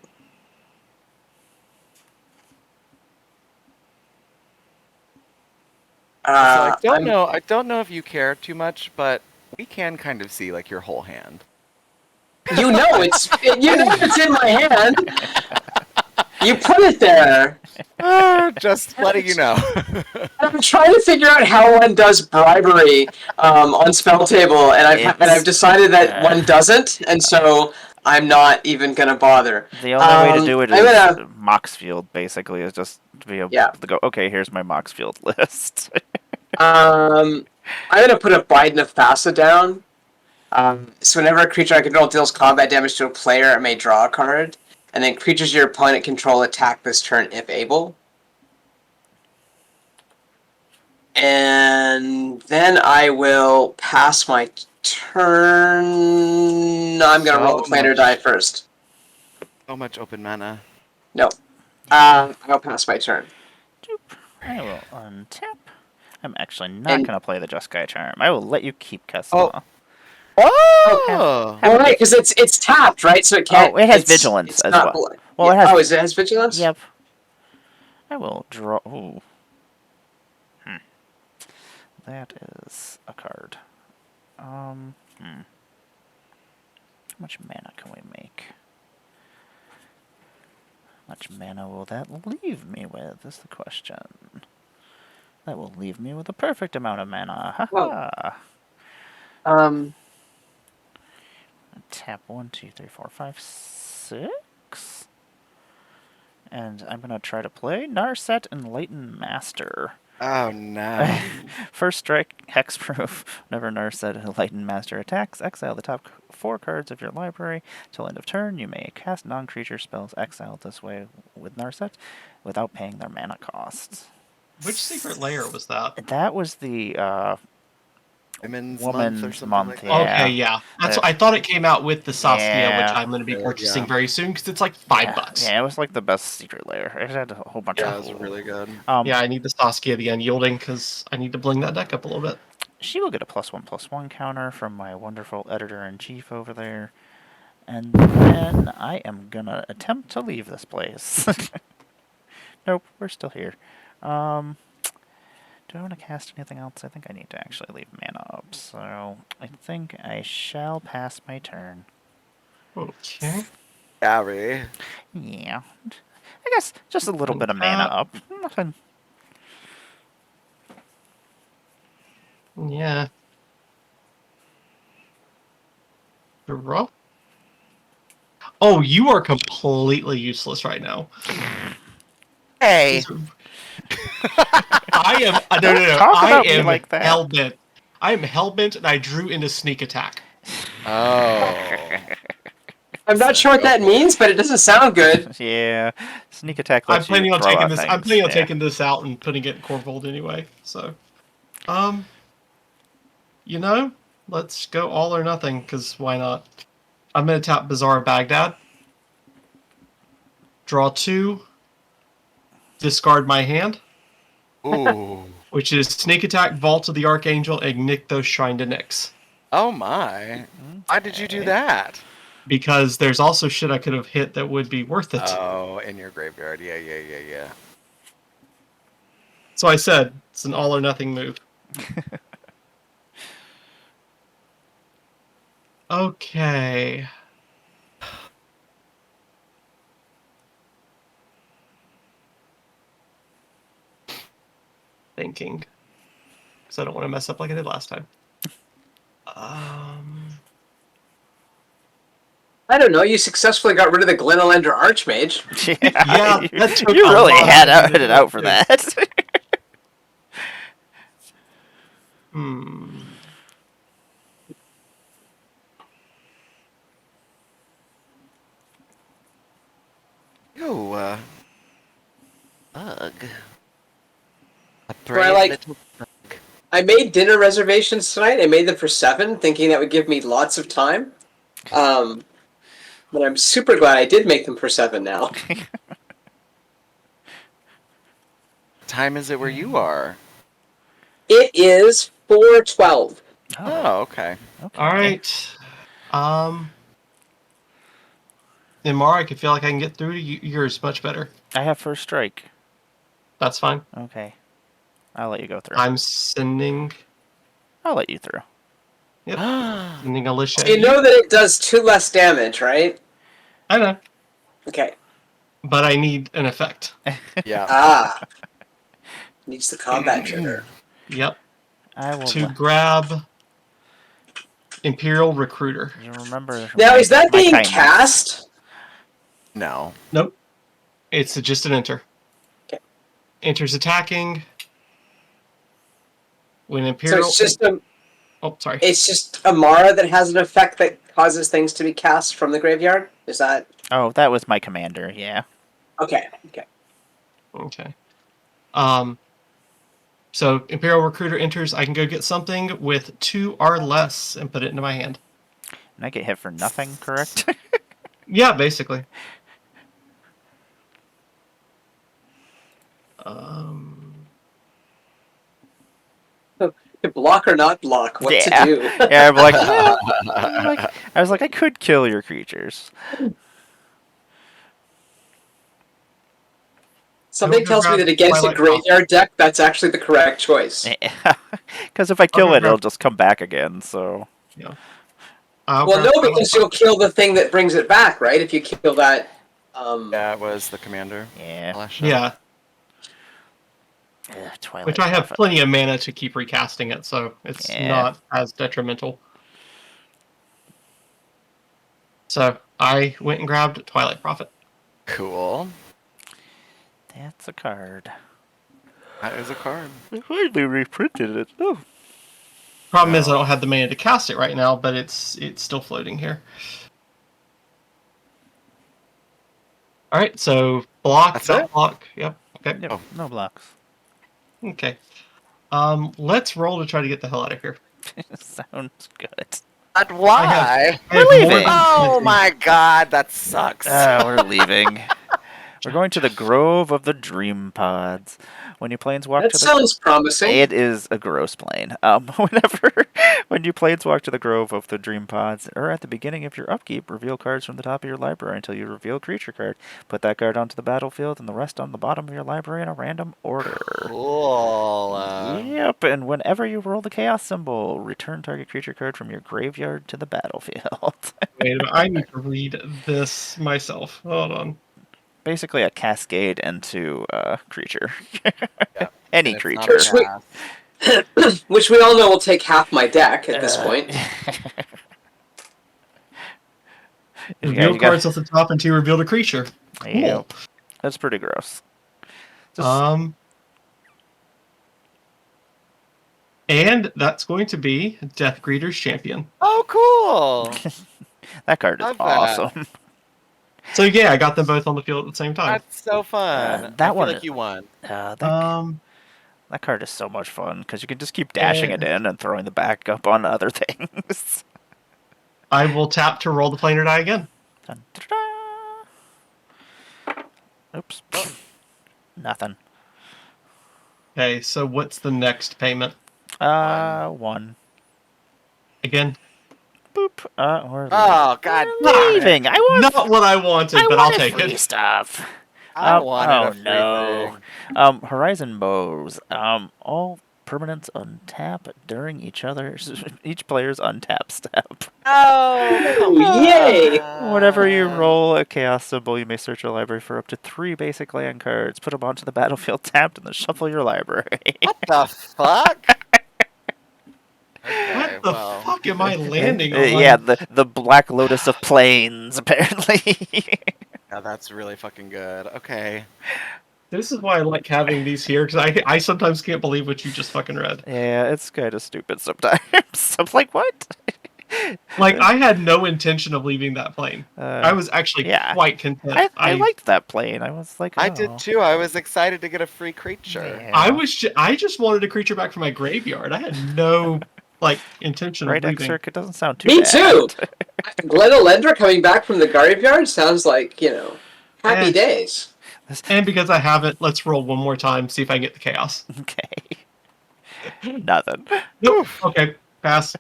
So I don't know if you care too much, but we can kind of see like your whole hand. You know it's in my hand. You put it there. Just letting you know. I'm trying to figure out how one does bribery on Spell Table, and I've decided that one doesn't, and so I'm not even gonna bother. The only way to do it is Moxfield. Basically, is just to be able to go. Okay, here's my Moxfield list. I'm gonna put a Biden of Thassa down. So whenever a creature I control deals combat damage to a player, it may draw a card. And then creatures your opponent control attack this turn if able. And then I will pass my turn. I'm going to roll the planar die first. So much open mana. No. I'll pass my turn. I will untap. I'm actually not going to play the Just Guy Charm. I will let you keep Kessel. Oh! Well, right, because it's tapped, right? So it can't. Oh, it has Vigilance as well. Well, it has. It has Vigilance? Yep. I will draw. Ooh. That is a card. How much mana can we make? How much mana will that leave me with, is the question. That will leave me with a perfect amount of mana. Ha ha. Tap 1, 2, 3, 4, 5, 6. And I'm going to try to play Narset Enlightened Master. Oh no. First strike, hexproof. Whenever Narset Enlightened Master attacks, exile the top 4 cards of your library. Till end of turn, you may cast non-creature spells exiled this way with Narset without paying their mana costs. Which secret layer was that? That was the Women's Woman's Month or something Month, like that. yeah. Okay, yeah. That's I thought it came out with the Saskia, which I'm going to be purchasing very soon because it's like $5. Yeah, it was like the best secret layer. It had a whole bunch of. Yeah, it was really good. Yeah, I need the Saskia, the Unyielding, because I need to bling that deck up a little bit. She will get a +1/+1 counter from my wonderful editor-in-chief over there. And then I am going to attempt to leave this place. Nope, we're still here. Do I want to cast anything else? I think I need to actually leave mana up, so I think I shall pass my turn. Okay. Gary. Yeah. I guess just a little bit of mana up. Nothing. Yeah. Draw? Oh, you are completely useless right now. Hey. I am no. Talk I about am me like that. hellbent. I am hellbent, and I drew into sneak attack. Oh. I'm not sure what that means, but it doesn't sound good. Yeah, sneak attack. I'm planning on taking this. I'm planning on yeah. taking this out and putting it in Corvold anyway. So, you know, let's go all or nothing. Because why not? I'm gonna tap Bazaar of Baghdad. Draw 2. Discard my hand. Ooh. Which is Sneak Attack, Vault of the Archangel, and Nykthos Shrine to Nyx. Oh my. Why did you do that? Because there's also shit I could have hit that would be worth it. Oh, in your graveyard. Yeah. So I said, it's an all or nothing move. Okay. Thinking. Because I don't want to mess up like I did last time. I don't know. You successfully got rid of the Glenelender Archmage. Yeah, that took you a really lot had out of it out for too. that. Yo, bug. A So I brave little bug. I made dinner reservations tonight. I made them for 7, thinking that would give me lots of time. But I'm super glad I did make them for 7 now. What time is it where you are? It is 4:12. Oh, okay. All right. And Mara, I can feel like I can get through to yours much better. I have first strike. That's fine. Okay. I'll let you go through. I'm sending. I'll let you through. Yep. Sending Alicia. So you know that it does 2 less damage, right? I know. Okay. But I need an effect. Yeah. Needs the combat trigger. Yep. I will. To grab Imperial Recruiter. You remember? Now, is that being kindness. cast? No. Nope. It's just an enter. Okay. Enters attacking. When Imperial. So it's just a. Oh, sorry. It's just Amara that has an effect that causes things to be cast from the graveyard? Is that... Oh, that was my commander, yeah. Okay. Okay. So Imperial Recruiter enters. I can go get something with 2 or less and put it into my hand. And I get hit for nothing, correct? Yeah, basically. Block or not block? What to do? Yeah, I'm like, I was like, I could kill your creatures. Something tells me that against a graveyard deck, that's actually the correct choice. Because if I kill it, it'll just come back again, so... Yeah. Well, no, because you'll kill the thing that brings it back, right? If you kill that... Yeah, it was the commander. Yeah. Yeah. Twilight Which I have Prophet. plenty of mana to keep recasting it, so it's not as detrimental. So I went and grabbed Twilight Prophet. Cool. That's a card. That is a card. I finally reprinted it. Oh. Problem is I don't have the mana to cast it right now, but it's still floating here. All right, so block. That's that it? block. Yep. Okay. Yep, no blocks. Okay. Let's roll to try to get the hell out of here. Sounds good. But why? We're leaving. Oh my god, that sucks. We're leaving. We're going to the Grove of the Dream Pods. When you planeswalk that to the... sounds promising. It is a gross plane. When you planeswalk to the Grove of the Dream Pods, or at the beginning of your upkeep, reveal cards from the top of your library until you reveal a creature card. Put that card onto the battlefield and the rest on the bottom of your library in a random order. Cool. Yep, and whenever you roll the Chaos symbol, return target creature card from your graveyard to the battlefield. Wait a minute, I need to read this myself. Hold on. Basically a cascade into creature. Yeah. Any creature. Which we all know will take half my deck at this point. Reveal cards off the top until you reveal the creature. Cool. Yep. That's pretty gross. And that's going to be Death Greeter's Champion. Oh, cool. That card is awesome. So yeah, I got them both on the field at the same time. That's so fun. That I feel one like you won. That card is so much fun because you can just keep dashing it in and throwing the back up on other things. I will tap to roll the planar die again. Dun, oops. Nothing. Okay, so what's the next payment? 1. Again. Boop. We're Oh god. leaving. I want not what I wanted, but I'll take free it. stuff. I wanted a free thing. Horizon Bows. All permanents untap during each player's untap step. Oh, yay! Whenever you roll a chaos symbol, you may search your library for up to 3 basic land cards. Put them onto the battlefield tapped and then shuffle your library. What the fuck? Okay, What the well. fuck am I landing on? Yeah, the Black Lotus of Plains, apparently. Yeah, that's really fucking good. Okay. This is why I like having these here, because I sometimes can't believe what you just fucking read. Yeah, it's kind of stupid sometimes. I'm like, what? Like, I had no intention of leaving that plane. I was actually quite content. I liked that plane. I was like, oh. I did too. I was excited to get a free creature. Yeah. I just wanted a creature back from my graveyard. I had no intention Right, of leaving. Exarch, it doesn't sound too Me bad. too. Glenolendra coming back from the graveyard sounds like, happy days. And because I haven't, let's roll one more time, see if I can get the chaos. Okay. Nothing. Nope. Okay, pass.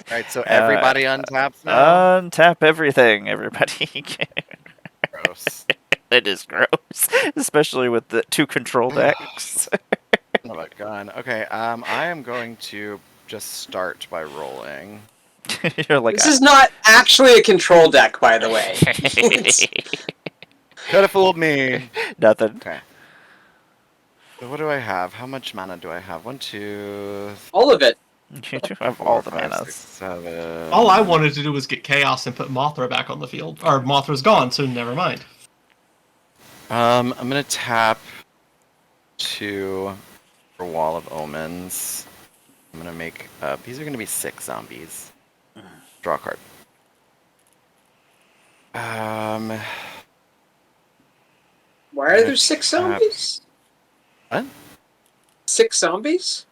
Alright, so everybody untaps now? Untap everything, everybody. Gross. It is gross. Especially with the 2 control decks. Oh my god. Okay, I am going to just start by rolling. You're like, This is not actually a control deck, by the way. Could have fooled me. Nothing. Okay. So what do I have? How much mana do I have? 1, 2, All of it. You do have 4, all the 5, manas. 6, 7. All I wanted to do was get chaos and put Mothra back on the field. Or Mothra's gone, so never mind. I'm gonna tap 2 for Wall of Omens. I'm gonna make these are gonna be 6 zombies. Draw a card. Why are there 6 zombies? What? 6 zombies?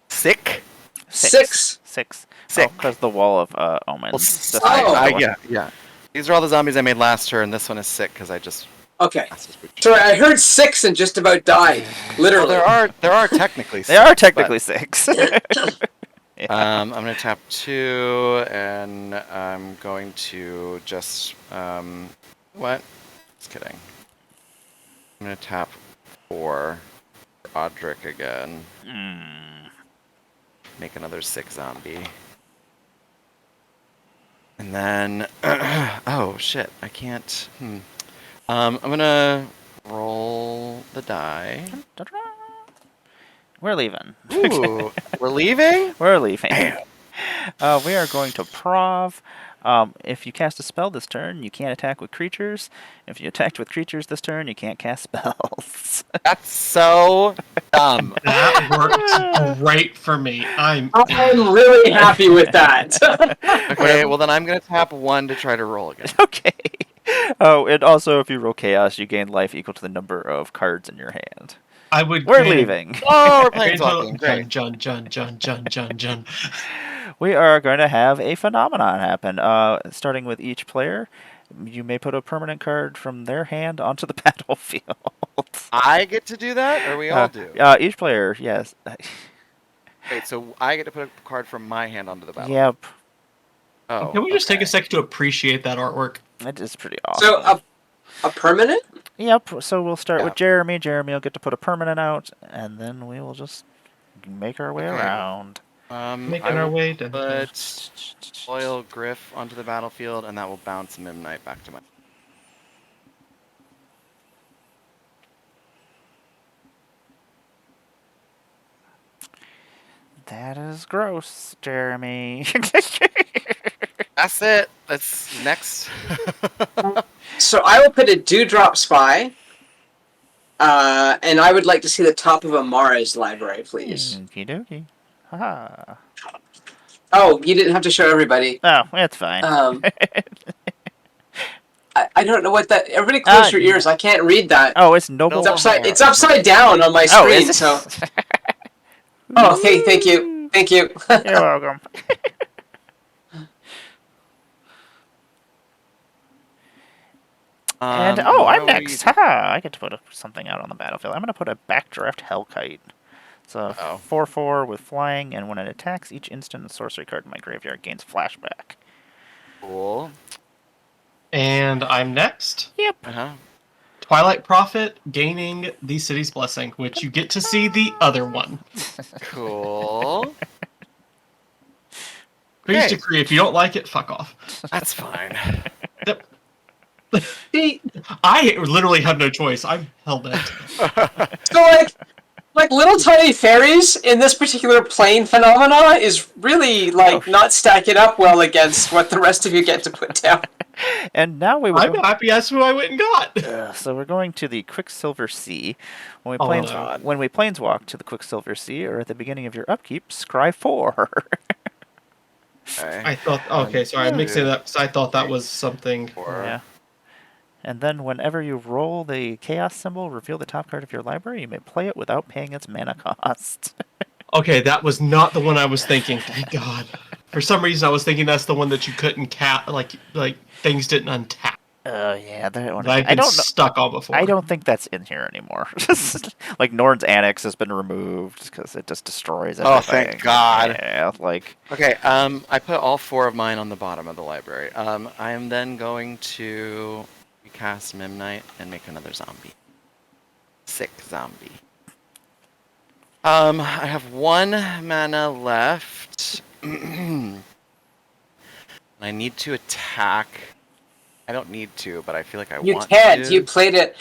Sick? 6. 6. Sick. Because the Wall of Omens. Well, That's Oh. yeah. These are all the zombies I made last turn. This one is sick because I just. Okay. Sorry, I heard 6 and just about died. Literally. Well, there are technically. 6, They are technically 6. I'm gonna tap 2, and I'm going to just what? Just kidding. I'm gonna tap 4 for Audric again. Make another 6 zombie. And then oh shit, I can't. I'm gonna roll the die. We're leaving. Ooh, we're leaving? We're leaving. We are going to Prov. If you cast a spell this turn, you can't attack with creatures. If you attacked with creatures this turn, you can't cast spells. That's so dumb. That worked great for me. I'm really happy with that. Okay, well then I'm gonna tap 1 to try to roll again. Okay. Oh, and also if you roll chaos, you gain life equal to the number of cards in your hand. We're leaving. Oh, we're playing talking. Great. Jun. We are going to have a phenomenon happen. Starting with each player, you may put a permanent card from their hand onto the battlefield. I get to do that, or we all do? Each player, yes. Wait, so I get to put a card from my hand onto the battlefield? Yep. Oh, Can we just take a second to appreciate that artwork? It is pretty awesome. So, a permanent? Yep, so we'll start with Jeremy. Jeremy will get to put a permanent out, and then we will just make our way around. Making our way to put Loyal Griff onto the battlefield, and that will bounce Mimnite back to my... That is gross, Jeremy. That's it. That's next. So I will put a Dewdrop Spy, and I would like to see the top of Amara's library, please. Okie dokie. Haha. Oh, you didn't have to show everybody. Oh, it's fine. I don't know what that. Everybody, close your ears. I can't read that. Oh, it's Noble. It's upside down on my screen. Is it? So. Oh, okay. Thank you. Thank you. You're welcome. And I'm next. Haha! I get to put something out on the battlefield. I'm going to put a Backdraft Hellkite. It's a 4/4 with flying, and when it attacks, each instant and sorcery card in my graveyard gains flashback. Cool. And I'm next. Yep. Twilight Prophet gaining the City's Blessing, which you get to see the other one. Cool. Please decree, if you don't like it, fuck off. That's fine. Yep. I literally had no choice. I'm hell bent. So, like little tiny fairies in this particular plane phenomena is really not stacking up well against what the rest of you get to put down. And now I'm happy that's who I went and got. So we're going to the Quicksilver Sea. When we planeswalk to the Quicksilver Sea, or at the beginning of your upkeep, scry 4. Okay. I thought. Okay, sorry, I'm mixing it up because I thought that was something. Yeah. And then whenever you roll the chaos symbol, reveal the top card of your library. You may play it without paying its mana cost. Okay, that was not the one I was thinking. Thank God. For some reason, I was thinking that's the one that you couldn't like things didn't untap. Yeah, that one. I've been stuck on before. I don't think that's in here anymore. Like Norn's Annex has been removed because it just destroys everything. Oh, thank God. Yeah, like. Okay, I put all 4 of mine on the bottom of the library. I am then going to recast Memnite and make another zombie. 6 zombie. I have 1 mana left. I need to attack. I don't need to, but I feel like I want to. You can't. You played it.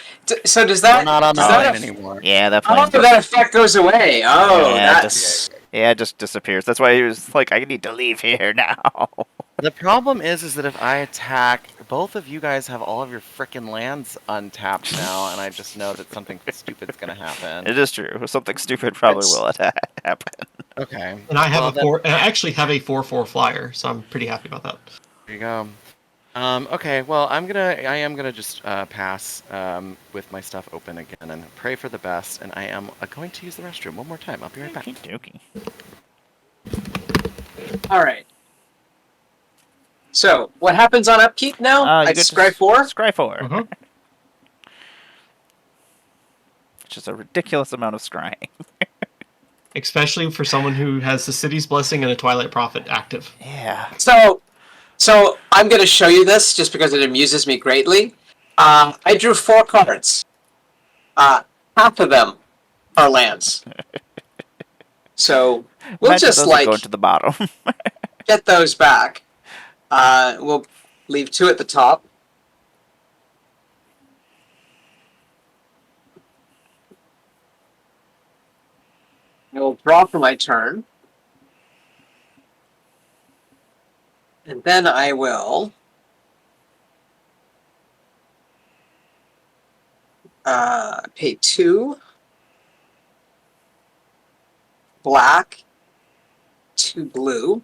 So does that? I'm not on the line anymore. Yeah, that. That effect goes away. Oh, yeah, that's. It just disappears. That's why he was like, I need to leave here now. The problem is that if I attack, both of you guys have all of your frickin' lands untapped now, and I just know that something stupid's gonna happen. It is true. Something stupid probably will happen. Okay. And I have I actually have a 4/4 flyer, so I'm pretty happy about that. There you go. Okay, well, I am gonna just pass with my stuff open again and pray for the best, and I am going to use the restroom one more time. I'll be right back. Okey-dokey. All right. So, what happens on upkeep now? I scry 4? Scry 4. Mm-hmm. Which is a ridiculous amount of scrying. Especially for someone who has the City's Blessing and a Twilight Prophet active. Yeah. So I'm going to show you this just because it amuses me greatly. I drew 4 cards. Half of them are lands. So we'll just go to the bottom. get those back. We'll leave 2 at the top. I will draw for my turn. And then I will pay 2 black, 2 blue,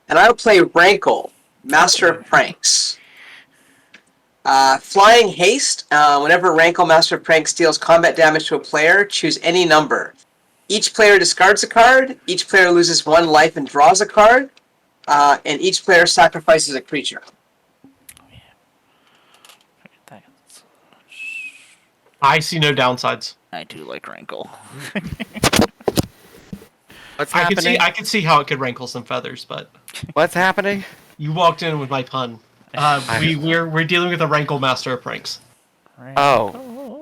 and I'll play Rankle, Master of Pranks. Flying Haste. Whenever Rankle, Master of Pranks deals combat damage to a player, choose any number. Each player discards a card, each player loses 1 life and draws a card, and each player sacrifices a creature. I see no downsides. I do like Rankle. What's happening? I can see how it could rankle some feathers, but what's happening? You walked in with my pun. We're dealing with a Rankle Master of Pranks. Oh,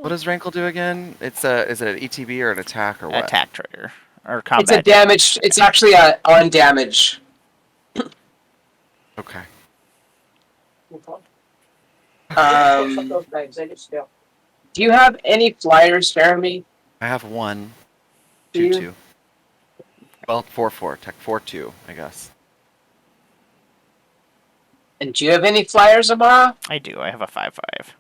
what does Rankle do again? It's is it an ETB or an attack or what? Attack trigger or combat. It's a damage. It's actually on damage. Okay. Do you have any flyers, Jeremy? I have 1, 2/2. Well, 4/4, tech 4/2, I guess. And do you have any flyers, Amara? I do. I have a 5/5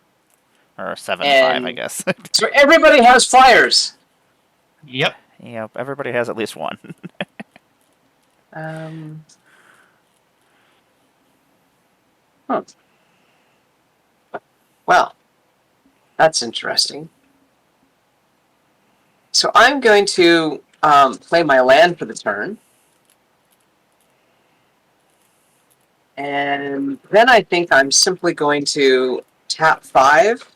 or a 7/5, I guess. So everybody has flyers. Yep. Yep. Everybody has at least 1. Well, that's interesting. So I'm going to play my land for the turn. And then I think I'm simply going to tap 5.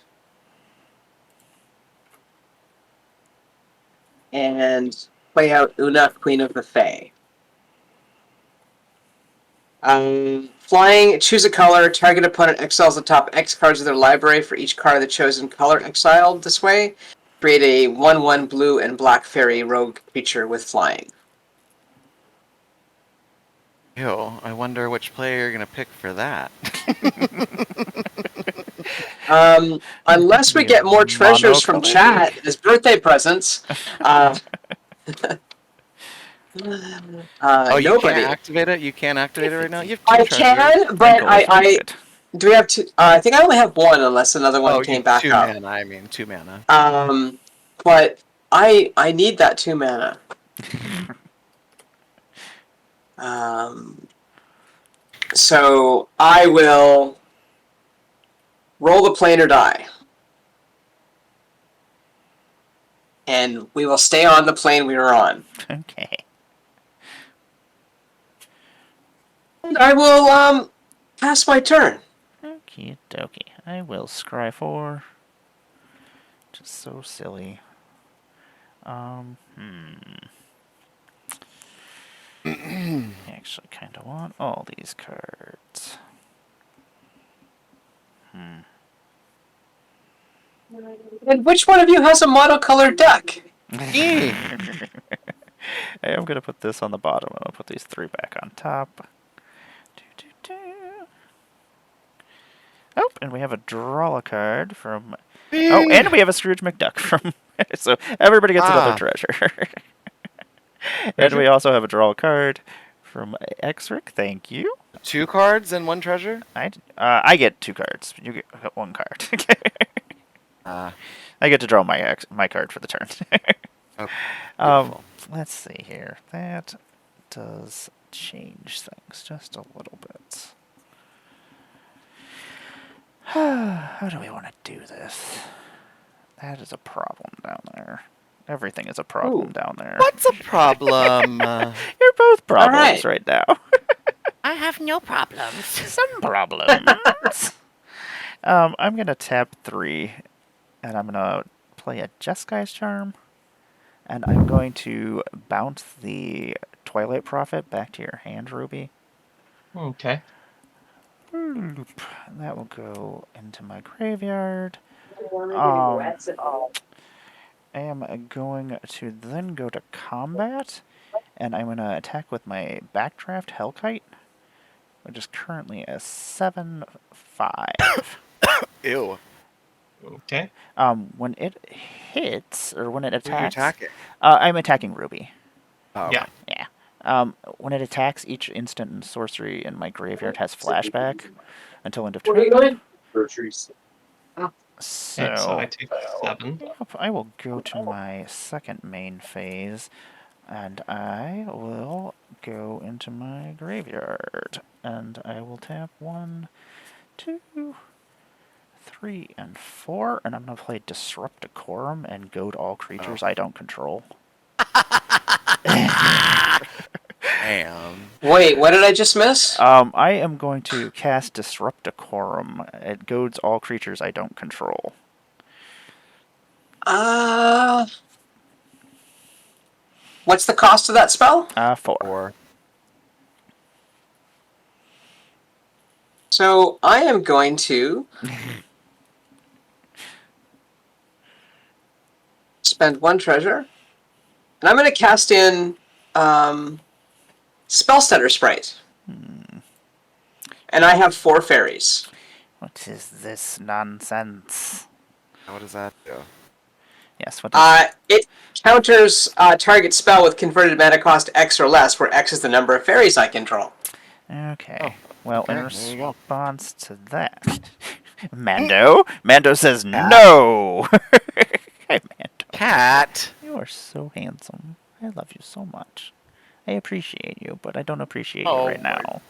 And play out Una, Queen of the Fae. Flying, choose a color. Target opponent exiles the top X cards of their library for each card of the chosen color exiled this way. Create a 1/1 blue and black fairy rogue creature with flying. Ew, I wonder which player you're going to pick for that. Unless we get more treasures from chat as birthday presents. Oh, you Nobody. can't activate it? You can't activate it right now? You have 2 I treasures. can, but do we have 2? I think I only have 1 unless another one came back 2 up. mana, I mean, 2 mana. But I need that 2 mana. So I will roll the plane or die. And we will stay on the plane we were on. Okay. And I will pass my turn. Okie dokie. I will scry 4. Just so silly. I actually kind of want all these cards. And which one of you has a monocolored deck? Me! I am going to put this on the bottom, and I'll put these 3 back on top. Oh, and we have a draw a card from... Oh, and we have a Scrooge McDuck from... So everybody gets another treasure. And we also have a draw a card from Exric. Thank you. 2 cards and 1 treasure? I get 2 cards. You get 1 card. I get to draw my card for the turn. Okay. Let's see here. That does change things just a little bit. How do we want to do this? That is a problem down there. Everything is a problem down there. What's a problem? You're both problems right now. I have no problems. Some problems. I'm going to tap 3, and I'm going to play a Jeskai Charm, and I'm going to bounce the Twilight Prophet back to your hand, Ruby. Okay. That will go into my graveyard. I am going to then go to combat, and I'm going to attack with my Backdraft Hellkite, which is currently a 7/5. Ew. Okay. When it hits, or when it attacks... Who are you attacking? I'm attacking Ruby. Oh, yeah. Yeah. When it attacks, each instant and sorcery in my graveyard has flashback until end of turn. Where are you going? So, Okay, so I take 7. I will go to my second main phase, and I will go into my graveyard, and I will tap 1, 2, 3, and 4, and I'm going to play Disrupt Decorum and goad all creatures I don't control. Damn. Wait, what did I just miss? I am going to cast Disrupt Decorum. It goads all creatures I don't control. What's the cost of that spell? 4. So I am going to spend 1 treasure, and I'm going to cast in Spellstutter Sprite. And I have 4 fairies. What is this nonsense? What does that do? Yes, what does... It counters target spell with converted mana cost X or less, where X is the number of fairies I control. Okay. Well, in there you go. response to that... Mando says no! Hey, Mando. Cat! You are so handsome. I love you so much. I appreciate you, but I don't appreciate you right now.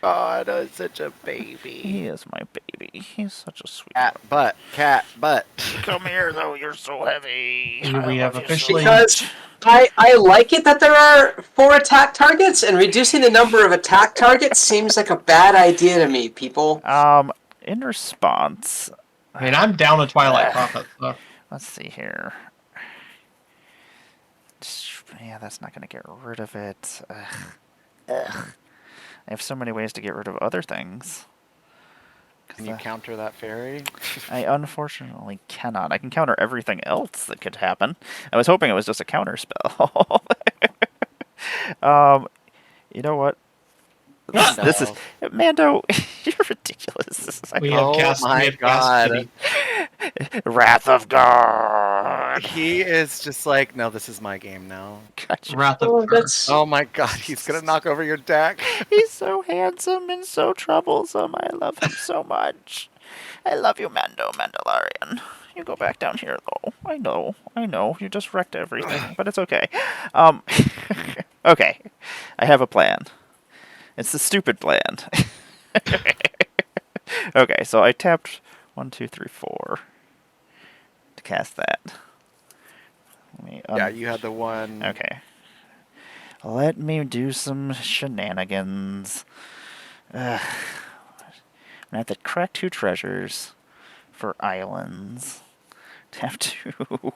God, I'm such a baby. He is my baby. He's such a sweet Cat butt. Come here, though. You're so heavy. We have officially... Because I like it that there are 4 attack targets, and reducing the number of attack targets seems like a bad idea to me, people. In response... I mean, I'm down a Twilight Prophet, so... Let's see here. Yeah, that's not going to get rid of it. I have so many ways to get rid of other things. Can you counter that fairy? I unfortunately cannot. I can counter everything else that could happen. I was hoping it was just a counter spell. You know what? This is... Mando, you're ridiculous. We have cast City. Wrath of God. He is just like, no, this is my game now. Gotcha. Wrath of Oh, Her. that's Oh my god, he's gonna knock over your deck. He's so handsome and so troublesome. I love him so much. I love you, Mandalorian. You go back down here, though. I know. You just wrecked everything, but it's okay. Okay. I have a plan. It's the stupid plan. Okay, so I tapped 1, 2, 3, 4 to cast that. Yeah, you had the one. Okay. Let me do some shenanigans. I'm gonna have to crack 2 treasures for islands. Have to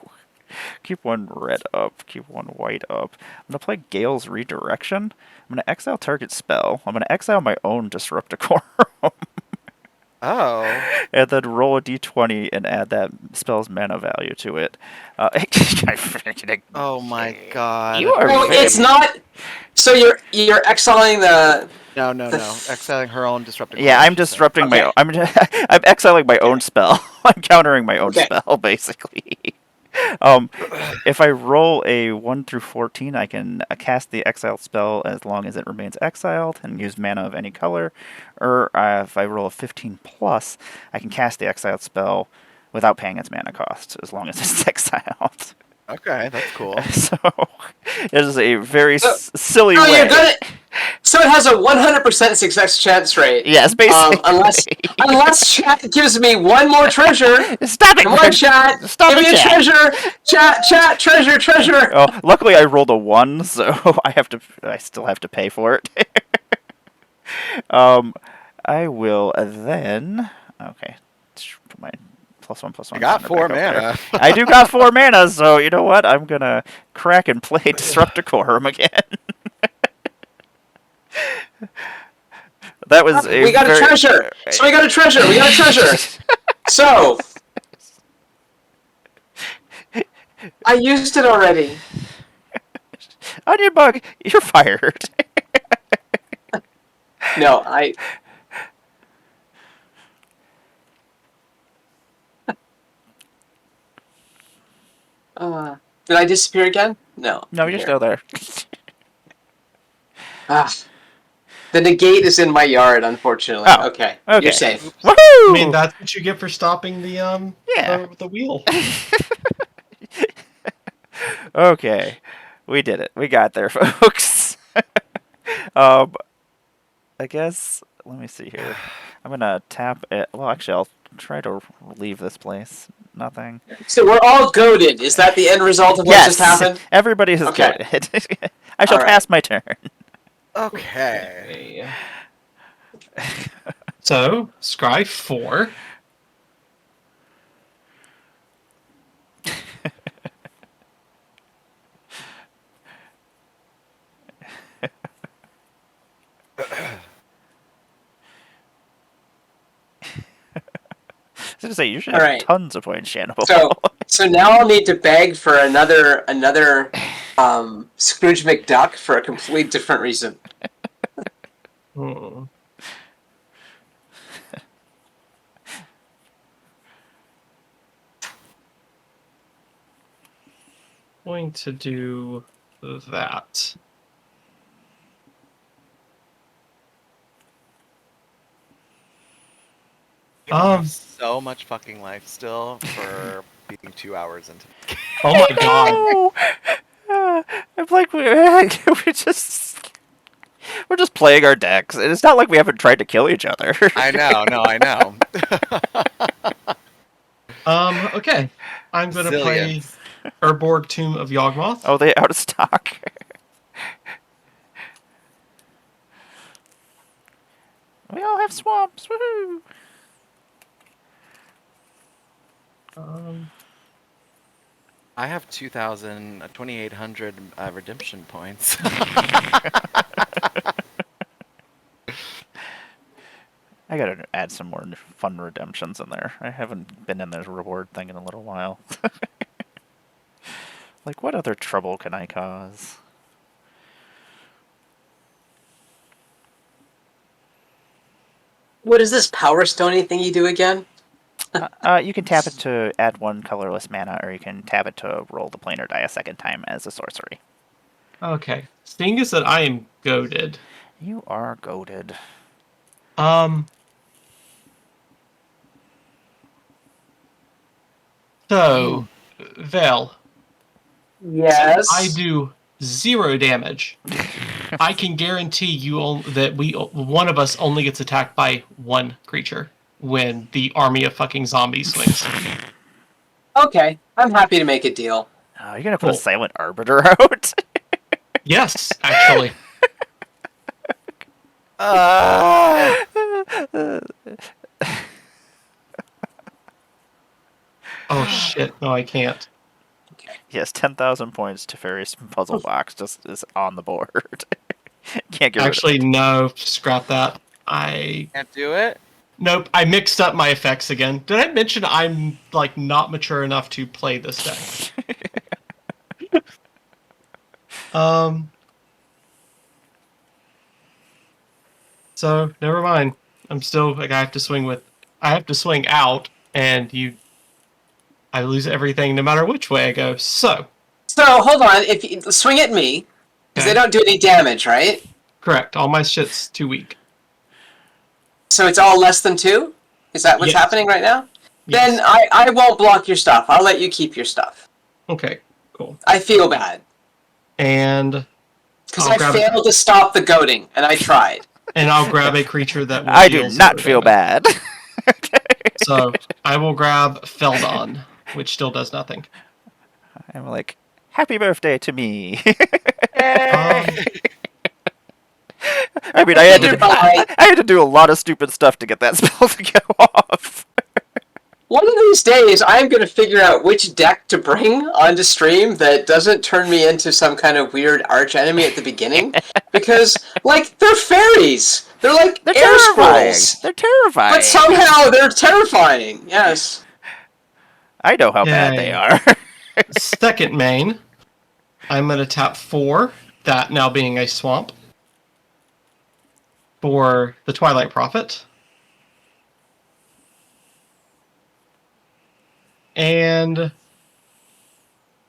keep 1 red up, keep 1 white up. I'm gonna play Gale's Redirection. I'm gonna exile target spell. I'm gonna exile my own Disrupt Decorum. Oh. And then roll a d20 and add that spell's mana value to it. Oh my god. You are no, it's not. So you're exiling the. No. Exiling her own disruptive. Yeah, I'm disrupting my own. I'm exiling my own spell. I'm countering my own spell, basically. If I roll a 1 through 14, I can cast the exiled spell as long as it remains exiled and use mana of any color. Or if I roll a 15 plus, I can cast the exiled spell without paying its mana cost as long as it's exiled. Okay, that's cool. So it is a very silly way. You're gonna. So it has a 100% success chance rate. Yes, basically. Unless chat gives me 1 more treasure. Stop it! Come on, chat. Give me a treasure. Chat, treasure. Oh, luckily I rolled a 1, so I still have to pay for it. I will then. Okay, put my +1/+1. I got 4 mana. I do got 4 mana, so you know what? I'm gonna crack and play Disrupt Decorum again. That was we got a treasure. So we got a treasure. So I used it already. Onion Bug, you're fired. No, I. Did I disappear again? No. No, you're still there. The negate is in my yard, unfortunately. Oh, okay. Okay. You're safe. Woohoo! I mean, that's what you get for stopping the the wheel. Okay, we did it. We got there, folks. I guess. Let me see here. I'm gonna tap it. Well, actually, I'll try to leave this place. Nothing. So we're all goaded. Is that the end result of what just happened? Everybody is goaded. I shall pass my turn. Okay. So, scry 4. I was gonna say you should have tons of points, Shannable. So now I'll need to beg for another Scrooge McDuck for a completely different reason. Going to do that. So much fucking life still for being 2 hours into. Oh my god! I'm like we're just playing our decks, and it's not like we haven't tried to kill each other. I know. Okay. I'm gonna play Urborg Tomb of Yawgmoth. Oh, they out of stock. We all have swamps. Woohoo! I have 2,800 redemption points. I gotta add some more fun redemptions in there. I haven't been in this reward thing in a little while. Like, what other trouble can I cause? What is this Power Stony thing you do again? You can tap it to add 1 colorless mana, or you can tap it to roll the planar die a second time as a sorcery. Okay. Seeing as that I am goaded. You are goaded. So, Val. Yes. I do 0 damage. I can guarantee you that one of us only gets attacked by 1 creature when the army of fucking zombies swings. Okay, I'm happy to make a deal. You're gonna put a Silent Arbiter out? Yes, actually. Oh shit! No, I can't. Yes, 10,000 points to Fairy's puzzle box just is on the board. Can't get Actually, rid of it. no. Scrap that. I can't do it. Nope. I mixed up my effects again. Did I mention I'm like not mature enough to play this deck? So never mind. I'm still like I have to swing out, and I lose everything no matter which way I go. So hold on. If you swing at me, because they don't do any damage, right? Correct. All my shit's too weak. So it's all less than 2? Is that what's happening right now? Yes. Then I won't block your stuff. I'll let you keep your stuff. Okay, cool. I feel bad. And because I failed to stop the goading, and I tried. And I'll grab a creature that will I do not feel bad. So I will grab Feldon, which still does nothing. I'm like, happy birthday to me. I mean, I had to do a lot of stupid stuff to get that spell to go off. One of these days, I'm going to figure out which deck to bring onto stream that doesn't turn me into some kind of weird arch enemy at the beginning. Because, like, they're fairies. They're like they're air terrifying. squirrels. They're terrifying. But somehow they're terrifying. Yes. I know how bad they are. Second main, I'm going to tap 4, that now being a swamp, for the Twilight Prophet. And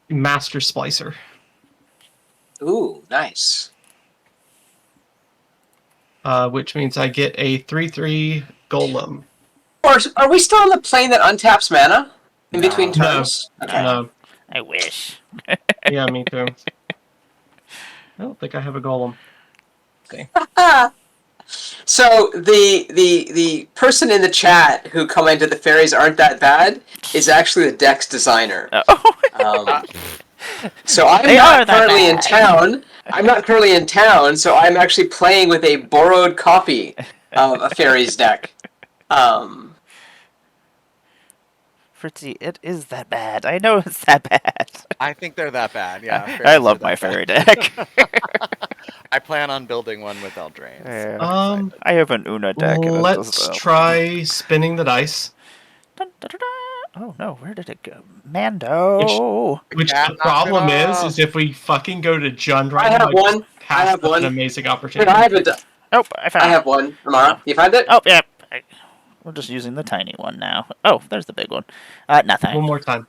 Master Splicer. Ooh, nice. Which means I get a 3/3 golem. Or are we still on the plane that untaps mana in between turns? No. Okay. No. I wish. Yeah, me too. I don't think I have a golem. Okay. So the person in the chat who commented the fairies aren't that bad is actually the deck's designer. So I'm not currently in town. I'm not currently in town, so I'm actually playing with a borrowed copy of a fairies deck. Fritzy, it is that bad. I know it's that bad. I think they're that bad, yeah. I love my fairy deck. I plan on building one with Eldraine. Yeah. I have an Una deck. Let's try spinning the dice. Dun, dun, dun, dun. Oh no, where did it go? Mando! Which the problem is if we fucking go to Jund right now, I have one. An amazing opportunity. I have one. Amara, you find it? Oh, yeah. We're just using the tiny one now. Oh, there's the big one. Nothing. One more time.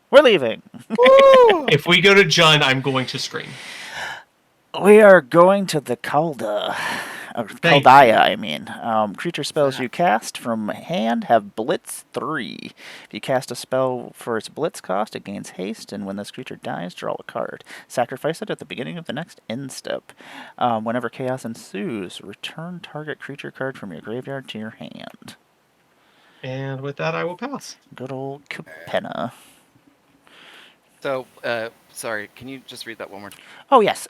We're leaving. If we go to Jund, I'm going to scream. We are going to the Kaldaya, I mean. Creature spells you cast from hand have Blitz 3. If you cast a spell for its Blitz cost, it gains haste, and when this creature dies, draw a card. Sacrifice it at the beginning of the next end step. Whenever chaos ensues, return target creature card from your graveyard to your hand. And with that, I will pass. Good old Capenna. So, sorry, can you just read that one more time? Oh, yes.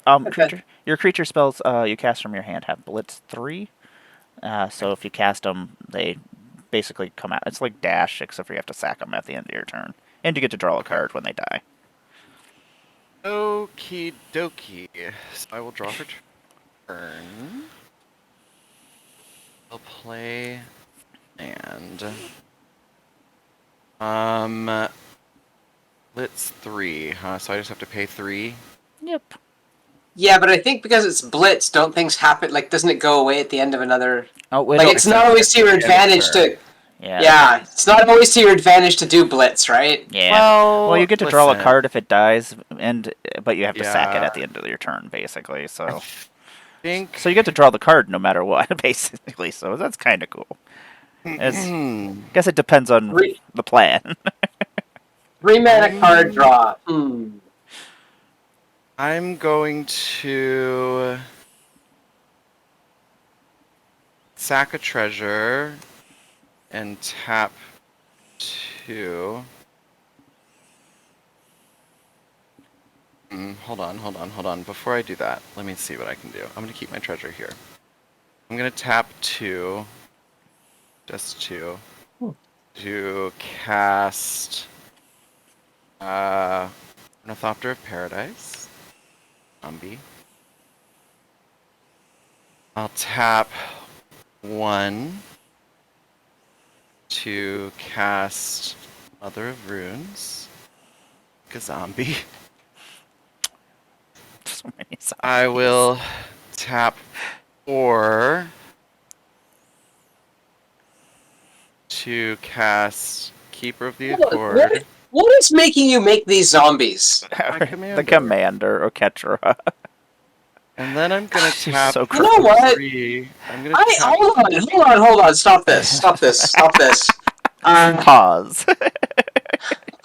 Your creature spells you cast from your hand have Blitz 3. So if you cast them, they basically come out. It's like Dash, except for you have to sack them at the end of your turn. And you get to draw a card when they die. Okie dokie. So I will draw for turn. I'll play and Blitz 3, huh? So I just have to pay 3? Yep. Yeah, but I think because it's blitz, don't things happen? Like, doesn't it go away at the end of another? Oh, Like, it's not always to your advantage to. Yeah. Yeah, it's not always to your advantage to do blitz, right? Yeah. Well, you get to draw a card if it dies, but you have to sack it at the end of your turn, basically. So you get to draw the card no matter what, basically. So that's kind of cool. I guess it depends on the plan. 3-mana card draw. I'm going to sack a treasure and tap 2. Hold on. Before I do that, let me see what I can do. I'm going to keep my treasure here. I'm going to tap 2, just 2, to cast Ornithopter of Paradise. Zombie. I'll tap 1 to cast Mother of Runes. Like a zombie. So many zombies. I will tap 4 to cast Keeper of the Accord. What is making you make these zombies? The commander, or Ketra. And then I'm gonna tap. So you know what? 3. I'm gonna hold on. Stop this. Pause.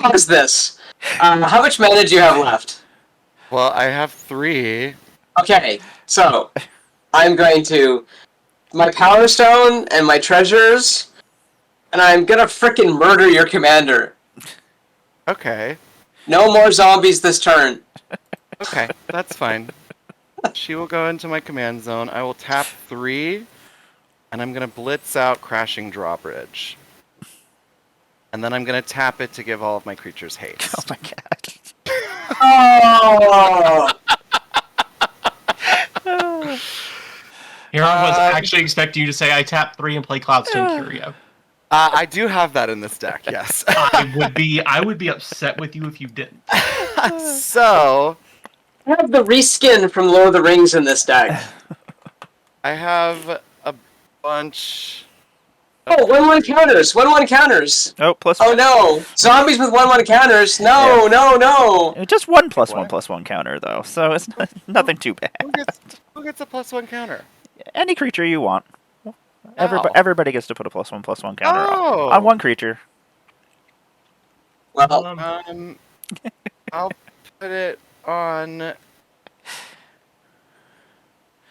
Pause this. How much mana do you have left? Well, I have 3. Okay, so I'm going to my Power Stone and my treasures, and I'm gonna frickin' murder your commander. Okay. No more zombies this turn. Okay, that's fine. She will go into my command zone. I will tap 3, and I'm gonna blitz out Crashing Drawbridge. And then I'm gonna tap it to give all of my creatures haste. Oh my god. Oh! Here I was actually expecting you to say I tap 3 and play Cloudstone Curio. I do have that in this deck, yes. I would be upset with you if you didn't. So I have the reskin from Lord of the Rings in this deck. I have a bunch. Oh, 1/1 counters! 1/1 counters! Oh, plus Oh no! Zombies with 1/1 counters! No, Yeah. no! Just one +1/+1 counter, though, so it's nothing too bad. Who gets a +1 counter? Any creature you want. Wow. Everybody gets to put a +1/+1 counter on one creature. Well, I'll put it on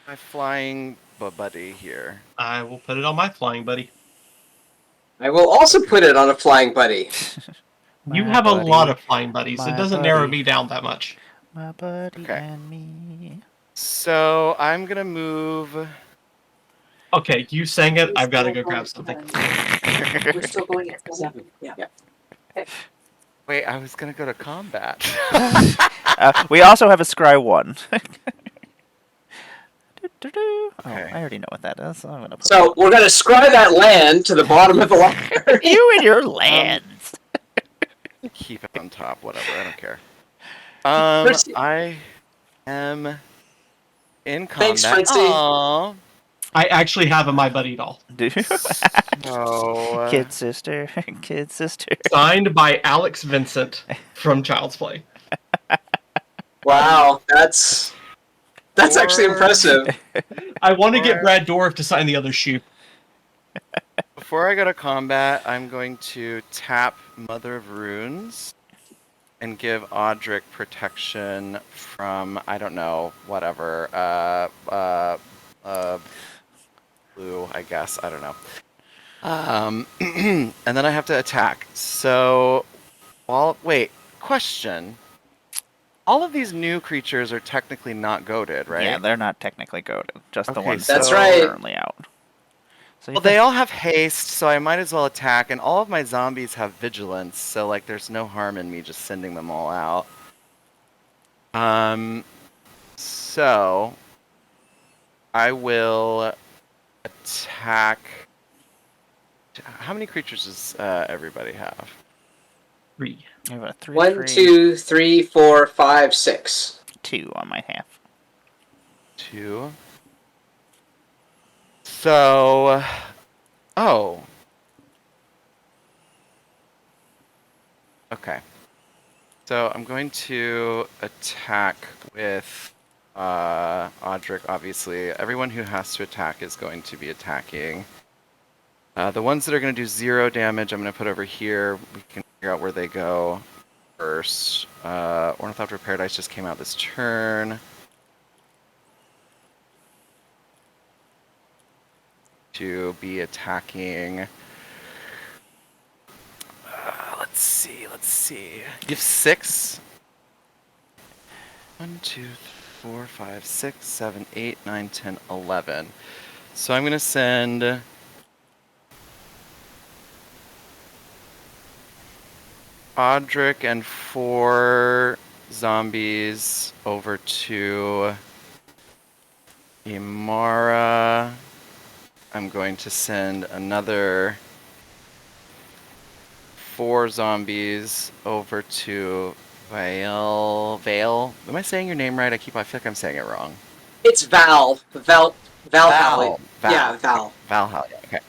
my flying buddy here. I will put it on my flying buddy. I will also put it on a flying buddy. You have a lot of flying buddies. It doesn't narrow me down that much. My buddy and me. So I'm gonna move. Okay, you sang it. I've got to go grab something. We're still going at 7. Yeah. Wait, I was gonna go to combat. We also have a Scry 1. Oh, Okay. I already know what that is. So I'm gonna put So we're gonna scry that land to the bottom of the library. you and your lands. Keep it on top, whatever. I don't care. Fritzy. I am in combat. Thanks, Fritzy. Aww. I actually have a My Buddy doll. Do you? So, Kid sister, kid sister. Signed by Alex Vincent from Child's Play. Wow, that's actually impressive. I want to get Brad Dorff to sign the other shoe. before I go to combat, I'm going to tap Mother of Runes and give Audric protection from, I don't know, whatever, blue, I guess, I don't know. And then I have to attack. So, wait, question. All of these new creatures are technically not goated, right? Yeah, they're not technically goated. Just the Okay, ones That's that right. are currently out. So Well, they all have haste, so I might as well attack, and all of my zombies have vigilance, so like there's no harm in me just sending them all out. So I will attack. How many creatures does everybody have? 3. I have a 3, 1, 2, 3, 4, 5, 6. 2 on my half. 2. So, oh. Okay. So I'm going to attack with Audric, obviously. Everyone who has to attack is going to be attacking. The ones that are going to do 0 damage, I'm going to put over here. We can figure out where they go first. Ornithopter Paradise just came out this turn. To be attacking. Let's see. You have 6. 1, 2, 4, 5, 6, 7, 8, 9, 10, 11. So I'm going to send Audric and 4 zombies over to Imara. I'm going to send another 4 zombies over to Vale. Am I saying your name right? I feel like I'm saying it wrong. It's Val. Valhalla. Yeah, Val. Valhalla, okay.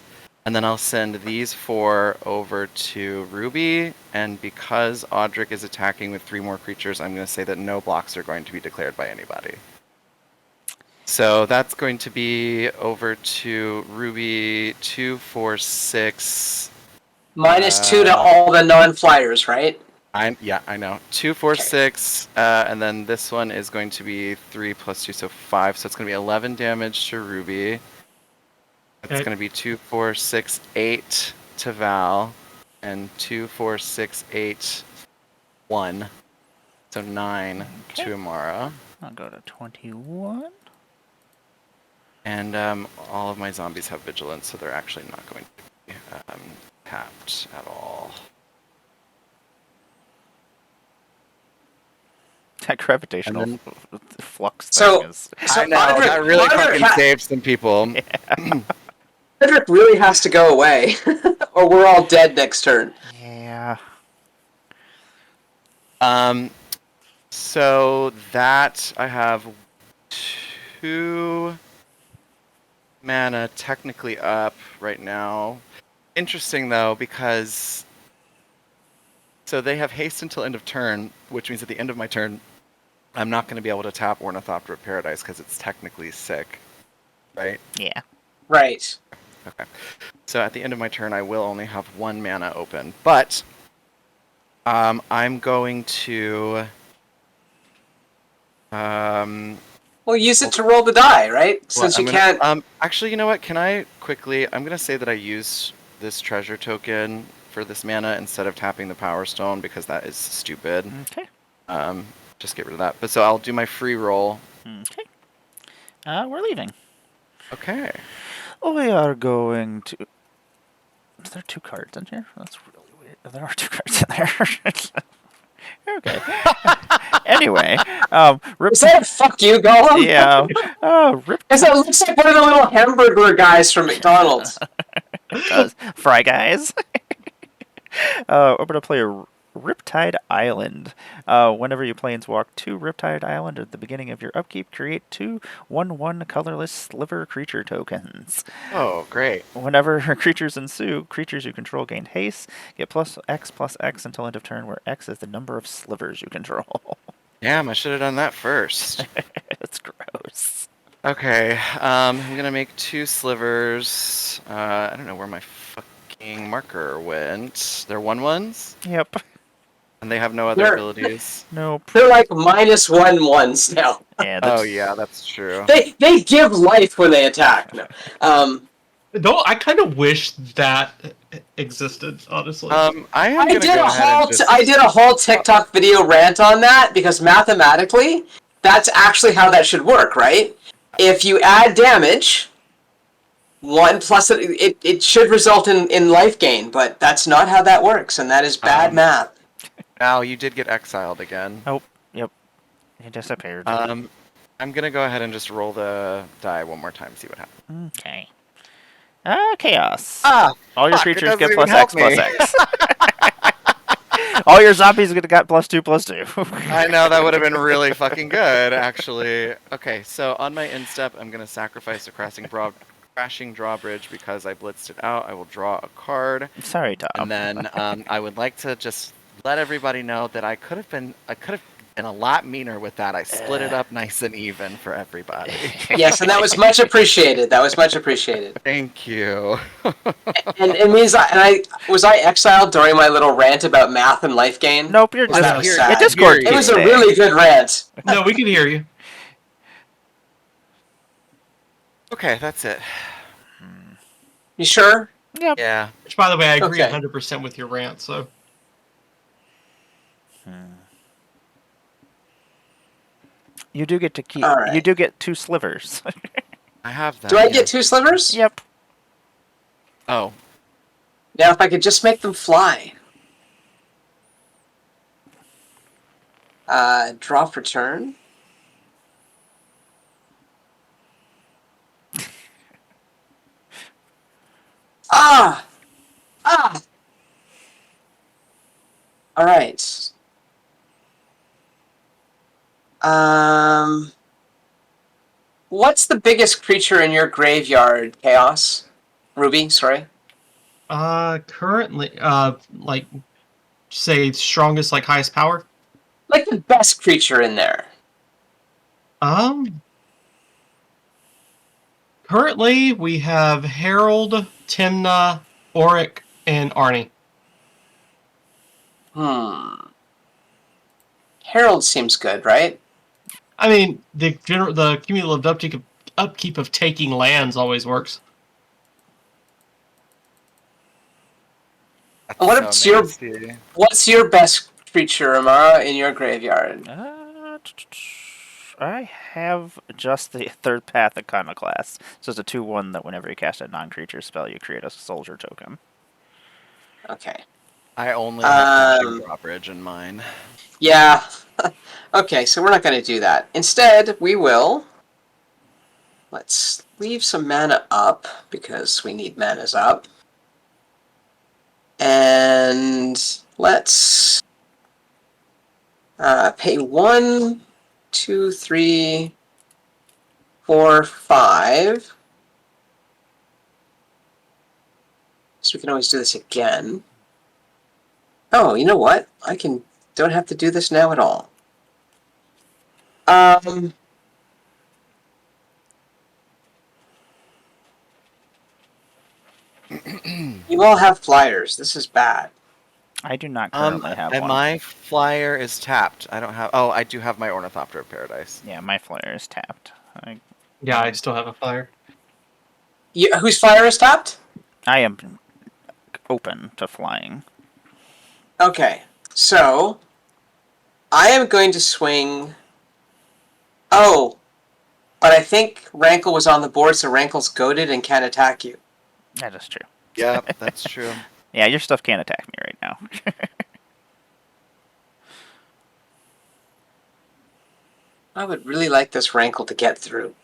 And then I'll send these 4 over to Ruby, and because Audric is attacking with 3 more creatures, I'm going to say that no blocks are going to be declared by anybody. So that's going to be over to Ruby 2, 4, 6. -2 to all the non-flyers, right? Yeah, I know. 2, 4, 6, and then this one is going to be 3 plus 2, so 5. So it's going to be 11 damage to Ruby. It's going to be 2, 4, 6, 8 to Val, and 2, 4, 6, 8, 1. So 9 to Imara. I'll go to 21. And all of my zombies have vigilance, so they're actually not going to be tapped at all. That gravitational flux So- thing is... I know, Audric- that really Audric fucking saved some people. Cedric really has to go away, or we're all dead next turn. Yeah. So that I have 2 mana technically up right now. Interesting though, because so they have haste until end of turn, which means at the end of my turn, I'm not going to be able to tap Ornithopter Paradise because it's technically sick, right? Yeah. Right. Okay. So at the end of my turn, I will only have 1 mana open, but I'm going to Well, use it to roll the die, right? Since you can't. Actually, you know what? Can I quickly? I'm gonna say that I use this treasure token for this mana instead of tapping the Power Stone because that is stupid. Okay. Just get rid of that. But so I'll do my free roll. Okay. We're leaving. Okay. We are going to... Is there 2 cards in here? That's really weird. There are 2 cards in there. Okay. Anyway, Is that a fuck you, Gollum? Yeah. Because it looks like one of the little hamburger guys from McDonald's. It does. Fry Guys. I'm going to play a Riptide Island. Whenever you planeswalk 2 Riptide Island at the beginning of your upkeep, create 2 1/1 colorless sliver creature tokens. Oh, great. Whenever creatures ensue, creatures you control gain haste, get +X until end of turn, where X is the number of slivers you control. Damn, I should have done that first. It's gross. Okay, I'm gonna make 2 slivers. I don't know where my fucking marker went. They're 1/1s? Yep. And they have no other abilities? Nope. They're like -1/1s now. Yeah, Oh yeah, that's true. They give life when they attack. No. No, I kind of wish that existed, honestly. I did a whole TikTok video rant on that because mathematically, that's actually how that should work, right? If you add damage, 1 plus it should result in life gain, but that's not how that works, and that is bad math. Now you did get exiled again. Oh, yep. He disappeared. I'm gonna go ahead and just roll the die one more time, see what happens. Okay. Chaos. Ah, all your fuck, creatures it get doesn't even +X. All your zombies got +2/+2. I know, that would have been really fucking good, actually. Okay, so on my end step, I'm gonna sacrifice the crashing drawbridge because I blitzed it out. I will draw a card, Sorry, Tom. and then I would like to just let everybody know that I could have been a lot meaner with that. I split it up nice and even for everybody. Yes, and that was much appreciated. That was much appreciated. Thank you. And it means I exiled during my little rant about math and life gain? Nope, you're Well, that was just sad. Discord. It was a really good rant. No, we can hear you. Okay, that's it. You sure? Yep. Yeah. Which, by the way, I agree Okay. 100% with your rant. So You do get to keep. All right. You do get 2 slivers. I have that. Do I get 2 slivers? Yep. Oh. Now, if I could just make them fly. Draw for turn. Ah! All right. What's the biggest creature in your graveyard, Chaos? Ruby, sorry. currently, like, say strongest, like highest power. Like the best creature in there. Currently we have Harold, Timna, Auric, and Arnie. Herald seems good, right? I mean, the cumulative upkeep of taking lands always works. That's What's your best creature, Amara, in your graveyard? I have just the 3rd Path Iconoclast. So it's a 2/1 that whenever you cast a non-creature spell, you create a soldier token. Okay. I only have drawbridge in mine. Yeah. Okay, so we're not going to do that. Instead, we will... Let's leave some mana up, because we need manas up. And let's pay 1, 2, 3, 4, 5. So we can always do this again. Oh, you know what? Don't have to do this now at all. You all have flyers. This is bad. I do not currently have and one. my flyer is tapped. I don't have. Oh, I do have my Ornithopter of Paradise. Yeah, my flyer is tapped. Yeah, I still have a fire. Whose flyer is tapped? I am open to flying. Okay, so I am going to swing. Oh, but I think Rankle was on the board, so Rankle's goaded and can't attack you. That is true. Yeah, that's true. Yeah, your stuff can't attack me right now. I would really like this Rankle to get through.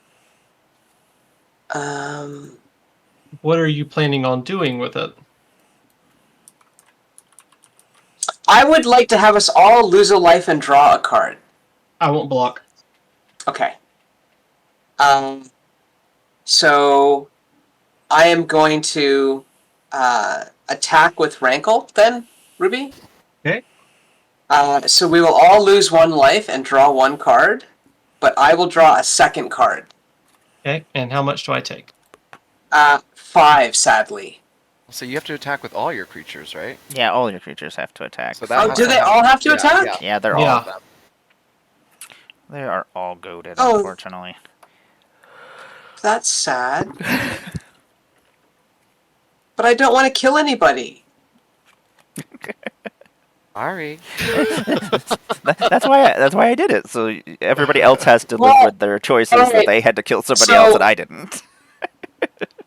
What are you planning on doing with it? I would like to have us all lose a life and draw a card. I won't block. Okay. So I am going to attack with Rankle then, Ruby. Okay. So we will all lose 1 life and draw 1 card, but I will draw a 2nd card. Okay, and how much do I take? 5, sadly. So you have to attack with all your creatures, right? Yeah, all your creatures have to attack. So that Do they all have to attack? Yeah, they're Yeah. all. They are all goaded, Oh. unfortunately. That's sad. But I don't want to kill anybody. Sorry. That's why I did it. So everybody else has to live with their choices alright. that they had to kill somebody else and I didn't.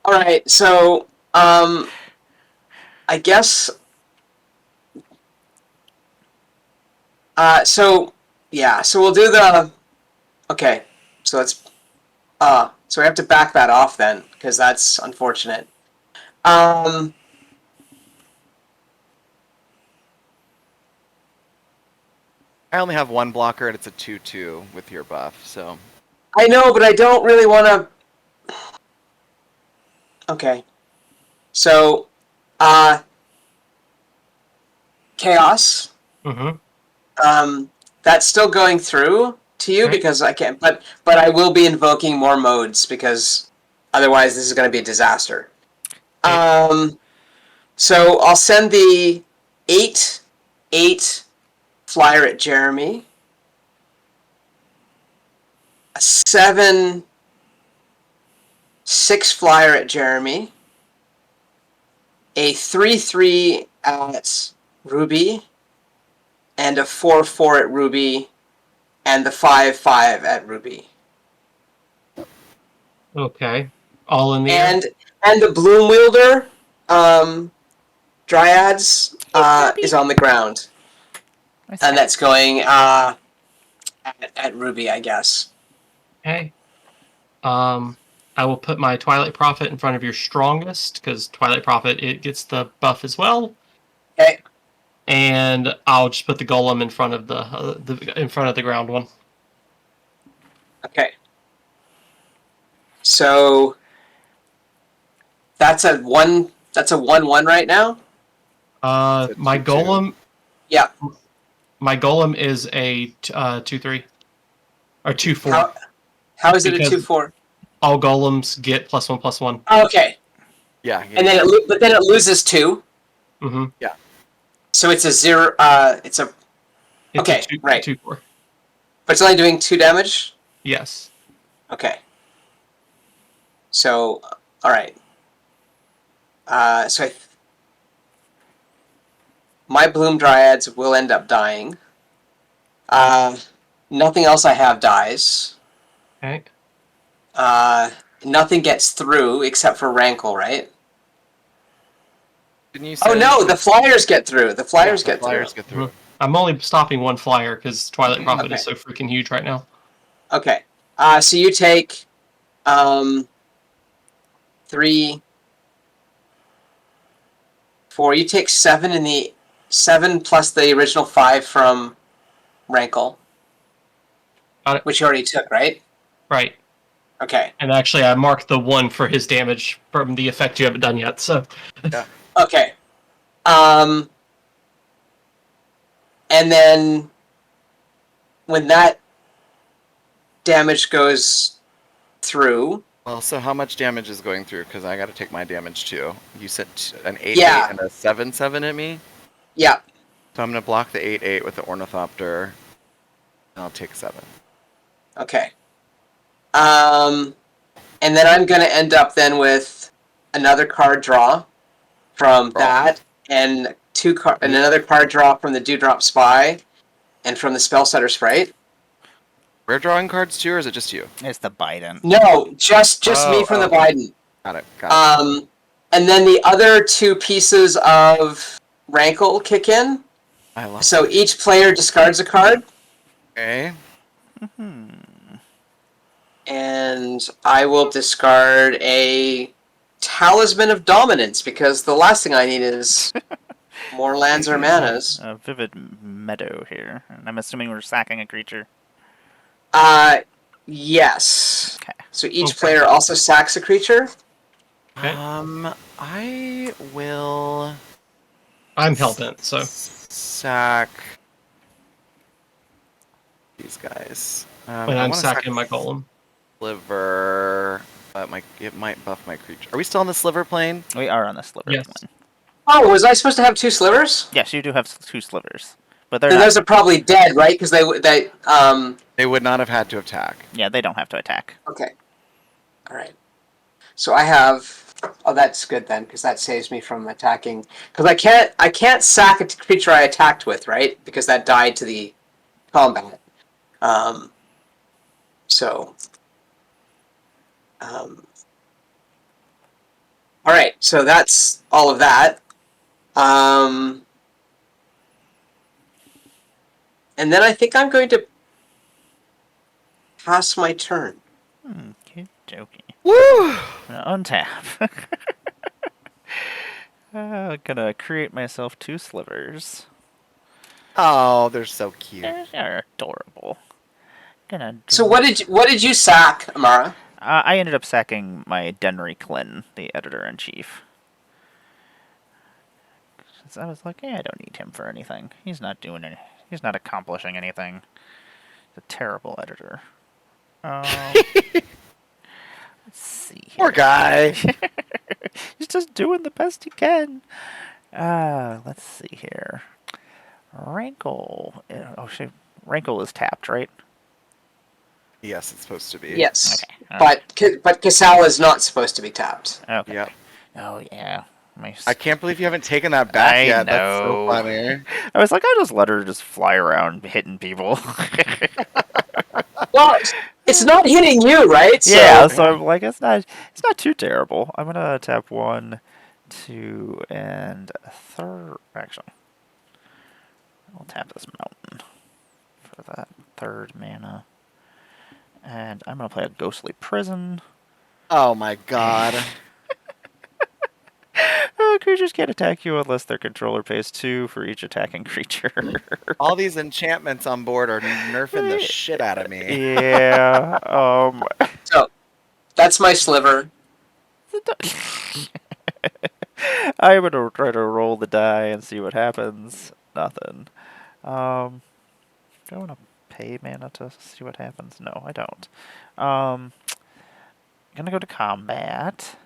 All right, so I guess. So we'll do the. Okay, so let's. So we have to back that off then, because that's unfortunate. I only have one blocker, and it's a 2/2 with your buff. So I know, but I don't really want to. Okay. So, chaos. Mm-hmm. That's still going through to you Okay. because I can't. But I will be invoking more modes because otherwise this is going to be a disaster. Okay. So I'll send the 8/8 flyer at Jeremy. A 7/6 flyer at Jeremy. A 3/3 at Ruby. And a 4/4 at Ruby. And the 5/5 at Ruby. Okay. All in the air. And the Bloom Wielder Dryads is on the ground. And that's going at Ruby, I guess. Okay. I will put my Twilight Prophet in front of your strongest, because Twilight Prophet, it gets the buff as well. Okay. And I'll just put the Golem in front of the ground one. Okay. So that's a 1/1 right now. My Golem. Yeah. My Golem is a 2/3 or 2/4. How is it a Because 2/4? all Golems get +1/+1. Okay. yeah. And then it loses 2. Mm-hmm. Yeah. So it's a 0. It's a. It's Okay, a 2, right. 2/4. But it's only doing 2 damage. Yes. Okay. So, all right. So my Bloom Dryads will end up dying. Nothing else I have dies. Okay. Nothing gets through except for Rankle, right? Didn't you Oh say no, the flyers get through. The flyers get flyers through. get through. I'm only stopping one flyer because Twilight Prophet Okay. is so freaking huge right now. Okay. So you take 3, 4. You take 7 in the 7 plus the original 5 from Rankle. Got it. Which you already took, right? Right. Okay. And actually, I marked the 1 for his damage from the effect you haven't done yet. So. Yeah. Okay. And then when that damage goes through. Well, so how much damage is going through? Because I got to take my damage too. You said an 8/8 Yeah. and a 7/7 at me. Yeah. So I'm gonna block the 8/8 with the Ornithopter. And I'll take 7. Okay. And then I'm gonna end up then with another card draw from that, and another card draw from the Dewdrop Spy, and from the Spellsetter Sprite. We're drawing cards too, or is it just you? It's the Biden. No, just me from the Biden. Got it. And then the other 2 pieces of Rankle kick in. I love So each player discards a card. Okay. And I will discard a Talisman of Dominance, because the last thing I need is more lands or manas. A Vivid Meadow here. And I'm assuming we're sacking a creature. Yes. Okay. So each player also sacks a creature. Okay. I will I'm hellbent, so. sack these guys. When I'm sacking my Golem. Sliver, but it might buff my creature. Are we still on the Sliver plane? We are on the sliver Yes. plane. Oh, was I supposed to have 2 slivers? Yes, you do have 2 slivers. But they're Then not, those are probably dead, right? Because they They would not have had to attack. yeah, they don't have to attack. Okay. All right. So I have. Oh, that's good then, because that saves me from attacking. Because I can't sack a creature I attacked with, right? Because that died to the combat. All right. So that's all of that. And then I think I'm going to pass my turn. Keep joking. Woo! Untap. Gonna create myself 2 slivers. Oh, they're so cute. They're adorable. So what did you sack, Amara? I ended up sacking my Denry Klin, the editor-in-chief. So I was like, I don't need him for anything. He's not doing any. He's not accomplishing anything. He's a terrible editor. Let's see here. Poor guy. He's just doing the best he can. Let's see here. Rankle. Oh shit. Rankle is tapped, right? Yes, it's supposed to be. Yes, okay. but Casal is not supposed to be tapped. Okay. Yep. Oh yeah. I can't believe you haven't taken that back yet. Know. That's so funny. I was like, I'll just let her just fly around hitting people. Well, it's not hitting you, right? So, yeah, so I'm like, it's not too terrible. I'm gonna tap 1, 2, and 3. Actually, I'll tap this mountain for that 3rd mana, and I'm gonna play a Ghostly Prison. Oh my god. Creatures can't attack you unless their controller pays 2 for each attacking creature. All these enchantments on board are nerfing the shit out of me. Yeah. So, that's my sliver. I'm gonna try to roll the die and see what happens. Nothing. Do I want to pay mana to see what happens? No, I don't. Gonna go to combat.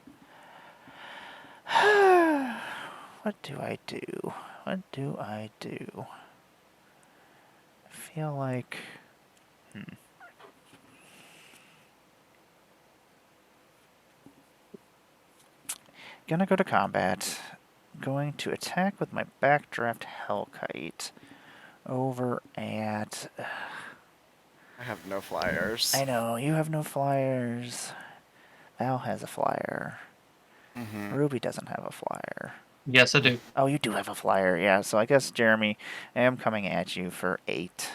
What do I do? What do I do? I feel like... Gonna go to combat. Going to attack with my Backdraft Hellkite over at... I have no flyers. I know, you have no flyers. Val has a flyer. Mm-hmm. Ruby doesn't have a flyer. Yes, I do. Oh, you do have a flyer, yeah. So I guess, Jeremy, I am coming at you for 8.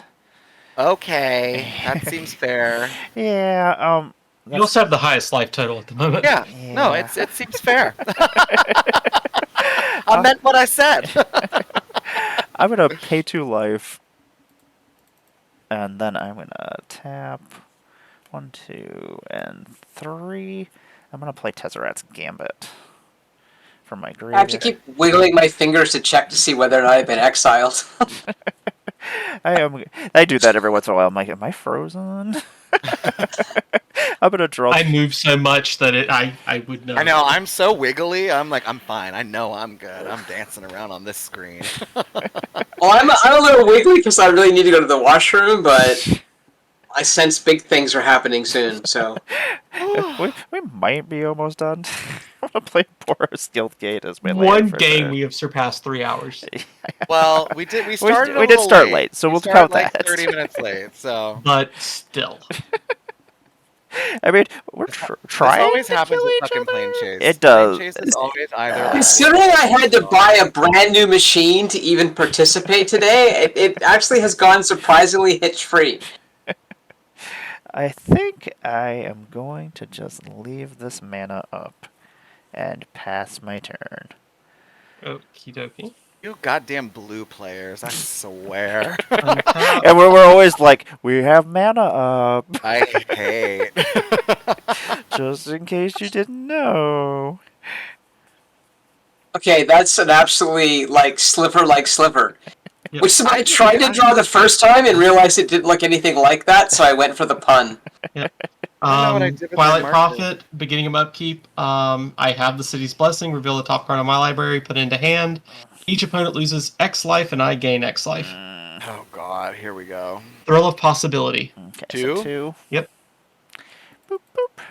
Okay, that seems fair. Yeah, You also have the highest life total at the moment. Yeah, no, it seems fair. I meant what I said. I'm gonna pay 2 life, and then I'm gonna tap 1, 2, and 3. I'm gonna play Tezzerat's Gambit from my graveyard. I have to keep wiggling my fingers to check to see whether or not I've been exiled. I do that every once in a while. I'm like, am I frozen? I'm gonna draw. I move so much that I would know. I know, I'm so wiggly. I'm like, I'm fine. I know I'm good. I'm dancing around on this screen. Well, I'm a little wiggly because I really need to go to the washroom, but I sense big things are happening soon, so... we might be almost done. I'm gonna play Boros Guildgate as my one game we have surpassed 3 hours. Well, we started we did start late, so we'll count like that. 30 minutes late, so... But still. I mean, we're trying This always to happens kill with each fucking other. Planechase. It does. Planechase is always either like... Considering I had to buy a brand new machine to even participate today, it actually has gone surprisingly hitch-free. I think I am going to just leave this mana up and pass my turn. Okie dokie. You goddamn blue players, I swear. And we're always like, we have mana up. I hate. Just in case you didn't know. Okay, that's an absolutely, sliver. Yep. Which is what I tried to draw the first time and realized it didn't look anything like that, so I went for the pun. Yep. I know what I did with Twilight my Prophet, beginning of upkeep. I have the City's Blessing, reveal the top card of my library, put it into hand. Each opponent loses X life and I gain X life. Oh god, here we go. Thrill of Possibility. Okay, 2? So 2. Yep. Boop, boop.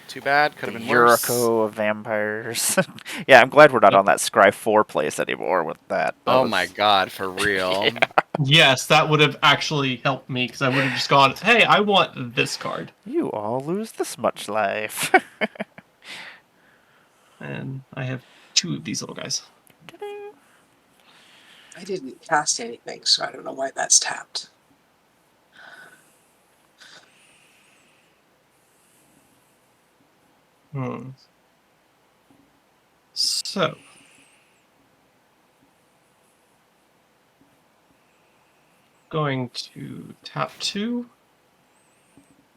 Too bad, could have been worse. Yuriko of Vampires. Yeah, I'm glad we're not on that Scry 4 place anymore with that. Oh my god, for real. Yeah. Yes, that would have actually helped me, because I would have just gone, hey, I want this card. You all lose this much life. And I have 2 of these little guys. I didn't cast anything, so I don't know why that's tapped. So. Going to tap 2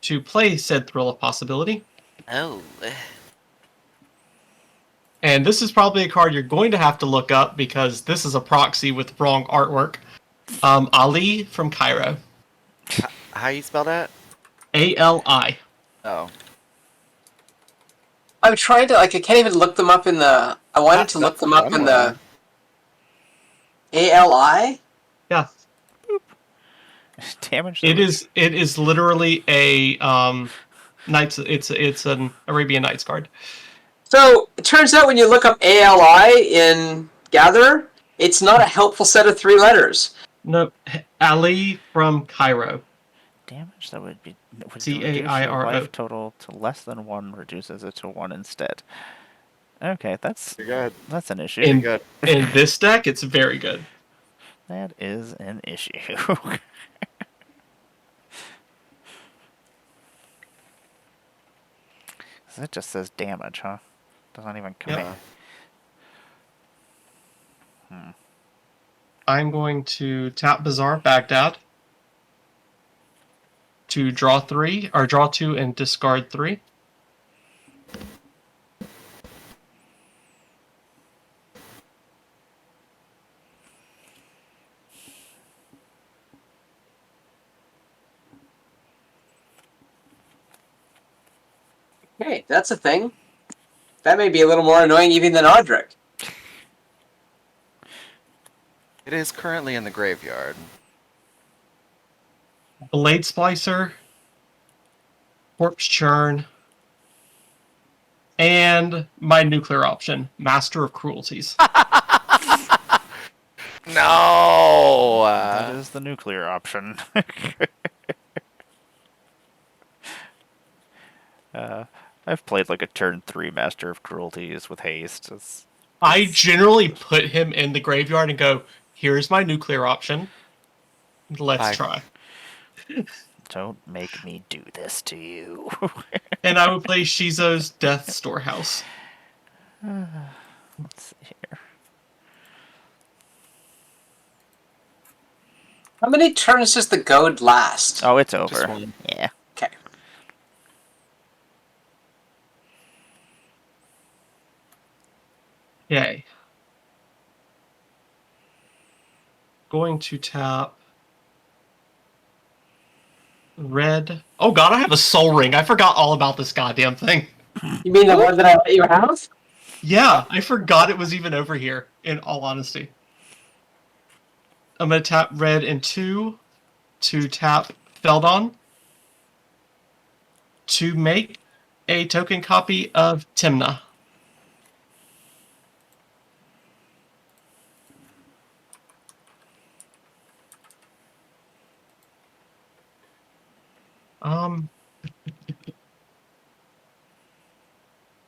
to play said Thrill of Possibility. Oh. And this is probably a card you're going to have to look up because this is a proxy with wrong artwork. Ali from Cairo. How you spell that? Ali. Oh. I'm trying to, like, I can't even look them up in the... I wanted to look them up in the... ALI? Yeah. Damage. It is literally a Knights. It's an Arabian Nights card. So, it turns out when you look up ALI in Gatherer, it's not a helpful set of 3 letters. No, Ali from Cairo. Damage that would reduce Cairo. your life total to less than 1, reduces it to 1 instead. Okay, that's good. That's an issue. In good. In this deck, it's very good. That is an issue. It just says damage, huh? Doesn't even command. Yep. I'm going to tap Bazaar Baghdad to draw 3, or draw 2 and discard 3. Hey, that's a thing. That may be a little more annoying even than Audric. It is currently in the graveyard. Blade Splicer, Corpse Churn, and my nuclear option, Master of Cruelties. No! That is the nuclear option. I've played like a turn 3 Master of Cruelties with haste. I generally put him in the graveyard and go, here's my nuclear option. Let's try. Don't make me do this to you. And I would play Shizo's Death Storehouse. Let's see here. How many turns does the goad last? Oh, it's over. Yeah. Okay. Yay. Going to tap red. Oh god, I have a soul ring. I forgot all about this goddamn thing. You mean the one that I let you have? Yeah, I forgot it was even over here, in all honesty. I'm going to tap red in 2 to tap Feldon to make a token copy of Timna.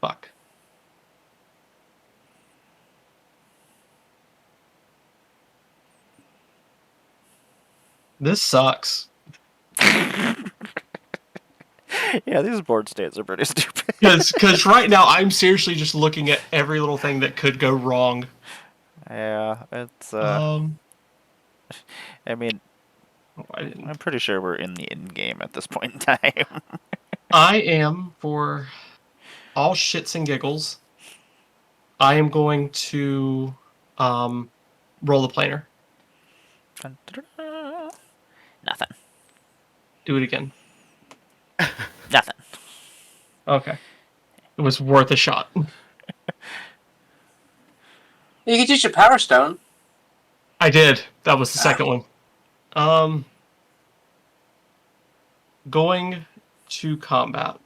Fuck. This sucks. Yeah, these board states are pretty stupid. Because right now I'm seriously just looking at every little thing that could go wrong. Yeah, it's I mean, I'm pretty sure we're in the end game at this point in time. I am, for all shits and giggles, I am going to roll the planer. Nothing. Do it again. Nothing. Okay. It was worth a shot. You could use your Power Stone. I did. That was the second one. Going to combat.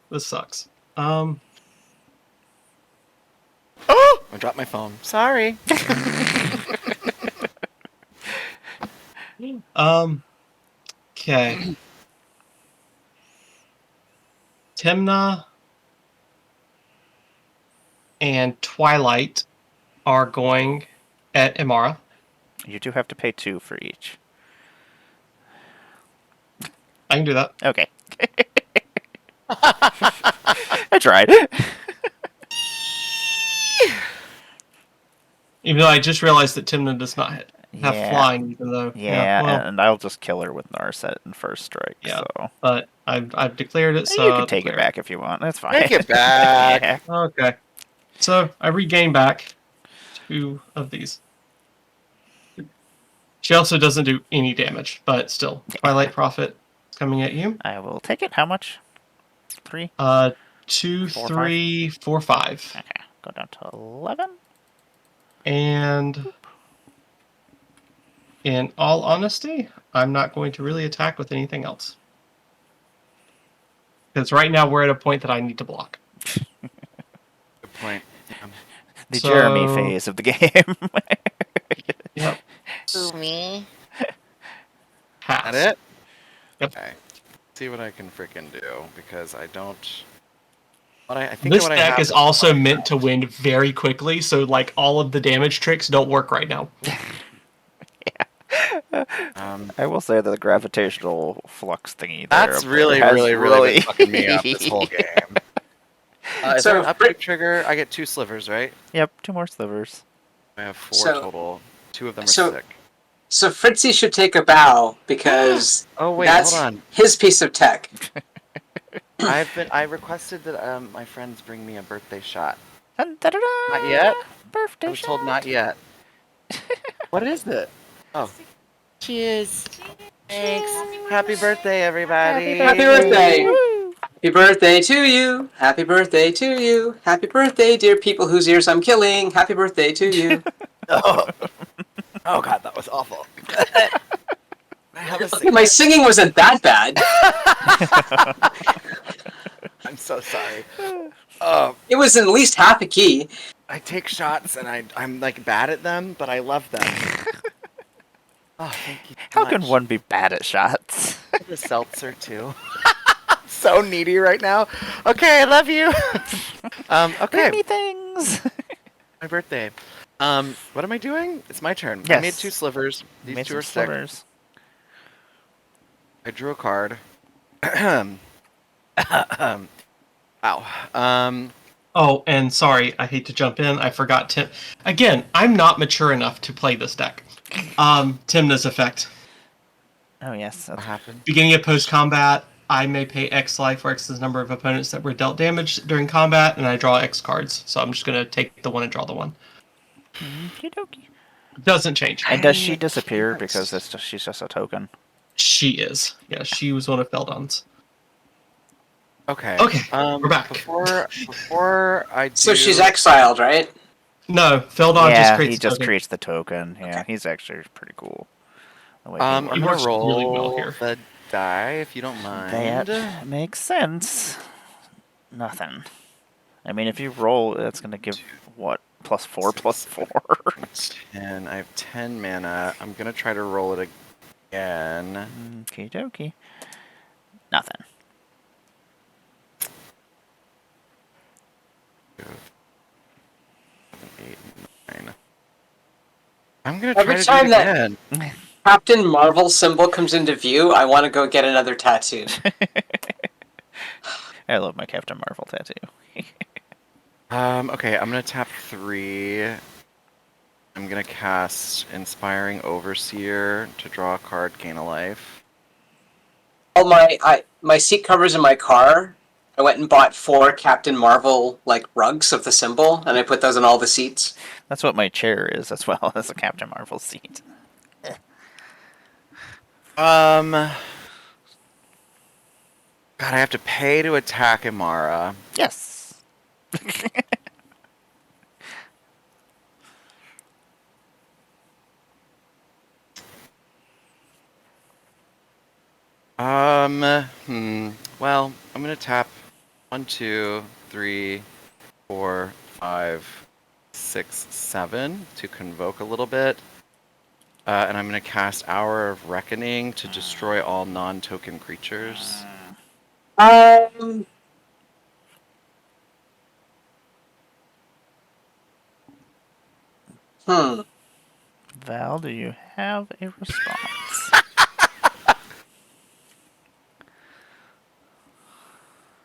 This sucks. Oh! I dropped my phone. Sorry. Okay. Timna and Twilight are going at Imara. You do have to pay 2 for each. I can do that. Okay. I tried. Even though I just realized that Timna does not have Yeah. flying, even though And I'll just kill her with Narset in first strike. yeah. So But I've declared it, so you I'll can take it declare back if you want. That's fine. Take it back. Yeah. Okay. So I regain back 2 of these. She also doesn't do any damage, but still, Twilight Prophet is coming at you. I will take it. How much? 3? 2, 4, 3, 4, 5. Okay. Go down to 11. And in all honesty, I'm not going to really attack with anything else. Because right now we're at a point that I need to block. Good point. The Jeremy phase of the game. Yep. Who, me? Pass. That it? Yep. Okay. See what I can freaking do, because I don't... I think This what I deck have is also meant to win very quickly, so like all of the damage tricks don't work right now. I will say that the gravitational flux thingy That's there really been fucking me up this whole game. Is So, there an upgrade trigger? I get 2 slivers, right? Yep, 2 more slivers. I have 4 So- total. 2 of them are so- sick. So Fritzy should take a bow because Oh wait, that's hold on. his piece of tech. I requested that my friends bring me a birthday shot. Dun, da, da, da. Not yet. Birthday I was told shot. not yet. What is it? Oh, Cheers. thanks. Happy birthday, everybody. Happy birthday! Woo. Happy birthday to you! Happy birthday to you! Happy birthday, dear people whose ears I'm killing! Happy birthday to you! Oh. Oh god, that was awful. I have a Okay, my singing wasn't that bad. I'm so sorry. It was at least half a key. I take shots and I'm like bad at them, but I love them. Oh, thank you so How much. can one be bad at shots? The seltzer too. So needy right now. Okay, I love you. Okay, Many things. my birthday. What am I doing? It's my turn. I Yes. made 2 slivers. These Made 2 some are sick. slivers. I drew a card. Ow. Oh, and sorry, I hate to jump in. I forgot Tim. Again, I'm not mature enough to play this deck. Timna's effect. Oh yes. What That's... happened? Beginning of post-combat, I may pay X life or X is the number of opponents that were dealt damage during combat, and I draw X cards. So I'm just going to take the 1 and draw the 1. Okey-dokey. Doesn't change. And does she disappear because she's just a token? She is. Yeah, she was one of Feldon's. Okay. Okay, we're back. Before I do... So she's exiled, right? No, Feldon just Yeah, creates he a just token. creates the token. Yeah, he's actually pretty cool. The way I'm he He gonna works roll really well here. the die, if you don't mind. That makes sense. Nothing. I mean, if you roll, that's gonna give what? +4, +4. 10. I have 10 mana. I'm gonna try to roll it again. Okie dokie. Nothing. Seven, 8, 9. I'm gonna Every try to time do it that- again. Captain Marvel symbol comes into view, I want to go get another tattoo. I love my Captain Marvel tattoo. Okay, I'm gonna tap 3. I'm gonna cast Inspiring Overseer to draw a card, gain a life. All my seat covers in my car, I went and bought 4 Captain Marvel like rugs of the symbol, and I put those on all the seats. That's what my chair is as well as a Captain Marvel seat. God, I have to pay to attack Imara. Yes. Well, I'm gonna tap 1, 2, 3, 4, 5, 6, 7 to convoke a little bit. And I'm gonna cast Hour of Reckoning to destroy all non-token creatures. Val, do you have a response?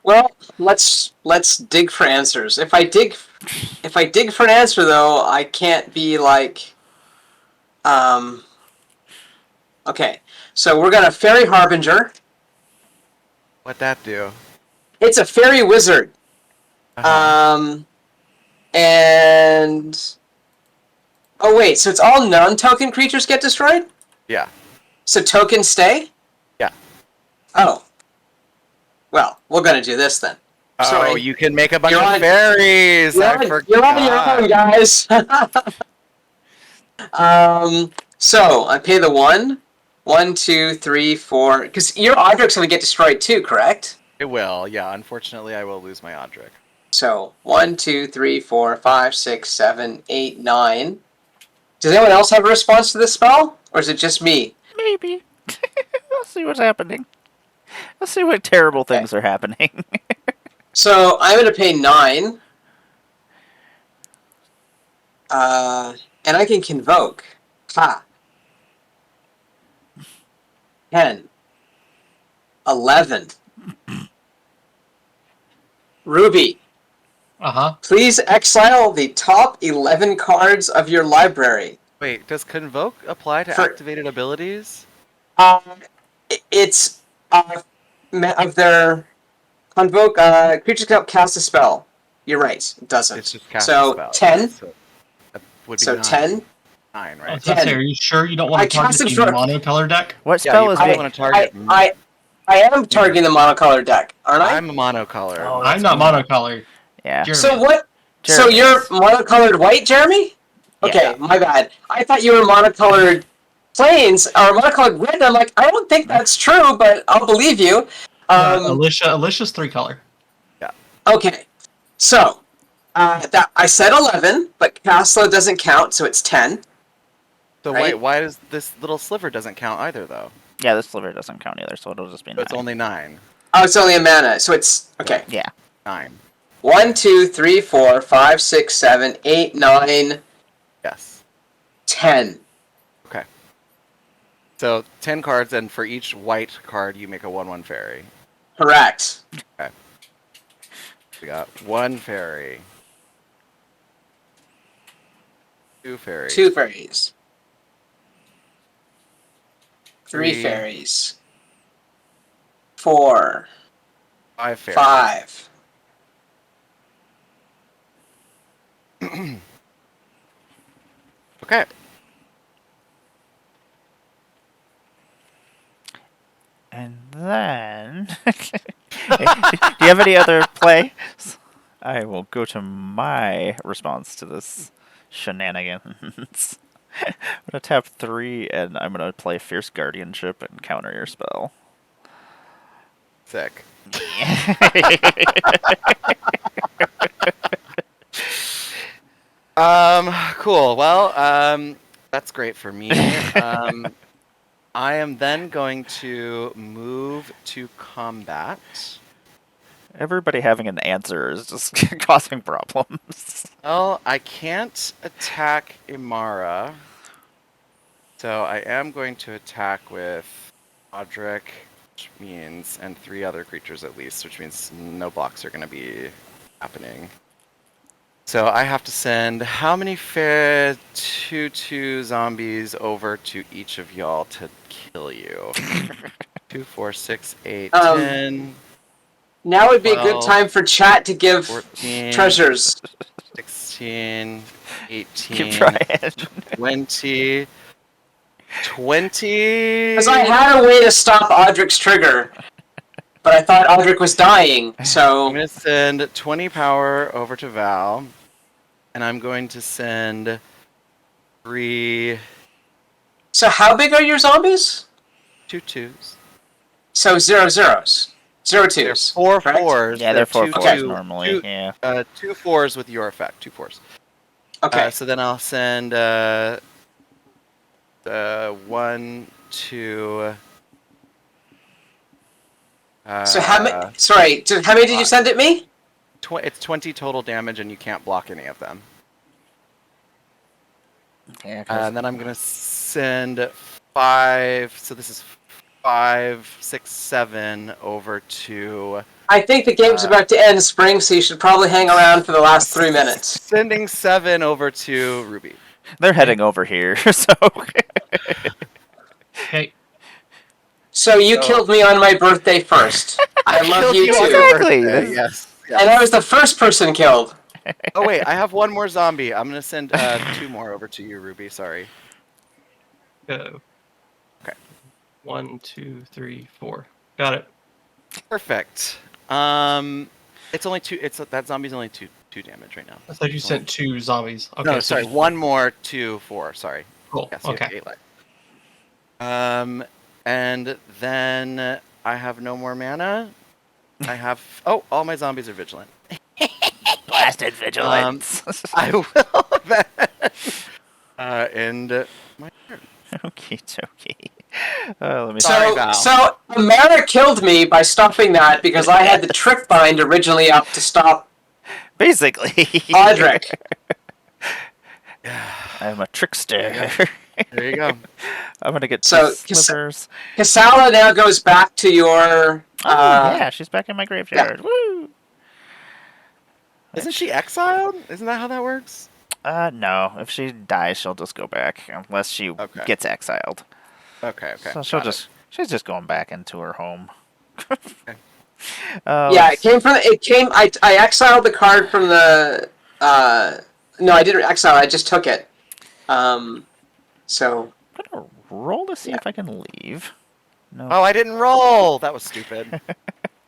Well, let's dig for answers. If I dig for an answer though, I can't be like, okay. So we're gonna fairy harbinger. What'd that do? It's a fairy wizard. And oh wait, so it's all non-token creatures get destroyed? Yeah. So tokens stay? Yeah. Oh. Well, we're gonna do this then. Oh, Sorry. you can make a bunch You're of on- fairies. You're I on forgot. your own, guys. So I pay the 1, 1, 2, 3, 4. Because your Audric's gonna get destroyed too, correct? It will. Yeah. Unfortunately, I will lose my Audric. So 1, 2, 3, 4, 5, 6, 7, 8, 9. Does anyone else have a response to this spell, or is it just me? Maybe. Let's see what's happening. Let's see what terrible things are happening. So I'm gonna pay 9. And I can convoke. Ha. 10. 11. Ruby, please exile the top 11 cards of your library. Wait, does Convoke apply to For- activated abilities? It's of their convoke. Creatures can cast a spell. You're right. It doesn't. It's just cast so a spell. 10. So that would be So 9. 10. 9, I right? was gonna say, are you sure you don't want I to target cast the absorb- monocolor deck? What Yeah, spell you is probably it? want to target. I am targeting the monocolor deck, aren't I? I'm a monocolor. Oh, I'm not monocolored. Yeah. Jeremy. So what? So Jeremy you're is. monocolored white, Jeremy? Okay, Yeah. my bad. I thought you were monocolored plains or monocolored red. I'm like, I don't think that's true, but I'll believe you. Alicia's 3-color. Okay, so that I said 11, but Casla doesn't count, so it's 10. So right? wait, why does this little sliver doesn't count either though? Yeah, this sliver doesn't count either, so it'll just be 9. So it's only 9. Oh, it's only a mana, so it's okay. Yeah. 9. 1, 2, 3, 4, 5, 6, 7, 8, 9, Yes. 10. Okay. So 10 cards, and for each white card, you make a 1/1 fairy. Correct. Okay. We got 1 fairy. 2 fairies. 2 fairies. 3 3. fairies. 4. 5 fairies. 5. Okay. And then... do you have any other play? I will go to my response to this shenanigans. I'm going to tap 3, and I'm going to play Fierce Guardianship and counter your spell. Sick. Cool. Well, that's great for me. I am then going to move to combat. Everybody having an answer is just causing problems. Well, I can't attack Imara, so I am going to attack with Audric, which means, and 3 other creatures at least, which means no blocks are going to be happening. So I have to send how many 2/2 zombies over to each of y'all to kill you? 2, 4, 6, 8, 10. Now would be a good 12, time for chat to give 14, treasures. 16, 18, Keep trying. 20, 20. Because I had a way to stop Audric's trigger, but I thought Audric was dying, I'm so... going to send 20 power over to Val, and I'm going to send 3 So how big are your zombies? 2/2s. So 0 zeros. 0 They're twos. 4 correct? 4s. Yeah, they're 4 2 4s 2, normally. 2, Yeah. 2 4s with your effect. 2 4s. Okay. So then I'll send 1, 2. So how many... Sorry, how many did you send at me? It's 20 total damage, and you can't block any of them. Yeah, and then I'm gonna send 5. So this is 5, 6, 7 over to. I think the game's about to end, Spring, so you should probably hang around for the last 3 minutes. Sending 7 over to Ruby. They're heading over here, so. Okay. So you killed me on my birthday first. I love you too. Exactly. Yes. And I was the first person killed. Oh wait, I have one more zombie. I'm gonna send 2 more over to you, Ruby. Sorry. Go. Okay. 1, 2, 3, 4. Got it. Perfect. It's only 2. That zombie's only 2 damage right now. I thought you sent 2 zombies. Okay, No, so sorry. just- 1 more, 2, 4. Sorry. Cool. Yes, you have Okay. 8 life. And then I have no more mana. I have. Oh, all my zombies are vigilant. Blasted vigilance. I will then end my turn. Okay, okay. Let me. Sorry, Val. So Amara killed me by stopping that because I had the trick bind originally up to stop Basically. Audric. I'm a trickster. There you go. I'm gonna get So, two slivers. Kasala now goes back to your. Yeah, she's back in my graveyard. Woo! Isn't she exiled? Isn't that how that works? No. If she dies, she'll just go back unless she gets exiled. Okay. So she's just going back into her home. Yeah, it came from. I exiled the card from the. No, I didn't exile. I just took it. So. I'm gonna roll to see if I can leave. No. Oh, I didn't roll. That was stupid.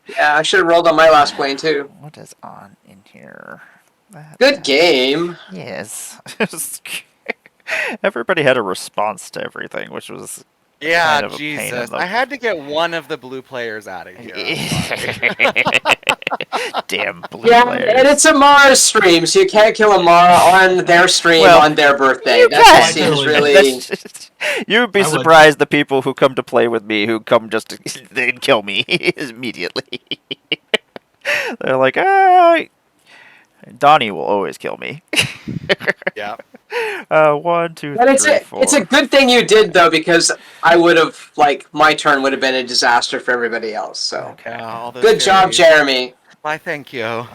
Yeah, I should have rolled on my last plane too. What is on in here? Good game. Yes. Everybody had a response to everything, which was Yeah, kind of a pain in Jesus. the- I had to get one of the blue players out of here. Damn blue Yeah, players. and it's Amara's stream, so you can't kill Amara on their stream Well, on their birthday. you That can. just seems Totally. really. That's just- you'd be I would. surprised the people who come to play with me who come just to they'd kill me immediately. They're like, Donnie will always kill me. Yeah. 1, 2, But 3, 4. it's a good thing you did though, because I would have my turn would have been a disaster for everybody else. So All those good job, fairies. Jeremy. Why, thank you.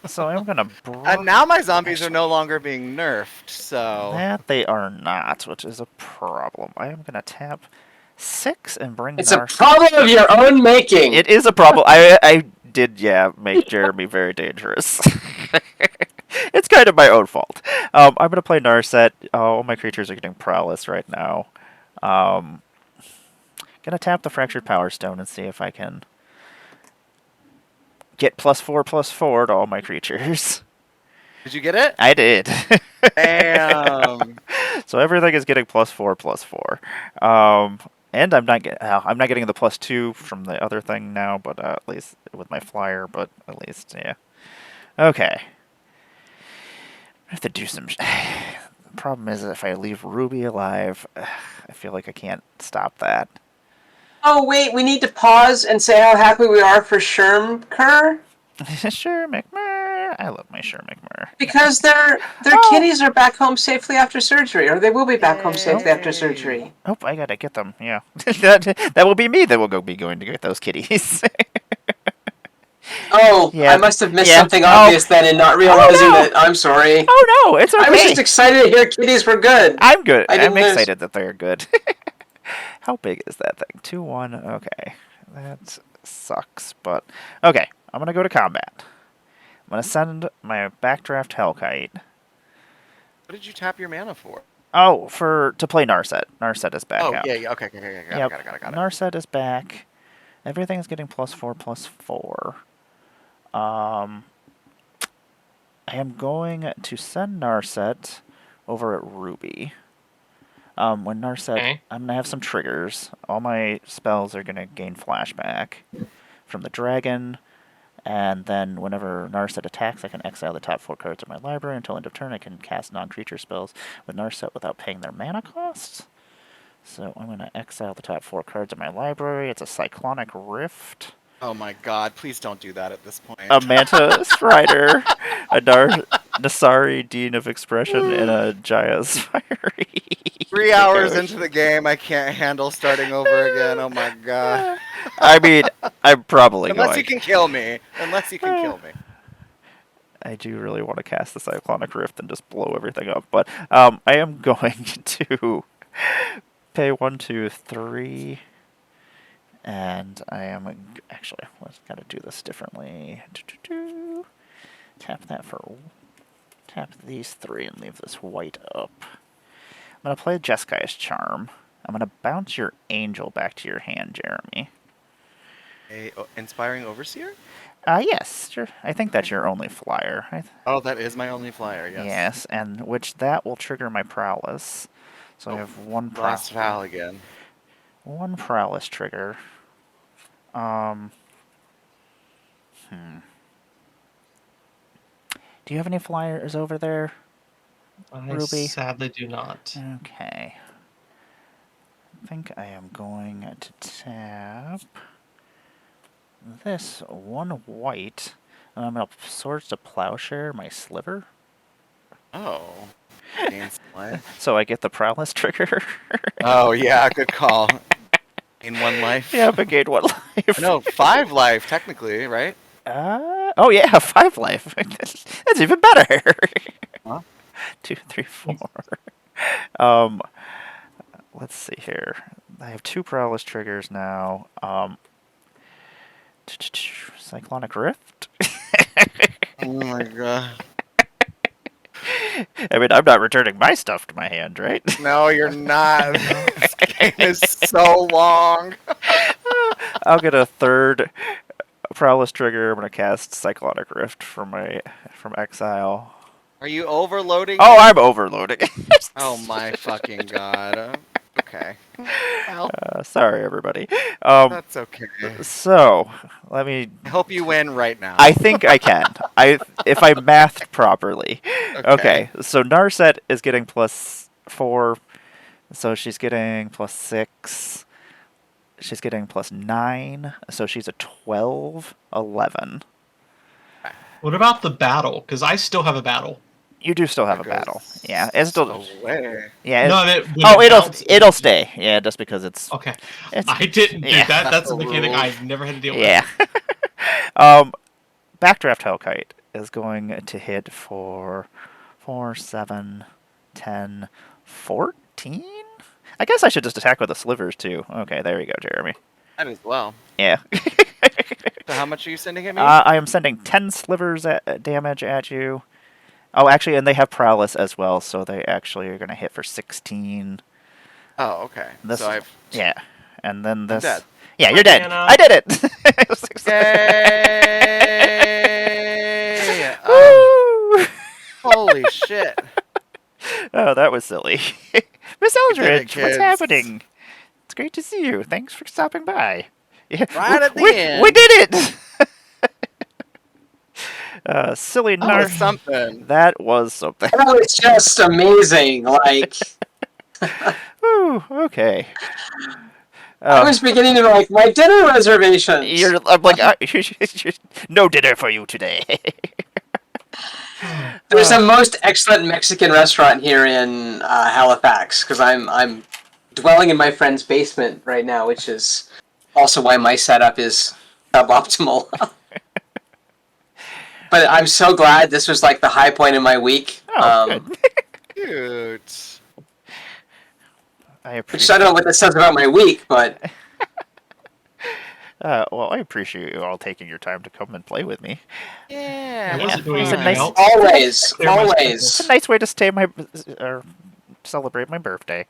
So I'm gonna. And now my zombies are no longer being nerfed, so. That they are not, which is a problem. I am gonna tap 6 and bring. It's a problem of your own making. It is a problem. I did, make Jeremy very dangerous. It's kind of my own fault. I'm gonna play Narset. All my creatures are getting prowess right now. Gonna tap the Fractured Power Stone and see if I can get +4/+4 to all my creatures. Did you get it? I did. Damn. So everything is getting +4/+4. And I'm not getting the +2 from the other thing now, but at least with my flyer. But at least, yeah. Okay. I have to do some. The problem is if I leave Ruby alive, I feel like I can't stop that. Oh wait, we need to pause and say how happy we are for Shermker Sure, McMurr. I love my Sure McMurr. because their kitties are back home safely after surgery, or they will be back home safely after surgery. Oh, I gotta get them. Yeah, that will be me that will be going to get those kitties. Oh, Yeah. I must have missed Yeah. something Oh. obvious then and not realizing no. that. I'm sorry. Oh no, it's okay. I was just excited to hear kitties were good. I'm good. I didn't I'm lose. excited that they're good. How big is that thing? 2/1. Okay, that sucks. But okay, I'm gonna go to combat. I'm gonna send my Backdraft Hellkite. What did you tap your mana for? Oh, to play Narset. Narset is back Oh, out. yeah. Okay. Got it. Narset is back. Everything's getting +4/+4. I am going to send Narset over at Ruby. When Narset, Okay. I'm gonna have some triggers. All my spells are gonna gain flashback from the dragon, and then whenever Narset attacks, I can exile the top 4 cards of my library until end of turn. I can cast non-creature spells with Narset without paying their mana costs. So I'm gonna exile the top 4 cards of my library. It's a Cyclonic Rift, Oh my god, please don't do that at this point. a Manta Strider, a Nasari Dean of Expression, and a Jaya's Fiery. 3 hours into the game, I can't handle starting over again. Oh my god. I mean, I'm probably Unless going. you can kill me. Unless you can kill me. I do really want to cast the Cyclonic Rift and just blow everything up, but I am going to pay 1, 2, 3, and I am actually. Let's gotta do this differently. Tap that for. Tap these 3 and leave this white up. I'm gonna play Jeskai's Charm. I'm gonna bounce your Angel back to your hand, Jeremy. A Inspiring Overseer? Yes, sure. I think that's your only flyer. Oh, that is my only flyer, yes. Yes, and which that will trigger my Prowess. So I have one Lost Val again. One Prowess trigger. Do you have any flyers over there, Ruby? I sadly do not. Okay. I think I am going to tap this 1 white, and I'm going to Swords to Plowshare my Sliver. Oh. Gains life. So I get the Prowess trigger. Oh, yeah, good call. Gain 1 life. Yeah, but gain 1 life. No, 5 life, technically, right? Oh yeah, 5 life. That's even better. Huh? 2, 3, 4. Let's see here. I have 2 Prowess triggers now. Cyclonic Rift. Oh my god. I mean, I'm not returning my stuff to my hand, right? No, you're not. This game is so long. I'll get a 3rd Prowess trigger. I'm gonna cast Cyclonic Rift from exile. Are you overloading? Oh, I'm overloading. Oh my fucking god. Okay. Well, sorry, everybody. that's okay. So let me. I hope you win right now. I think I can. If I mathed properly. Okay. So Narset is getting +4. So she's getting +6. She's getting +9. So she's a 12, 11. What about the battle? Because I still have a battle. You do still have a battle. Yeah, it's still. Away. Yeah. No, it'll stay. Yeah, just because it's. Okay. It's, I didn't do yeah. that. That's a mechanic I've never had to deal with. Yeah. Backdraft Hellkite is going to hit for 4, 7, 10, 14? I guess I should just attack with the slivers too. Okay, there you go, Jeremy. That as well. Yeah. So how much are you sending at me? I am sending 10 slivers damage at you. Oh, actually, and they have Prowess as well, so they actually are going to hit for 16. Oh, okay. This, so I've... Yeah, and then this... I'm dead. Yeah, you're dead. I did it! Yay! Oh, holy shit. Oh, that was silly. Miss Eldridge, what's kids. happening? It's great to see you. Thanks for stopping by. Yeah, Right at the end. We did it! Silly That was something. That was something. That was just amazing. Like, Ooh, okay. I was beginning to like my dinner reservations. I'm like, no dinner for you today. There's a most excellent Mexican restaurant here in Halifax because I'm dwelling in my friend's basement right now, which is also why my setup is suboptimal. But I'm so glad this was like the high point in my week. Oh, good. Cute. Which I don't know what that says about my week, but... well, I appreciate you all taking your time to come and play with me. Yeah. It's a nice, always. It's a nice way to celebrate my birthday.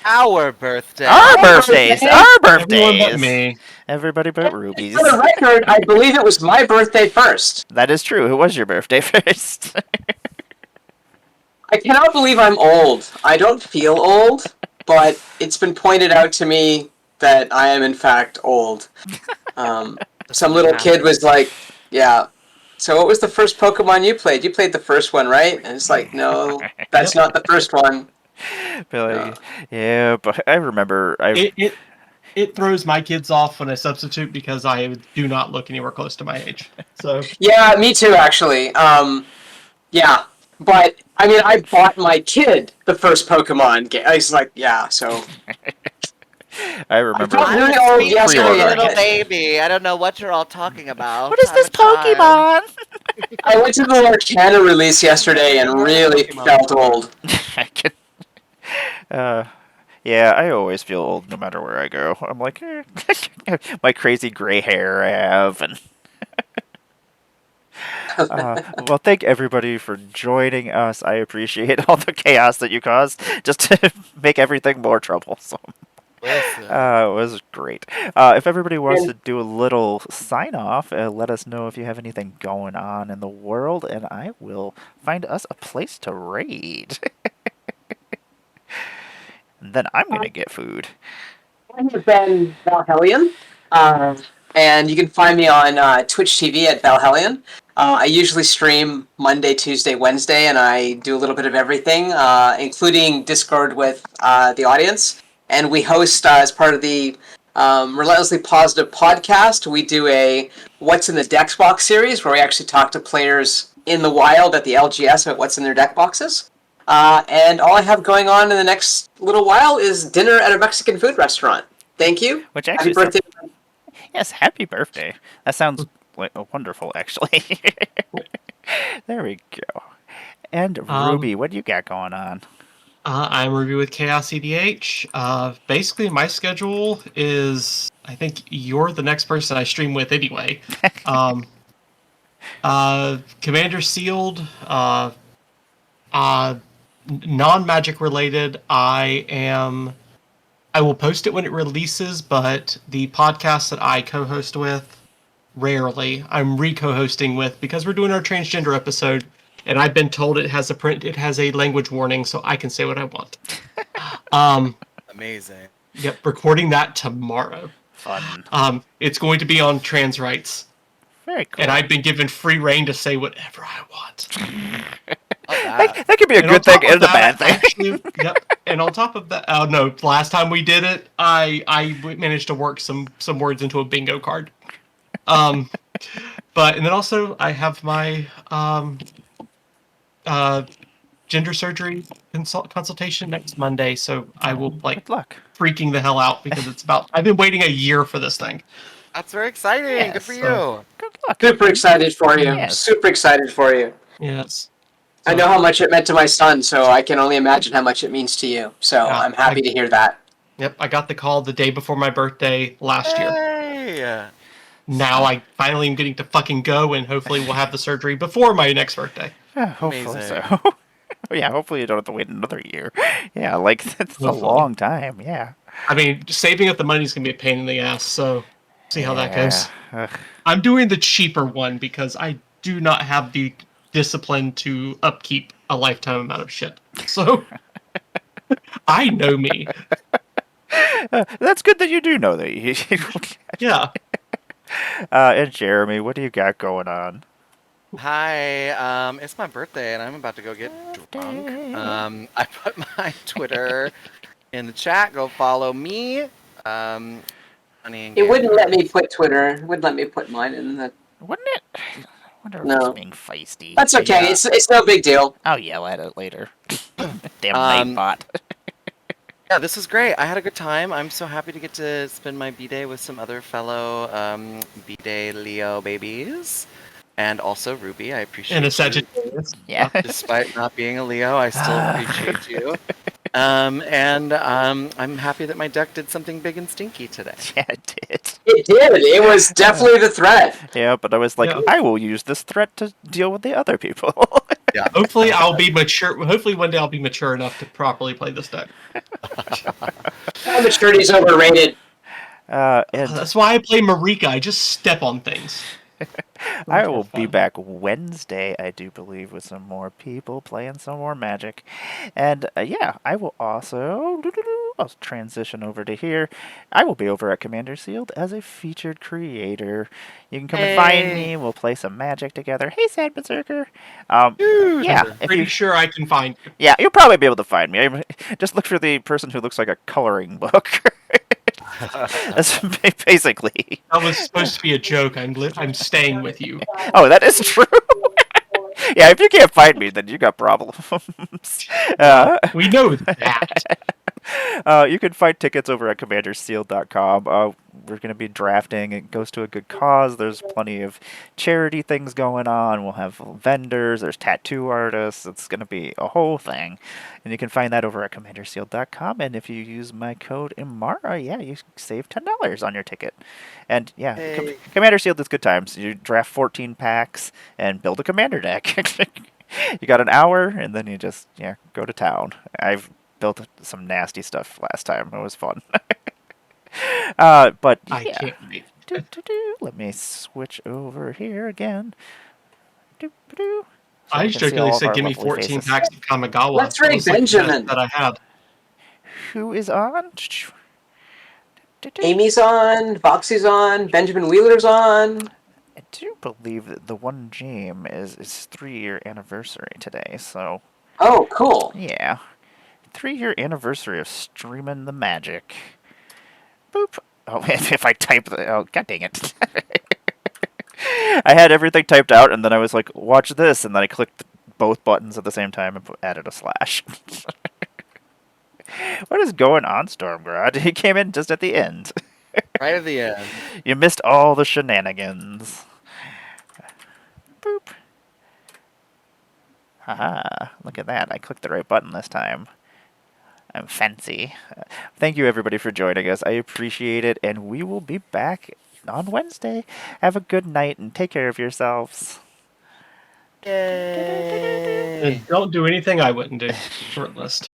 Our birthday. Our birthdays. Our birthdays. Everyone but me. Everybody but Ruby's. For the record, I believe it was my birthday first. That is true. It was your birthday first. I cannot believe I'm old. I don't feel old, but it's been pointed out to me that I am in fact old. Some little kid was like, yeah, so what was the first Pokemon you played? You played the first one, right? And it's like, no, that's not the first one. Like, yeah, but I remember... It throws my kids off when I substitute because I do not look anywhere close to my age. So yeah, me too, actually. Yeah, but I mean, I bought my kid the first Pokemon game. I was like, yeah, so. I remember. I I was really old speaking to a yesterday. little baby. I don't know what you're all talking about. What is I'm this a child. Pokemon? I went to the Lorcana release yesterday and really felt old. I can. Yeah, I always feel old no matter where I go. I'm like, my crazy gray hair I have, and well, thank everybody for joining us. I appreciate all the chaos that you caused just to make everything more troublesome. Listen. It was great. If everybody wants to do a little sign off, let us know if you have anything going on in the world, and I will find us a place to raid. And then I'm gonna get food. I have been Valhellion, and you can find me on Twitch TV at Valhellion. I usually stream Monday, Tuesday, Wednesday, and I do a little bit of everything, including Discord with the audience. And we host, as part of the Relentlessly Positive podcast, we do a What's in the Dex Box series, where we actually talk to players in the wild at the LGS about what's in their deck boxes. And all I have going on in the next little while is dinner at a Mexican food restaurant. Thank you. Which actually, happy birthday. Yes, happy birthday. That sounds like wonderful, actually. There we go. And Ruby, what do you got going on? I'm Ruby with Chaos EDH. Basically, my schedule is, I think you're the next person I stream with anyway. Commander Sealed, non-magic related. I will post it when it releases, but the podcast that I co-host with, rarely. I'm re-co-hosting with, because we're doing our transgender episode, and I've been told it has a language warning, so I can say what I want. Amazing. Yep, recording that tomorrow. Fun. It's going to be on trans rights. Very cool. And I've been given free reign to say whatever I want. That could be a good thing and a bad thing. Actually, yep. And on top of that, no, last time we did it, I managed to work some words into a bingo card. And then also I have my gender surgery consultation next Monday, so I will Good luck. freaking the hell out, because I've been waiting a year for this thing. That's very exciting. Yeah, Good for so- you. Good luck. Super excited for you. Yes. Super excited for you. Yes. I know how much it meant to my son, so I can only imagine how much it means to you. So Yeah, I'm happy to hear that. Yep, I got the call the day before my birthday last year. Hey. Now I finally am getting to fucking go, and hopefully we'll have the surgery before my next birthday. Hopefully Amazing. so. Yeah, hopefully you don't have to wait another year. Yeah, like, that's a Hopefully. long time, yeah. I mean, saving up the money is going to be a pain in the ass, so see how that goes. Ugh. I'm doing the cheaper one because I do not have the discipline to upkeep a lifetime amount of shit. So, I know me. That's good that you do know that. Yeah. And Jeremy, what do you got going on? Hi, it's my birthday and I'm about to go get drunk. I put my Twitter in the chat. Go follow me. Honey and It wouldn't Gander. let me put Twitter. It wouldn't let me put mine in the. Wouldn't it? I wonder if No. it's being feisty. That's okay. Yeah. It's no big deal. I'll yell at it later. Damn Nightbot. Yeah, this was great. I had a good time. I'm so happy to get to spend my B-Day with some other fellow B-Day Leo babies. And also Ruby, I appreciate And a you. Sagittarius. Yeah. Despite not being a Leo, I still appreciate you. And I'm happy that my deck did something big and stinky today. Yeah, it did. It did. It was definitely the threat. Yeah, but I was like, Yeah. I will use this threat to deal with the other people. Yeah. Hopefully I'll be mature. Hopefully one day I'll be mature enough to properly play this deck. Maturity's overrated. And That's why I play Marika. I just step on things. I will be fun. back Wednesday, I do believe, with some more people playing some more Magic. And yeah, I will also I'll transition over to here. I will be over at Commander Sealed as a featured creator. You can come and find me. We'll play some Magic together. Hey, Sad Berserker. Yeah, I'm if pretty you, sure I can find you. yeah, you'll probably be able to find me. Just look for the person who looks like a coloring book. That's basically. That was supposed to be a joke. I'm staying with you. Oh, that is true. Yeah, if you can't find me, then you got problems. We know that. You can find tickets over at commandersealed.com. We're going to be drafting. It goes to a good cause. There's plenty of charity things going on. We'll have vendors. There's tattoo artists. It's going to be a whole thing. And you can find that over at commandersealed.com. And if you use my code Imara, yeah, you save $10 on your ticket. And yeah, Hey. Commander Sealed is good times. You draft 14 packs and build a commander deck. You got an hour, and then you just go to town. I've built some nasty stuff last time. It was fun. But yeah. I can't wait. Let me switch over here again. I jokingly said, give me 14 packs of Kamigawa. Let's raid Benjamin. That I have. Who is on? Amy's on, Boxy's on, Benjamin Wheeler's on. I do believe that the one game is 3-year anniversary today, so... Oh, cool. Yeah. 3-year anniversary of streaming the magic. Boop. Oh, if I type the... Oh, god dang it. I had everything typed out, and then I was like, watch this, and then I clicked both buttons at the same time and added a slash. What is going on, Stormgrad? He came in just at the end. Right at the end. You missed all the shenanigans. Boop. Haha, look at that. I clicked the right button this time. I'm fancy. Thank you, everybody, for joining us. I appreciate it, and we will be back on Wednesday. Have a good night, and take care of yourselves. Yay! And don't do anything I wouldn't do. Short list.